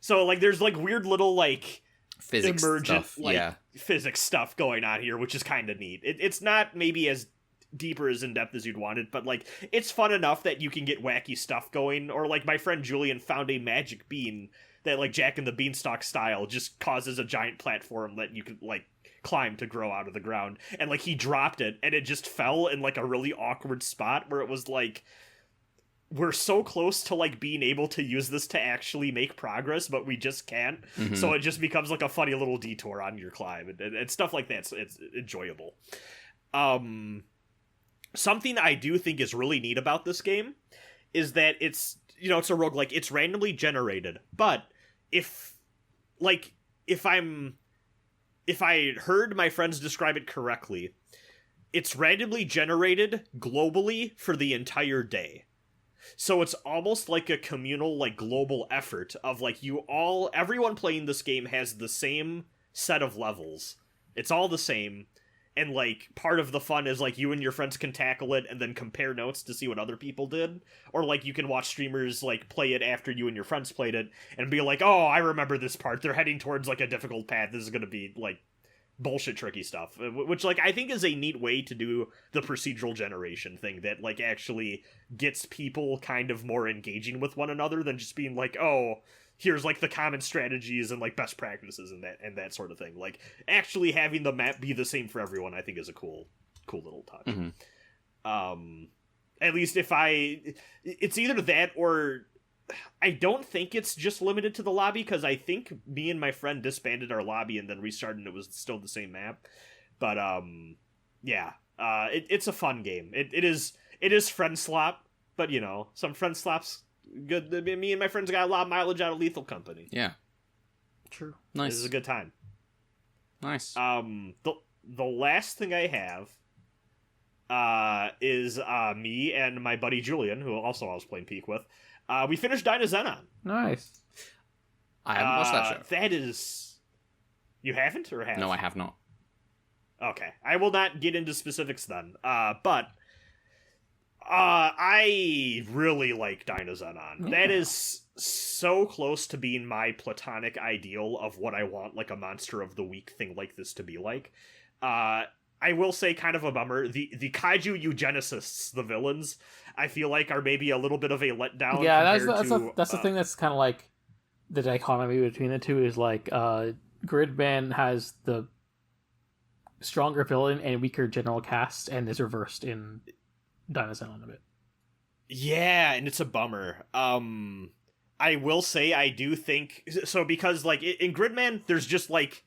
So, like, there's, like, weird little, like, Physics emergent, stuff, like, yeah. physics stuff going on here, which is kind of neat. It's not maybe as deep or as in-depth as you'd wanted, but, like, it's fun enough that you can get wacky stuff going, or, like, my friend Julian found a magic bean that, like, Jack and the Beanstalk style just causes a giant platform that you could, like, climb to grow out of the ground, and, like, he dropped it, and it just fell in, like, a really awkward spot where it was, like... We're so close to, like, being able to use this to actually make progress, but we just can't. So it just becomes, like, a funny little detour on your climb, and stuff like that. So it's enjoyable. Something I do think is really neat about this game is that it's, it's a roguelike. It's randomly generated. But if I heard my friends describe it correctly, it's randomly generated globally for the entire day. So it's almost like a communal, like, global effort of, like, everyone playing this game has the same set of levels. It's all the same. And, like, part of the fun is, like, you and your friends can tackle it and then compare notes to see what other people did. Or, like, you can watch streamers, like, play it after you and your friends played it and be like, oh, I remember this part. They're heading towards, like, a difficult path. This is gonna be, like, bullshit tricky stuff, which, like, I think is a neat way to do the procedural generation thing that, like, actually gets people kind of more engaging with one another than just being like, oh, here's, like, the common strategies and, like, best practices and that sort of thing. Like, actually having the map be the same for everyone, I think is a cool little touch. At least it's either that or I don't think it's just limited to the lobby, because I think me and my friend disbanded our lobby and then restarted and it was still the same map. But, yeah. It's a fun game. It is friend slop, but, some friend slops good. Me and my friends got a lot of mileage out of Lethal Company. Yeah. True. Nice. This is a good time. Nice. The last thing I have is me and my buddy Julian, who also I was playing Peak with. We finished Dynazenon. Nice. I haven't watched that show. That is... You haven't, or have? No, I have not. Okay. I will not get into specifics then. But I really like Dynazenon. Yeah. That is so close to being my platonic ideal of what I want, like, a Monster of the Week thing like this to be like. I will say, kind of a bummer, the kaiju eugenicists, the villains, I feel like are maybe a little bit of a letdown. Yeah, that's the thing that's kind of like the dichotomy between the two is like Gridman has the stronger villain and weaker general cast, and is reversed in Dynazenon a bit. Yeah, and it's a bummer. I will say I do think so, because like in Gridman there's just like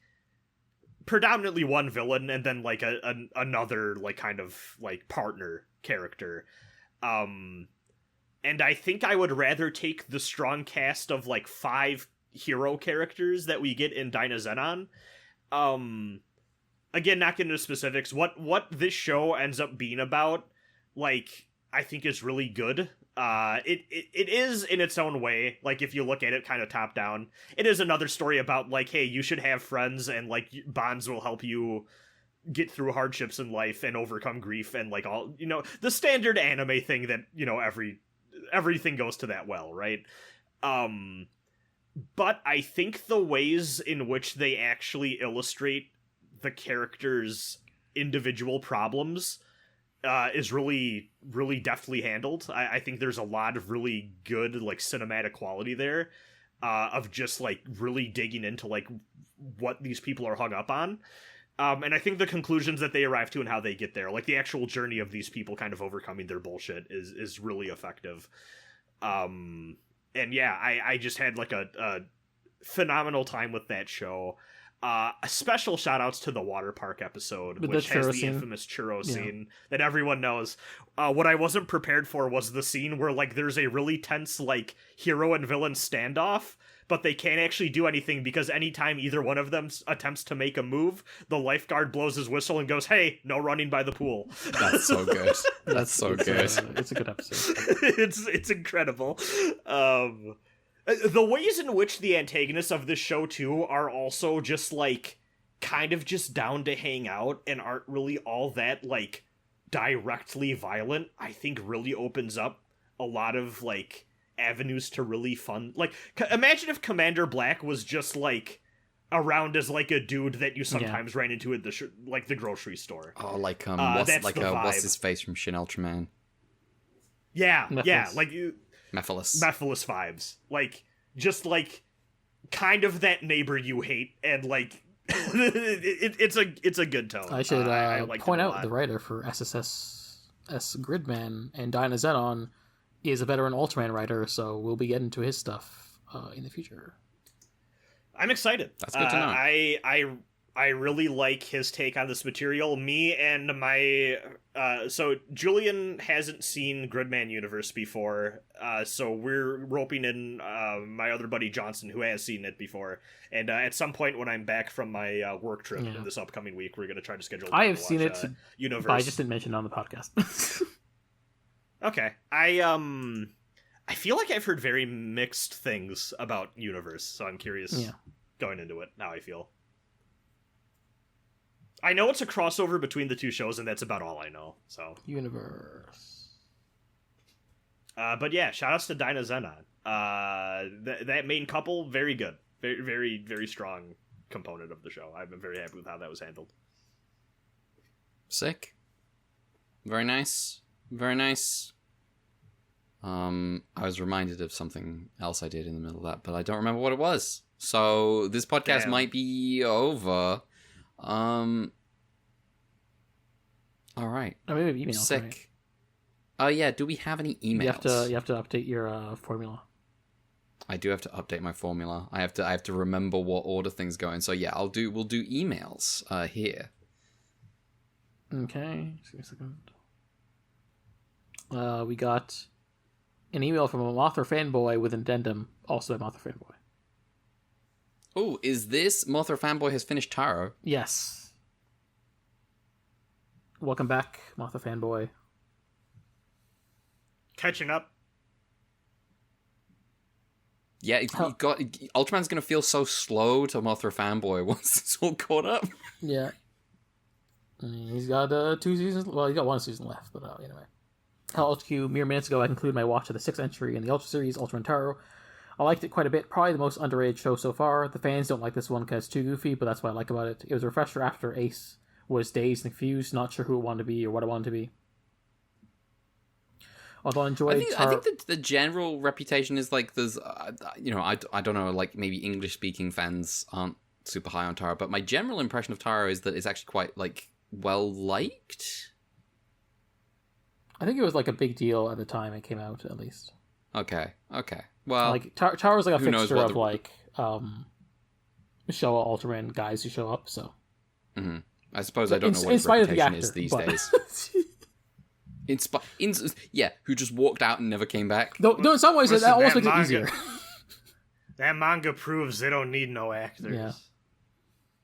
predominantly one villain and then like another like kind of like partner character. And I think I would rather take the strong cast of like 5 hero characters that we get in Dynazenon. Again, not getting into specifics, what this show ends up being about, like, I think is really good. It is in its own way, like, if you look at it kind of top down, it is another story about, like, hey, you should have friends, and, like, bonds will help you get through hardships in life and overcome grief, and, like, all, you know, the standard anime thing that, you know, everything goes to that well, right? But I think the ways in which they actually illustrate the characters' individual problems is really, really deftly handled. I think there's a lot of really good, like, cinematic quality there, of just, like, really digging into, like, what these people are hung up on. And I think the conclusions that they arrive to and how they get there, like, the actual journey of these people kind of overcoming their bullshit is really effective. And yeah, I just had, like, a phenomenal time with that show. Special shout outs to the water park episode, With which the has churro the scene. infamous churro Yeah. scene that everyone knows. What I wasn't prepared for was the scene where, like, there's a really tense, like, hero and villain standoff, but they can't actually do anything because anytime either one of them attempts to make a move, the lifeguard blows his whistle and goes, "Hey, no running by the pool." That's so good. That's so good. It's a good episode. It's incredible. The ways in which the antagonists of this show, too, are also just, like, kind of just down to hang out and aren't really all that, like, directly violent, I think really opens up a lot of, like, avenues to really fun. Like, imagine if Commander Black was just, like, around as, like, a dude that you sometimes ran into at the, like, the grocery store. Oh, like, that's like, the vibe. what's his face from Shin Ultraman? Yeah, Mephiles. like... Mephiles. Mephiles vibes. Like, just, like, kind of that neighbor you hate, and, like, it's a good tone. I should I liked point it a out lot. the writer for SSSS Gridman and Dynazenon is a veteran Ultraman writer, so we'll be getting to his stuff in the future. I'm excited. That's good to know. I really like his take on this material. Me and my... so Julian hasn't seen Gridman Universe before, so we're roping in my other buddy Johnson, who has seen it before. And at some point when I'm back from my work trip this upcoming week, we're going to try to schedule... I have seen it, Universe. but I just didn't mention it on the podcast. Okay. I feel like I've heard very mixed things about Universe, so I'm curious going into it, how I feel. I know it's a crossover between the two shows, and that's about all I know. So Universe. But yeah, shout outs to Dynazenon. That main couple, very good. Very, very, very strong component of the show. I've been very happy with how that was handled. Sick. Very nice. Very nice. I was reminded of something else I did in the middle of that, but I don't remember what it was. So this podcast might be over. All right. I mean, emails. Sick. Right? Oh yeah. Do we have any emails? You have to update your formula. I do have to update my formula. I have to remember what order things go in. So yeah, we'll do emails here. Okay. Just give me a second. We got an email from a Mothra fanboy with an addendum, also a Mothra fanboy. Oh, is this Mothra fanboy has finished Taro? Yes. Welcome back, Mothra fanboy. Catching up. Yeah, Ultraman's gonna feel so slow to Mothra fanboy once it's all caught up. Yeah. I mean, he's got 2 seasons. Well, he's got 1 season left, but anyway. Hell, UltraQ, mere minutes ago, I concluded my watch of the 6th entry in the Ultra series, Ultraman Taro. I liked it quite a bit. Probably the most underrated show so far. The fans don't like this one because it's too goofy, but that's what I like about it. It was a refresher after Ace was dazed and confused, not sure who it wanted to be or what it wanted to be. Although I enjoyed I think that the general reputation is like there's, I don't know, like maybe English speaking fans aren't super high on Taro, but my general impression of Taro is that it's actually quite like well liked. I think it was like a big deal at the time it came out, at least. Okay. Well, like Taro's like a fixture of like Showa Ultraman guys who show up. So, I suppose I don't know what his reputation is these days. Who just walked out and never came back. No, in some ways that almost makes it easier. That manga proves they don't need no actors. Yeah.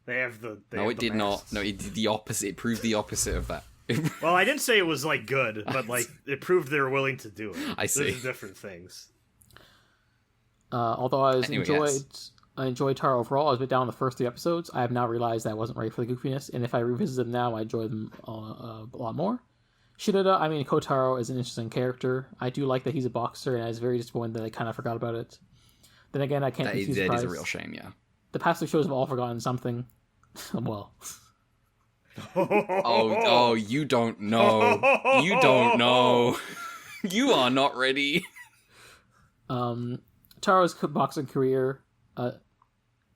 They have the. It did not. No, it did the opposite. It proved the opposite of that. Well, I didn't say it was like good, but like it proved they were willing to do it. I see. There's different things. Although I enjoyed Taro overall, I was a bit down on the first 3 episodes. I have now realized that I wasn't ready for the goofiness, and if I revisit them now, I enjoy them a lot more. Shirada, Kotaro is an interesting character. I do like that he's a boxer, and I was very disappointed that I kind of forgot about it. Then again, I can't be too surprised. That is a real shame, yeah. The past 2 shows have all forgotten something. Well. Oh, you don't know. You don't know. You are not ready. Taro's boxing career,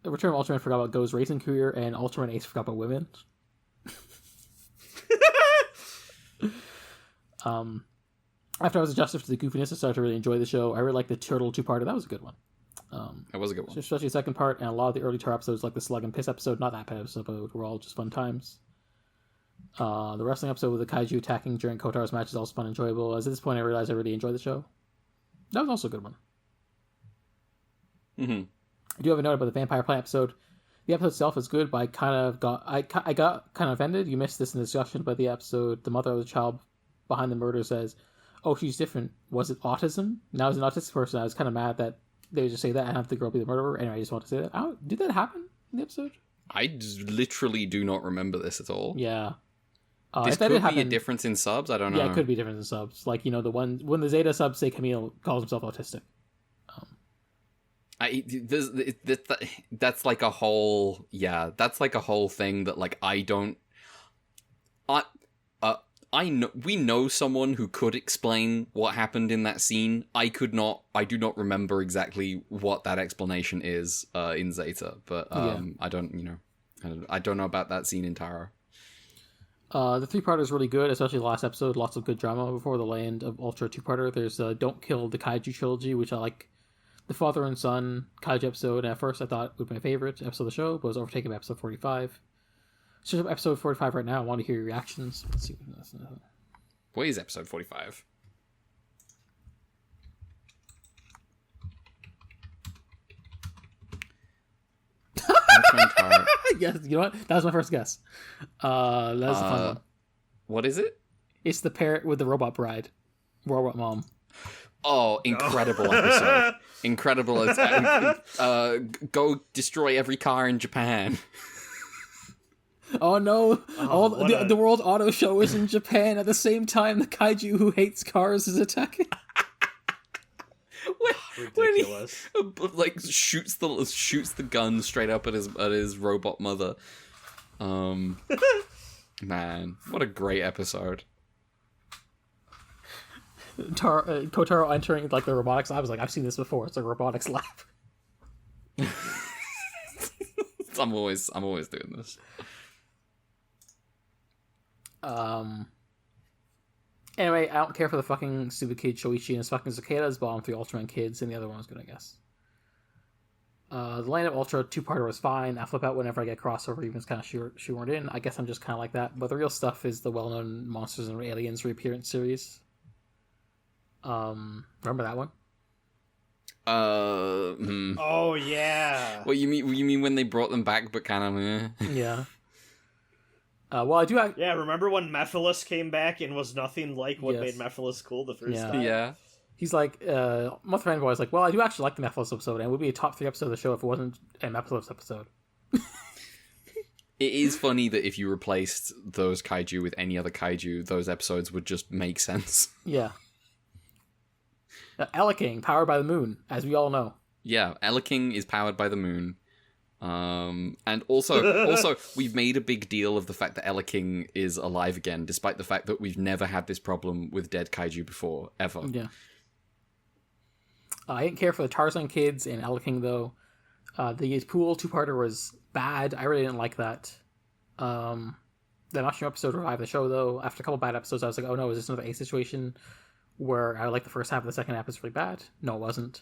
Return of Ultraman forgot about Go's racing career, and Ultraman Ace forgot about women. After I was adjusted to the goofiness, I started to really enjoy the show. I really liked the Turtle 2-parter. That was a good one. It was a good one. Especially the second part, and a lot of the early Taro episodes, like the Slug and Piss episode, not that bad episode, were all just fun times. The wrestling episode with the kaiju attacking during Kotaro's match is also fun and enjoyable. As at this point, I realized I really enjoyed the show. That was also a good one. Mm-hmm. I do have a note about the Vampire Plant episode. The episode itself is good, but I got kind of offended. You missed this in the discussion, but the episode, the mother of the child behind the murder says, "Oh, she's different. Was it autism?" Now, as an autistic person, I was kind of mad that they would just say that and have the girl be the murderer. Anyway, I just want to say that. Did that happen in the episode? I literally do not remember this at all. Yeah. This could be a difference in subs. I don't know. Yeah, it could be a difference in subs. Like, the one when the Zeta subs say Camille calls himself autistic. That's like a whole that's like a whole thing that like we know someone who could explain what happened in that scene. I do not remember exactly what that explanation is in Zeta, but I don't know about that scene in Taro. The 3-parter is really good, especially the last episode. Lots of good drama before the land of Ultra 2-parter. There's Don't Kill the Kaiju trilogy, which I like. The father and son kaiju episode, at first I thought would be my favorite episode of the show, but was overtaken by episode 45. So episode 45 right now. I want to hear your reactions. Let's see. What is episode 45? Yes, you know what? That was my first guess. That was a fun one. What is it? It's the parrot with the robot bride. Robot mom. Oh, incredible episode. Incredible. Go destroy every car in Japan. Oh no! The World Auto Show is in Japan at the same time the kaiju who hates cars is attacking. Ridiculous. When he, shoots the gun straight up at his robot mother. Man, what a great episode. Kotaro entering like the robotics lab. I was like, I've seen this before. It's a robotics lab. I'm always doing this. Anyway, I don't care for the fucking stupid kid Shoichi and his fucking cicadas, but I'm 3 Ultraman kids, and the other one was good, I guess. The Land of Ultra 2-parter was fine. I flip out whenever I get crossover, even if it's kind of shoehorned in. I guess I'm just kind of like that. But the real stuff is the well-known Monsters and Aliens reappearance series. Remember that one? Oh yeah. What you mean when they brought them back, but kind of Yeah. Well, I do. Yeah, remember when Mephiles came back and was nothing like what Yes. made Mephiles cool the first Yeah. time? Yeah. He's like, Month Fanboy is like, well, I do actually like the Mephiles episode, and it would be a top 3 episode of the show if it wasn't a Mephiles episode. It is funny that if you replaced those kaiju with any other kaiju, those episodes would just make sense. Yeah. King, powered by the moon, as we all know. Yeah, King is powered by the moon. And also, we've made a big deal of the fact that King is alive again, despite the fact that we've never had this problem with dead kaiju before, ever. Yeah. I didn't care for the Tarzan kids in King, though. The pool 2-parter was bad. I really didn't like that. The mushroom episode revived the show, though. After a couple bad episodes, I was like, oh no, is this another A situation where I like the first half of the second half is really bad? No, it wasn't.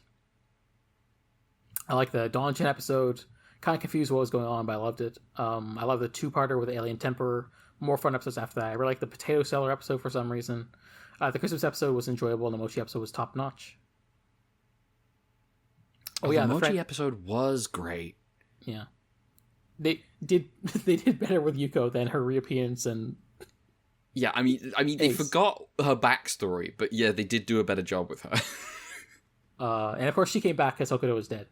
I like the Donjin episode. Kind of confused what was going on, but I loved it. I love the 2-parter with the Alien Temper. More fun episodes after that. I really like the Potato Seller episode for some reason. The Christmas episode was enjoyable, and the Mochi episode was top notch. Oh yeah, the Mochi episode was great. Yeah, they did better with Yuko than her reappearance and. Yeah, I mean, they forgot her backstory, but yeah, they did do a better job with her. And of course, she came back because Hokuto was dead.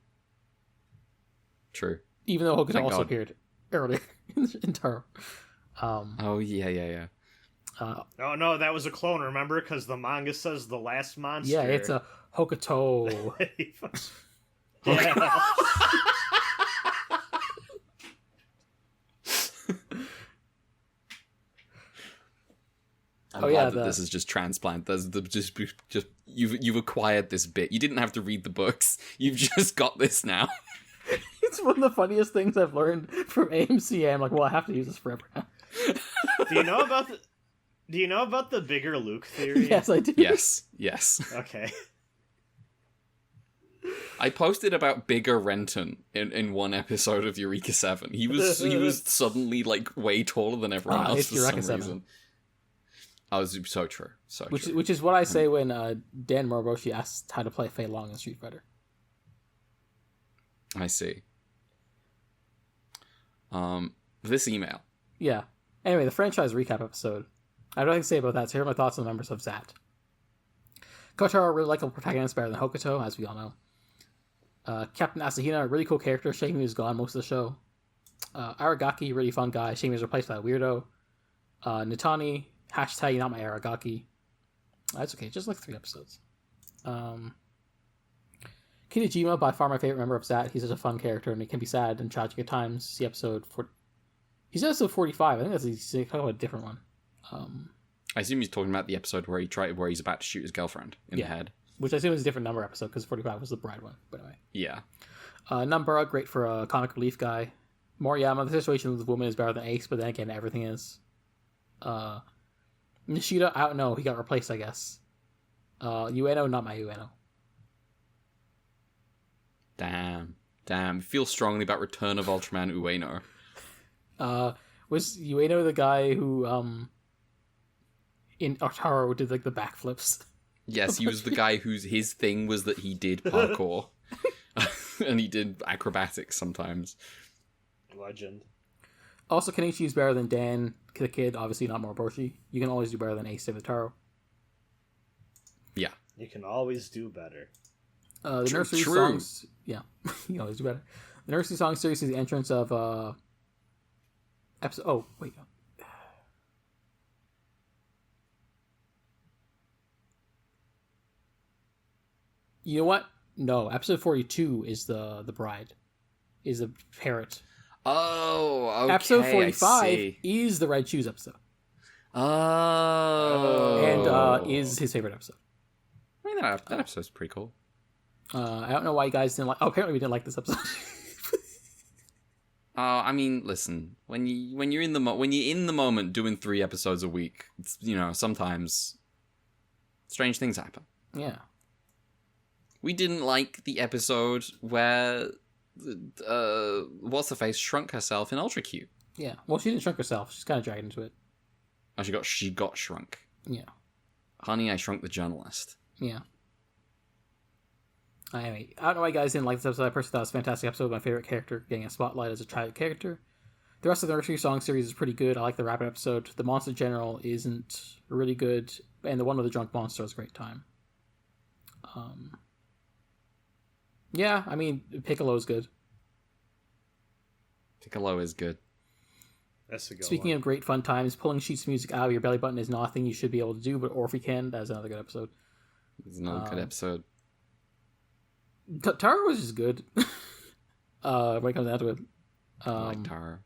True. Even though Hokuto Thank also God. appeared earlier in Taro. Oh yeah. Oh no, that was a clone, remember? Because the manga says the last monster. Yeah, it's a Hokuto. Yeah. I'm glad that this is just transplant. There's just you've acquired this bit. You didn't have to read the books. You've just got this now. It's one of the funniest things I've learned from AMC. I'm like, well, I have to use this forever now. Do you know about the bigger Luke theory? Yes, I do. Yes. Okay. I posted about Bigger Renton in one episode of Eureka 7. He was suddenly like way taller than everyone else it's for Eureka some 7. reason. I was so true. So Which true. is what I say when Dan Moroboshi asks how to play Fei Long in Street Fighter. I see. This email. Yeah. Anyway, the franchise recap episode. I have nothing to say about that, so here are my thoughts on the members of Zat. Kotaro, a really likable protagonist, better than Hokuto, as we all know. Captain Asahina, a really cool character, shame he was gone most of the show. Aragaki, really fun guy, shame he was replaced by a weirdo. Nitani, hashtag not my Aragaki. That's okay, just like 3 episodes. Kinejima, by far my favorite member of Zat. He's such a fun character, and he can be sad and tragic at times. See episode 40. He's in episode 45. I think he's talking about a different one. I assume he's talking about the episode where he's about to shoot his girlfriend in the head. Which I assume is a different number episode, because 45 was the bride one. But anyway. Yeah. Numbura, great for a comic relief guy. Moriyama, the situation with the woman is better than Ace, but then again, everything is. Nishida, I don't know. He got replaced, I guess. Ueno, not my Ueno. Damn. Feel strongly about Return of Ultraman Ueno. Was Ueno the guy who, in Otaro did, like, the backflips? Yes, he was the guy his thing was that he did parkour. And he did acrobatics sometimes. Legend. Also, Kenichi is better than Dan, the kid, obviously not Moroboshi. You can always do better than Ace Taro. Yeah. You can always do better. The nursery songs... Yeah, you can always do better. The nursery song series is the entrance of, episode... Oh, wait. You know what? No, episode 42 is the bride. Is the parrot. Oh, okay. Episode 45 is the Red Shoes episode. Oh. And is his favorite episode. I mean, that episode's pretty cool. I don't know why you guys didn't like... Oh, apparently we didn't like this episode. I mean, listen. When you're in the moment doing 3 episodes a week, it's, sometimes strange things happen. Yeah. We didn't like the episode where what's the face shrunk herself in Ultra Q. Yeah. Well, she didn't shrink herself. She's kind of dragged into it. Oh, she got shrunk. Yeah. Honey, I Shrunk the Journalist. Yeah. Anyway, I don't know why you guys didn't like this episode. I personally thought it was a fantastic episode. My favorite character getting a spotlight as a child character. The rest of the Nursery Song series is pretty good. I like the Rabbit episode. The Monster General isn't really good, and the one with the drunk monster was a great time. Yeah, I mean, Piccolo is good. Piccolo is good. That's a good Speaking one. of great fun times, pulling sheets of music out of your belly button is not a thing you should be able to do, but or if you can, that's another good episode. It's another good episode. Tara was just good. When it comes down to it. I like Tara.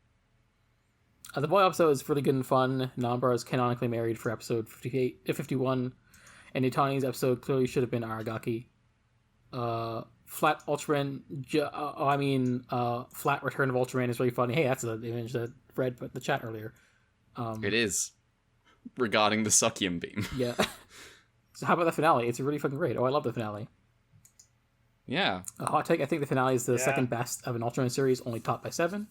The boy episode is really good and fun. Nambara is canonically married for episode 51, and Utani's episode clearly should have been Aragaki. Flat Ultraman, Flat Return of Ultraman is really funny. Hey, that's the image that read the chat earlier. It is. Regarding the Suckium beam. Yeah. So how about the finale? It's really fucking great. Oh, I love the finale. Yeah. A hot take, I think the finale is the second best of an Ultraman series, only topped by 7.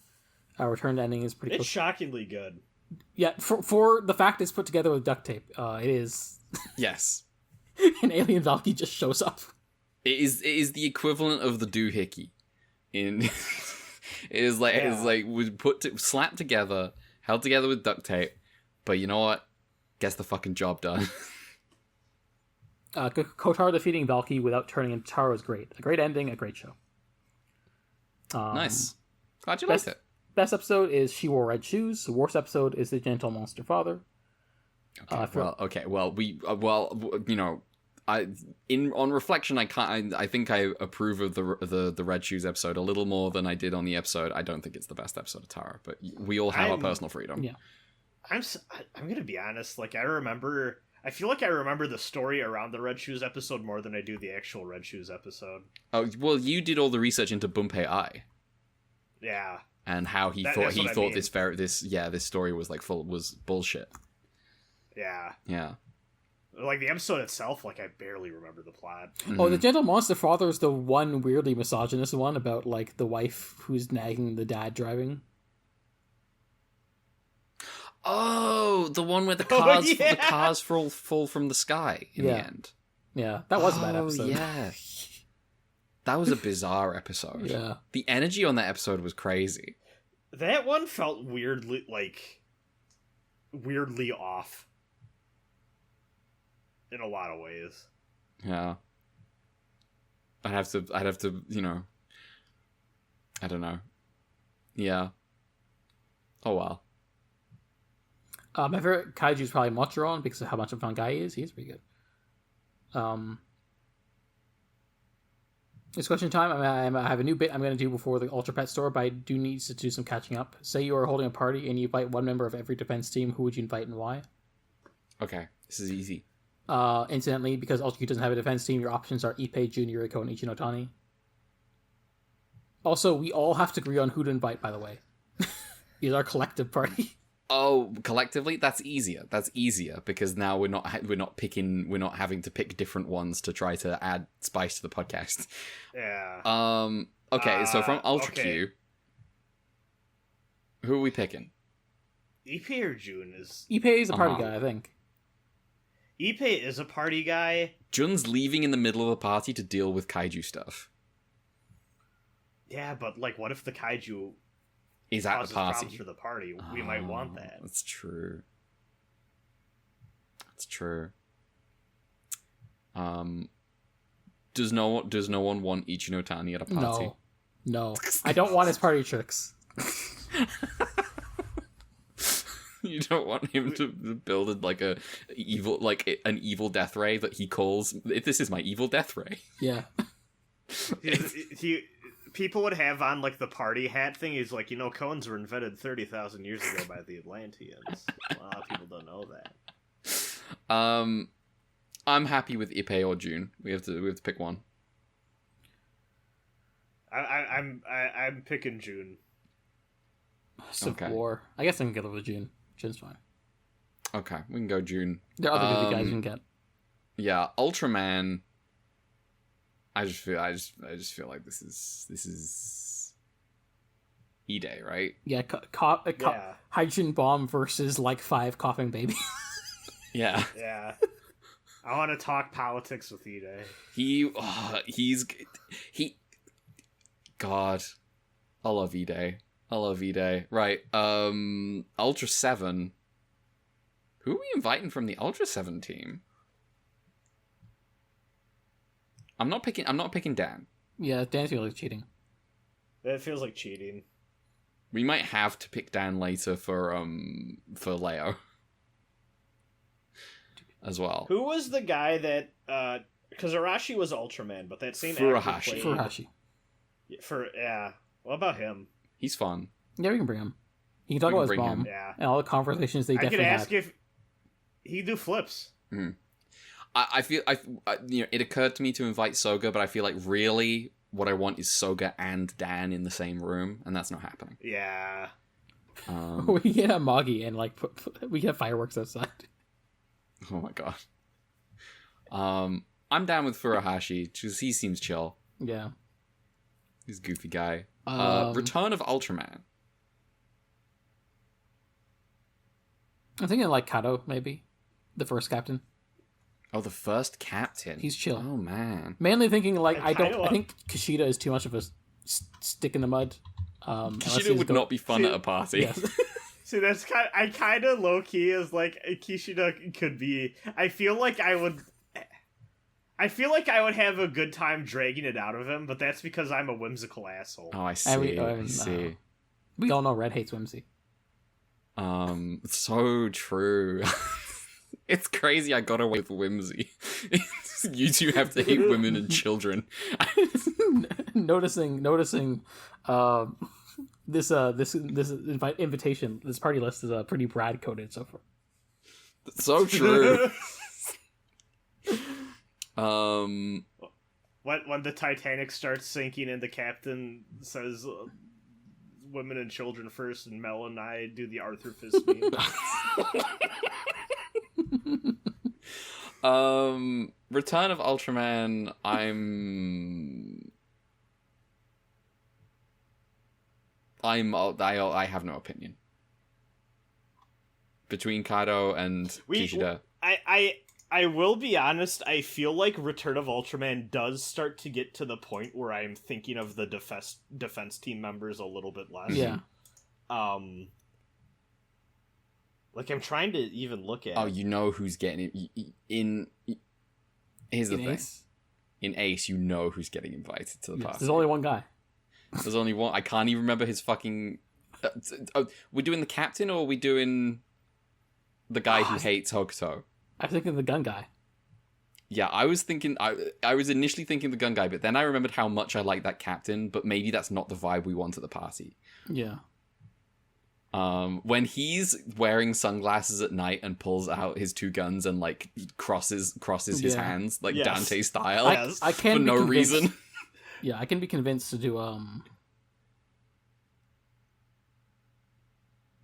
Our return to ending is pretty It's close. shockingly good. Yeah, for the fact it's put together with duct tape, it is. Yes. And Alien Valky just shows up. It is the equivalent of the doohickey. It is like was slapped together, held together with duct tape, but you know what? Gets the fucking job done. Kotaro defeating Valky without turning into Taro is great. A great ending, a great show. Nice. Glad you liked it. Best episode is She Wore Red Shoes. The worst episode is The Gentle Monster Father. On reflection, I think I approve of the Red Shoes episode a little more than I did on the episode. I don't think it's the best episode of Tara, but we all have our personal freedom. Yeah. I'm gonna be honest. Like I feel like I remember the story around the Red Shoes episode more than I do the actual Red Shoes episode. Oh well, you did all the research into Bumpei Ai. Yeah. And how he thought this story was was bullshit. Yeah. Yeah. Like the episode itself, like I barely remember the plot. Mm-hmm. Oh, The Gentle Monster Father is the one weirdly misogynist one about like the wife who's nagging the dad driving. Oh, the one where the cars fall from the sky in the end. Yeah, that was a bad episode. Yeah. That was a bizarre episode. Yeah. The energy on that episode was crazy. That one felt weirdly off. In a lot of ways. Yeah. I'd have to, I don't know. Yeah. Oh well. My favorite kaiju is probably Motron because of how much of a fun guy he is. He's pretty good. It's question time. I have a new bit I'm going to do before the Ultra Pet store, but I do need to do some catching up. Say you are holding a party and you invite one member of every defense team. Who would you invite and why? Okay, this is easy. Incidentally, because Ultra Q doesn't have a defense team, your options are Ippei, Jun, Yuriko, and Ichinotani. Also, we all have to agree on who to invite, by the way. It's our collective party. Oh, collectively, that's easier. That's easier because now we're not having to pick different ones to try to add spice to the podcast. Yeah. Okay, so from Ultra Q, who are we picking? Ippei or Jun is... Ippei is a party guy, I think. Ippei is a party guy. Jun's leaving in the middle of a party to deal with kaiju stuff. Yeah, but like, what if the kaiju is at the party for the party? We might want that. That's true. That's true. Does no one want Ichinotani at a party? No. I don't want his party tricks. You don't want him to build an evil death ray that he calls, "This is my evil death ray." Yeah. People would have on like the party hat thing. He's like, cones were invented 30,000 years ago by the Atlanteans. A lot of people don't know that. I'm happy with Ippei or Jun. We have to pick one. I'm picking Jun. Civil War. I guess I can get over Jun. Jun's fine. Okay, we can go Jun. There are other good guys you can get. Yeah, Ultraman. I just feel like this is E-Day, right? Yeah, hydrogen bomb versus like 5 coughing babies. Yeah. Yeah. I want to talk politics with Ide. he. God, I love Ide. I love Ide. Right. Ultra 7. Who are we inviting from the Ultra 7 team? I'm not picking Dan. Yeah, Dan's really cheating. That feels like cheating. We might have to pick Dan later for Leo as well. Who was the guy that because Arashi was Ultraman, but that same actor played... Furuhashi. What about him? He's fun. Yeah, we can bring him. You can talk about his mom. Yeah. And all the conversations they definitely I could ask had. if he do flips. Mm. I feel it occurred to me to invite Soga, but I feel like really what I want is Soga and Dan in the same room, and that's not happening. Yeah. We get a Magi and like we get fireworks outside. Oh my god. I'm down with Furuhashi because he seems chill. Yeah. He's a goofy guy. Return of Ultraman. I'm thinking like Kato, maybe. The first captain. Oh, the first captain. He's chill. Oh man. Mainly thinking like I Kaido- think Kushida is too much of a stick in the mud. Kishida would not be fun at a party. Yes. See, that's I kind of low key is like Kishida could be. I feel like I would have a good time dragging it out of him, but that's because I'm a whimsical asshole. Oh, I see. I see. We all know Red hates Whimsy. So true. It's crazy I got away with whimsy. You two have to hate women and children. noticing this invitation, this party list is pretty Brad coded so far. So true. When the Titanic starts sinking and the captain says women and children first, and Mel and I do the Arthur fist meme. Return of Ultraman. I have no opinion between Kado and Kishida. I will be honest, I feel like Return of Ultraman does start to get to the point where I'm thinking of the defense team members a little bit less. Yeah. Like, I'm trying to even look at... Oh, you know who's getting it. Here's the thing. Ace? In Ace, you know who's getting invited to the party. There's only one guy. There's only one. I can't even remember his fucking... we're doing the captain, or are we doing the guy who hates Hokuto? I was thinking the gun guy. Yeah, I was thinking... I was initially thinking the gun guy, but then I remembered how much I like that captain, but maybe that's not the vibe we want at the party. Yeah. When he's wearing sunglasses at night and pulls out his two guns and like crosses his hands like Yes. Dante style I can for be no convinced- reason. Yeah, I can be convinced to do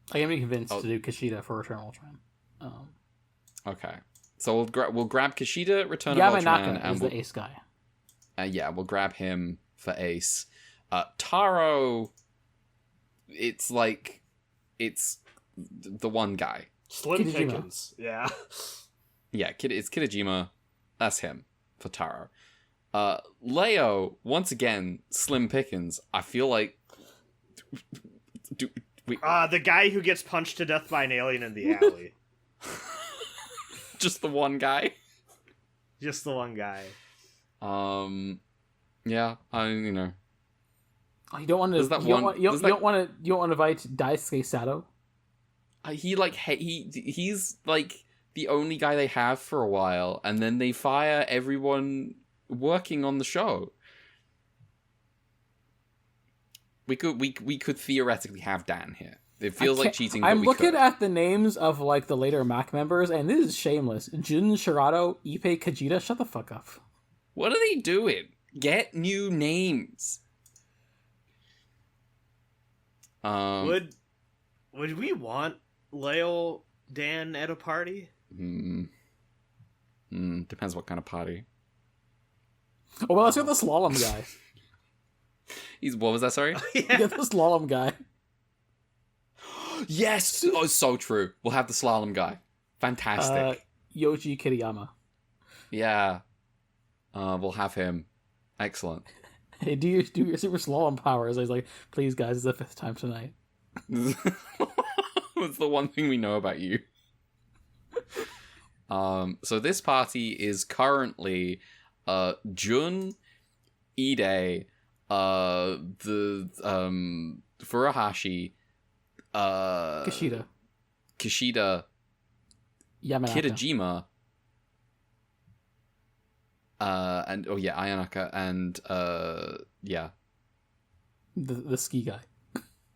to do Kushida for Return of Ultraman. Okay, so we'll grab Kushida, Return of Ultraman, Yamanaka and is the ace guy. we'll grab him for Ace. Taro, it's the one guy. Slim Kidajima. Pickens. Yeah. Yeah, it's Kidajima. That's him for Taro. Leo, once again, Slim Pickens. I feel like... The guy who gets punched to death by an alien in the alley. Just the one guy? Just the one guy. Yeah, Oh, you don't want to. You don't want to invite Daisuke Sato. He's like the only guy they have for a while, and then they fire everyone working on the show. We could theoretically have Dan here. It feels like cheating. But I'm we looking could. at the names of like the later MAC members, and this is shameless. Jun Shirato, Ippei Kajita, shut the fuck up. What are they doing? Get new names. Would we want Leo Dan at a party? Depends what kind of party. Oh well, let's get the slalom guy. What was that? Sorry. Get the slalom guy. Yes. Oh, so true. We'll have the slalom guy. Fantastic. Yoji Kiriyama. Yeah. We'll have him. Excellent. Hey, do your super slalom powers. I was like, please, guys, it's the 5th time tonight. That's the one thing we know about you. So this party is currently Jun, Ide, the Furuhashi, Kishida, Yamanaka. Kitajima, and Ayanaka, and the ski guy.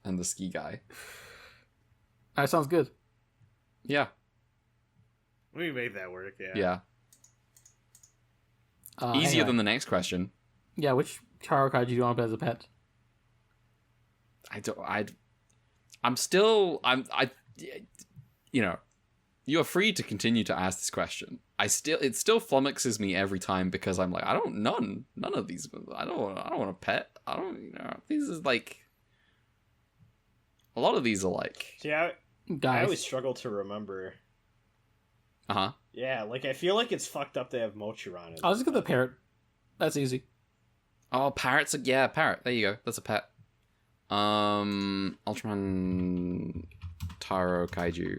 and the ski guy. That sounds good. Yeah. We make that work, yeah. Yeah. Easier anyway. than the next question. Yeah, which Taro Kaiju do you want as a pet? You're free to continue to ask this question. It still flummoxes me every time because I'm like, none of these, I don't want a pet. These is like, a lot of these are like, Yeah, I Guys. always struggle to remember. uh-huh. Yeah, like, I feel like it's fucked up to have Mochiron in I'll just get the parrot. That's easy. Oh, parrots, parrot, there you go, that's a pet. Ultraman Taro Kaiju.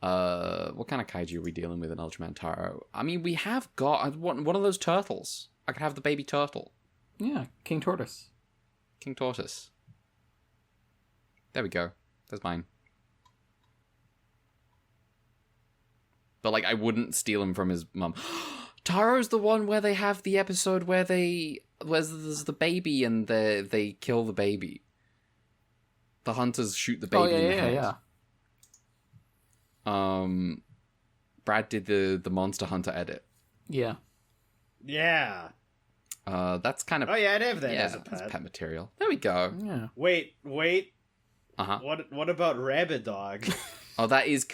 What kind of kaiju are we dealing with in Ultraman Taro? I mean, we have got one of those turtles. I could have the baby turtle. Yeah, King Tortoise. King Tortoise. There we go. There's mine. But, like, I wouldn't steal him from his mum. Taro's the one where they have the episode where there's the baby and they kill the baby. The hunters shoot the baby in the head. Yeah. Brad did the Monster Hunter edit. Yeah. Yeah. That's kind of... Oh, yeah, I'd have that yeah, as a that's pet. pet material. There we go. Yeah. Wait. Uh-huh. What about Rabbit Dog? Oh, that is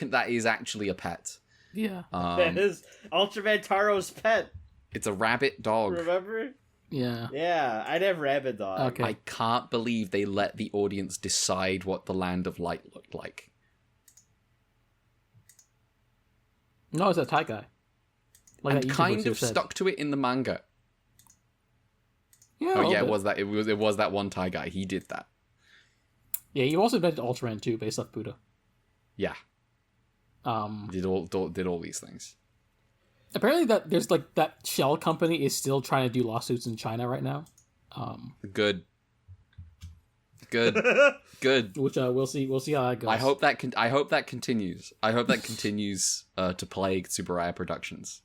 actually a pet. Yeah. That is Ultraman Taro's pet. It's a rabbit dog. Remember? Yeah. Yeah, I'd have Rabbit Dog. Okay. I can't believe they let the audience decide what the Land of Light looked like. No, it's that Thai guy. Like And that YouTuber kind who of said. stuck to it in the manga. Yeah. Oh yeah, it was. it was that one Thai guy. He did that. Yeah, you also invented Ultraman too, based off Buddha. Yeah, did all these things. Apparently, that there's like that shell company is still trying to do lawsuits in China right now. Good. Good. Which we'll see how that goes. I hope that continues. I hope that continues to plague Tsuburaya Productions.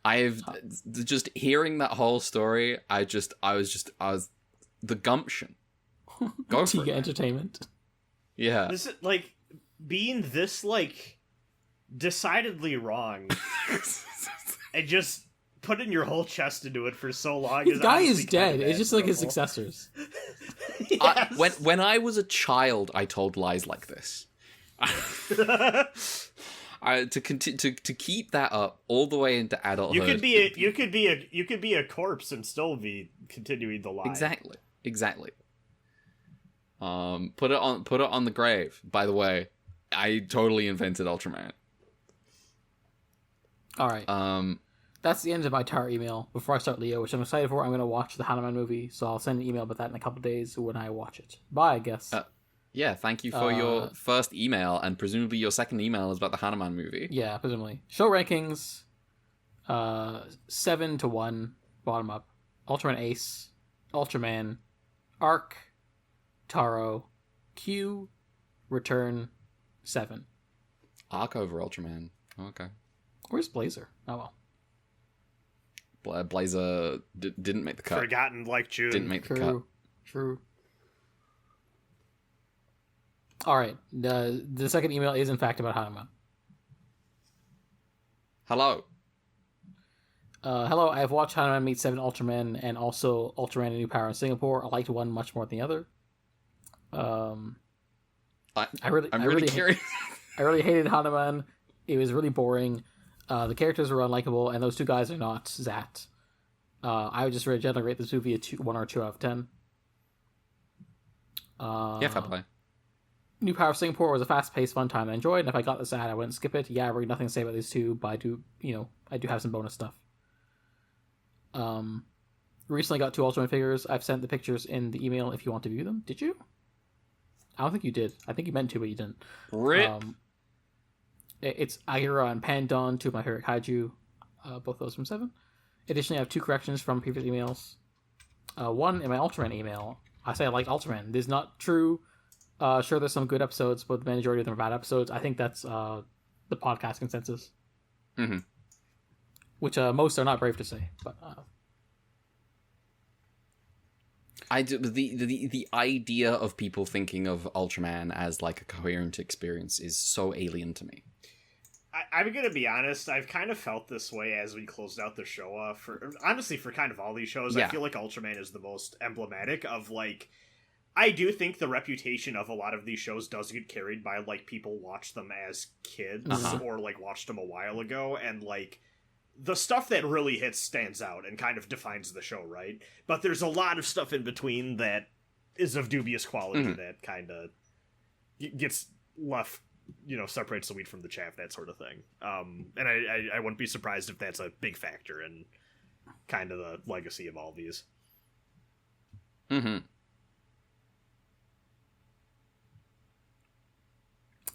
I've just hearing that whole story. I was the gumption. Go for Tiga it. Entertainment. Yeah. This is like being this like decidedly wrong and just putting your whole chest into it for so long. His guy is honestly kind dead. of It's just like his admirable. successors. Yes. When I was a child, I told lies like this. To keep that up all the way into adulthood. you could be a corpse and still be continuing the lie. Exactly. Put it on the grave. By the way, I totally invented Ultraman. All right. That's the end of my Taro email. Before I start Leo, which I'm excited for, I'm going to watch the Hanuman movie, so I'll send an email about that in a couple days when I watch it. Bye, I guess. Yeah, thank you for your first email, and presumably your second email is about the Hanuman movie. Yeah, presumably. Show rankings, 7-1, bottom up. Ultraman Ace, Ultraman, Arc, Taro, Q, Return, 7. Arc over Ultraman. Okay. Where's Blazer? Oh well. Blazer didn't make the cut. Forgotten like June. Didn't make the cut. True. All right. The second email is in fact about Hanuman. Hello. Hello, I have watched Hanuman Meet 7 Ultraman and also Ultraman A New Power in Singapore. I liked one much more than the other. I'm I really curious. I really hated Hanuman. It was really boring. The characters were unlikable, and those two guys are not Zat. I would just really generally rate this movie a 1 or 2 out of 10. Yeah, fair play. New Power of Singapore was a fast-paced, fun time I enjoyed, and if I got this ad, I wouldn't skip it. Yeah, really nothing to say about these two, but I do have some bonus stuff. Recently got 2 Ultraman figures. I've sent the pictures in the email if you want to view them. Did you? I don't think you did. I think you meant to, but you didn't. Rip. It's Agira and Pandon, 2 of my favorite kaiju, both those from 7. Additionally, I have 2 corrections from previous emails. One in my Ultraman email, I say I like Ultraman. This is not true. Sure, there's some good episodes, but the majority of them are bad episodes. I think that's the podcast consensus. Mm-hmm. Which most are not brave to say, but I do the idea of people thinking of Ultraman as like a coherent experience is so alien to me. I'm gonna be honest, I've kind of felt this way as we closed out the show for kind of all these shows. Yeah. I feel like Ultraman is the most emblematic of, like, I do think the reputation of a lot of these shows does get carried by, like, people watch them as kids or, like, watched them a while ago, and, like, the stuff that really hits stands out and kind of defines the show, right? But there's a lot of stuff in between that is of dubious quality that kind of gets left, separates the wheat from the chaff, that sort of thing. And I wouldn't be surprised if that's a big factor in kind of the legacy of all these. Mm-hmm.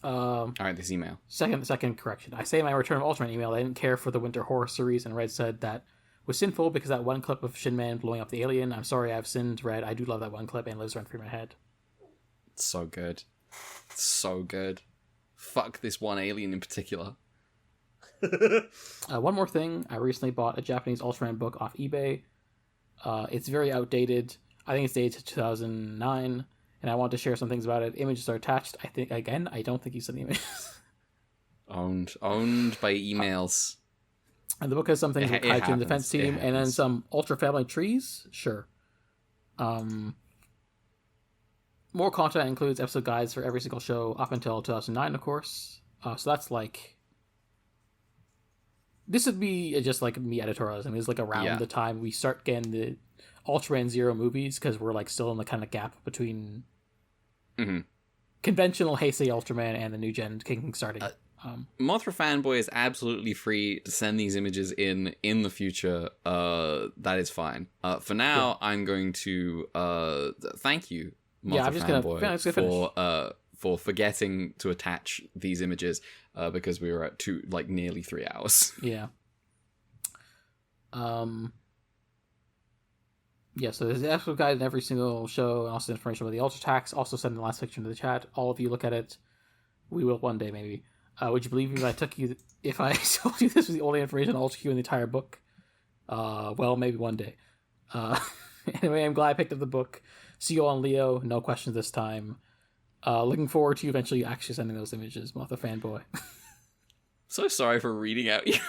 All right, this email. Second correction. I say in my Return of Ultraman email I didn't care for the Winter Horror series, and Red said that was sinful because that one clip of Shin Man blowing up the alien. I'm sorry I've sinned, Red. I do love that one clip, and lives rent free in my head. It's so good. It's so good. Fuck this one alien in particular. One more thing. I recently bought a Japanese Ultraman book off eBay. It's very outdated. I think it's dated to 2009. And I want to share some things about it. Images are attached. I don't think you said the images. Owned by emails. And the book has some things with Kaiju and Defense Team, and then happens. some Ultra Family trees. Sure. More content includes episode guides for every single show up until 2009, of course. So that's like... This would be just like me editorializing. It's like around the time we start getting the Ultraman Zero movies, because we're like still in the kind of gap between conventional Heisei Ultraman and the new gen King starting. Mothra Fanboy is absolutely free to send these images in the future. That is fine. For now, I'm going to thank you, Mothra Fanboy, for forgetting to attach these images because we were at nearly 3 hours. Yeah. Yeah, so there's an episode guide in every single show, and also information about the Ultra Tax. Also send the last section to the chat. All of you look at it. We will one day, maybe. Would you believe me if I told you this was the only information on Ultra Q in the entire book? Well, maybe one day. Anyway, I'm glad I picked up the book. See you on Leo. No questions this time. Looking forward to you eventually actually sending those images, Mothra Fanboy. So sorry for reading out your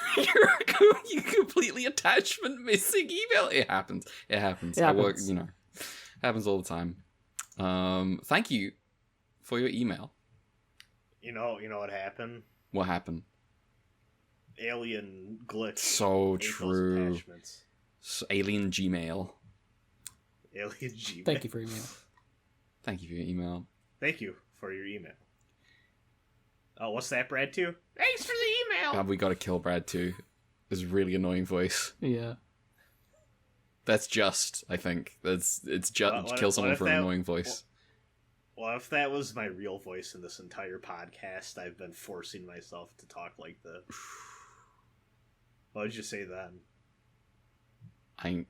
completely attachment missing email. It happens. I work, happens all the time. Thank you for your email. You know what happened? What happened? Alien glitch. So true. Alien Gmail. Alien Gmail. Thank you for your email. Thank you for your email. Thank you for your email. Oh, what's that, Brad, too? Thanks for the email! We gotta kill Brad, too. His really annoying voice. Yeah. That's just, I think. It's just kill someone for an annoying voice. Well, if that was my real voice in this entire podcast, I've been forcing myself to talk like this. What would you say then? I'm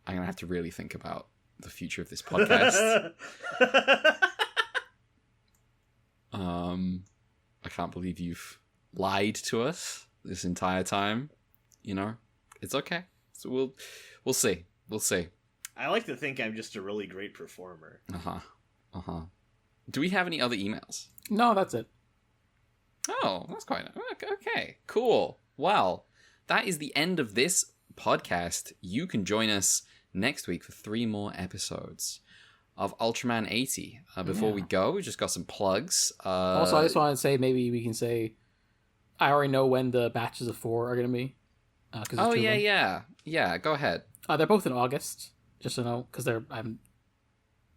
gonna have to really think about the future of this podcast. I can't believe you've lied to us this entire time. It's okay. So we'll see. I like to think I'm just a really great performer. Do we have any other emails? No, that's it. Oh, that's quite okay. Cool. Well, that is the end of this podcast. You can join us next week for 3 more episodes of Ultraman 80. Before we go, we just got some plugs. Also, I just wanted to say, maybe we can say, I already know when the batches of 4 are going to be. Yeah. Go ahead. They're both in August, just so you know, because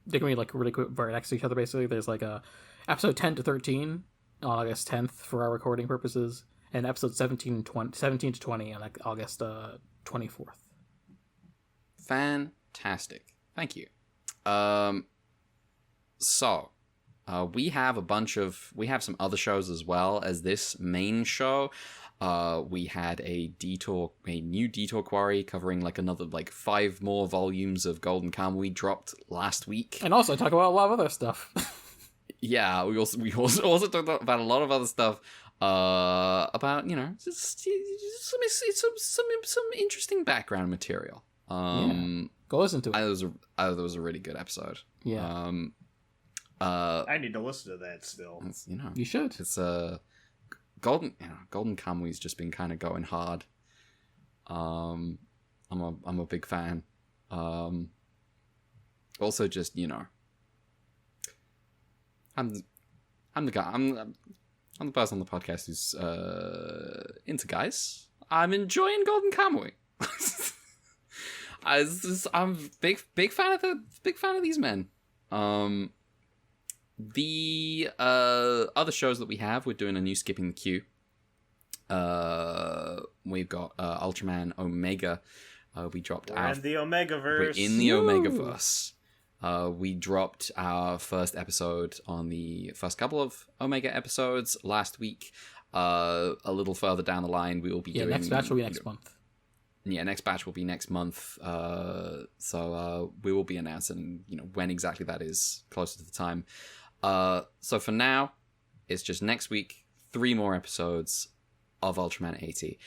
they're gonna be like really quick, right next to each other. Basically, there's like a episode 10 to 13 on August 10th for our recording purposes, and episode 17 to 20 on like August 24th. Fantastic. Thank you. So we have some other shows as well as this main show. We had a new Detour Quarry covering like another 5 more volumes of Golden Kamuy dropped last week. And also talk about a lot of other stuff. Yeah, we also talked about a lot of other stuff. About just some interesting background material. Go listen to it. That was a really good episode. Yeah. I need to listen to that still. You should. It's Golden Kamuy's just been kind of going hard. I'm a big fan. Also, just I'm the guy. I'm the person on the podcast who's into guys. I'm enjoying Golden Kamuy. I'm big fan of these men. The other shows that we have, we're doing a new Skipping the Queue. We've got Ultraman Omega. We dropped We're in the Omegaverse. We're in the Omegaverse. We dropped our first episode on the first couple of Omega episodes last week. A little further down the line, we will be doing... next batch will be next month. Yeah, next batch will be next month. So we will be announcing, when exactly that is closer to the time. So for now, it's just next week, 3 more episodes of Ultraman 80.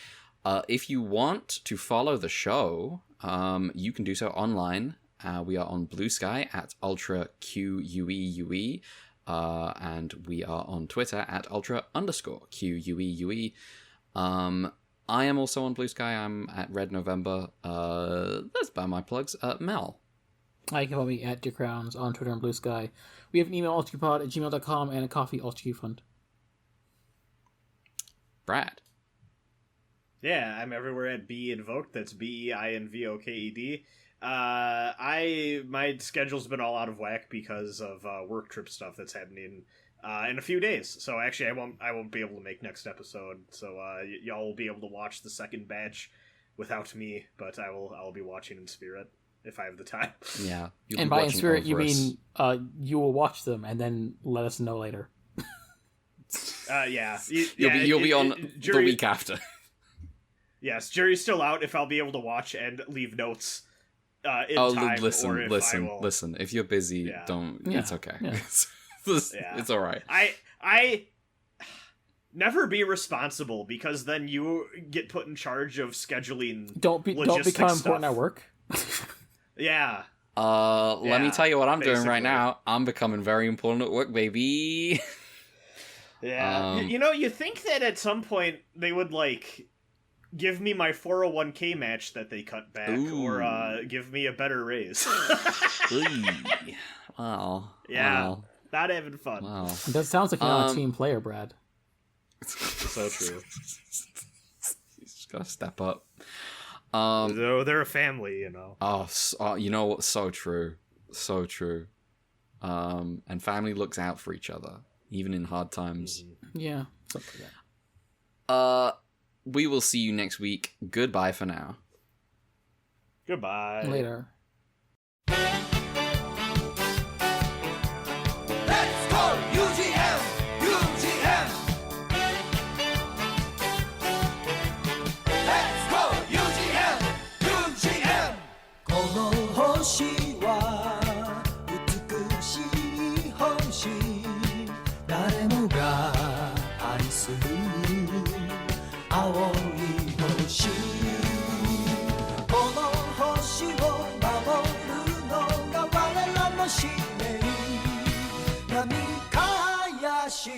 If you want to follow the show, you can do so online. We are on Blue Sky at UltraQUEUE, and we are on Twitter at Ultra_QUEUE. I am also on Blue Sky. I'm at Red November. That's about my plugs. Mel. You can follow me at Dick Crowns on Twitter and Blue Sky. We have an email, ultqpod@gmail.com, and a coffee, ultqfund. Brad. Yeah, I'm everywhere at BEinvoked. That's BEINVOKED. My schedule's been all out of whack because of work trip stuff that's happening in a few days. So actually, I won't be able to make next episode. So y'all will be able to watch the second batch without me, but I'll be watching in spirit if I have the time. Yeah. And by in spirit, you mean you will watch them and then let us know later. Yeah. You'll be on the week after. Yes, jury's still out if I'll be able to watch and leave notes in time. Listen. If you're busy, don't. Yeah. It's okay. Yeah. It's all right. I never be responsible because then you get put in charge of scheduling. Don't become important at work. Yeah. Let me tell you what I'm doing right now. I'm becoming very important at work, baby. Yeah. You think that at some point they would give me my 401k match that they cut back. Ooh. Or give me a better raise. Wow. Yeah. Wow. Not having fun. Wow. That sounds like you're not a team player, Brad. So true. You just gotta step up. They're a family, Oh, you know what? So true. So true. And family looks out for each other, even in hard times. Yeah. Something like that. We will see you next week. Goodbye for now. Goodbye. Later. Let's go UGM UGM Let's go UGM UGM この星は美しい星誰もが愛する青い星この星を守るのが我らの使命波輝し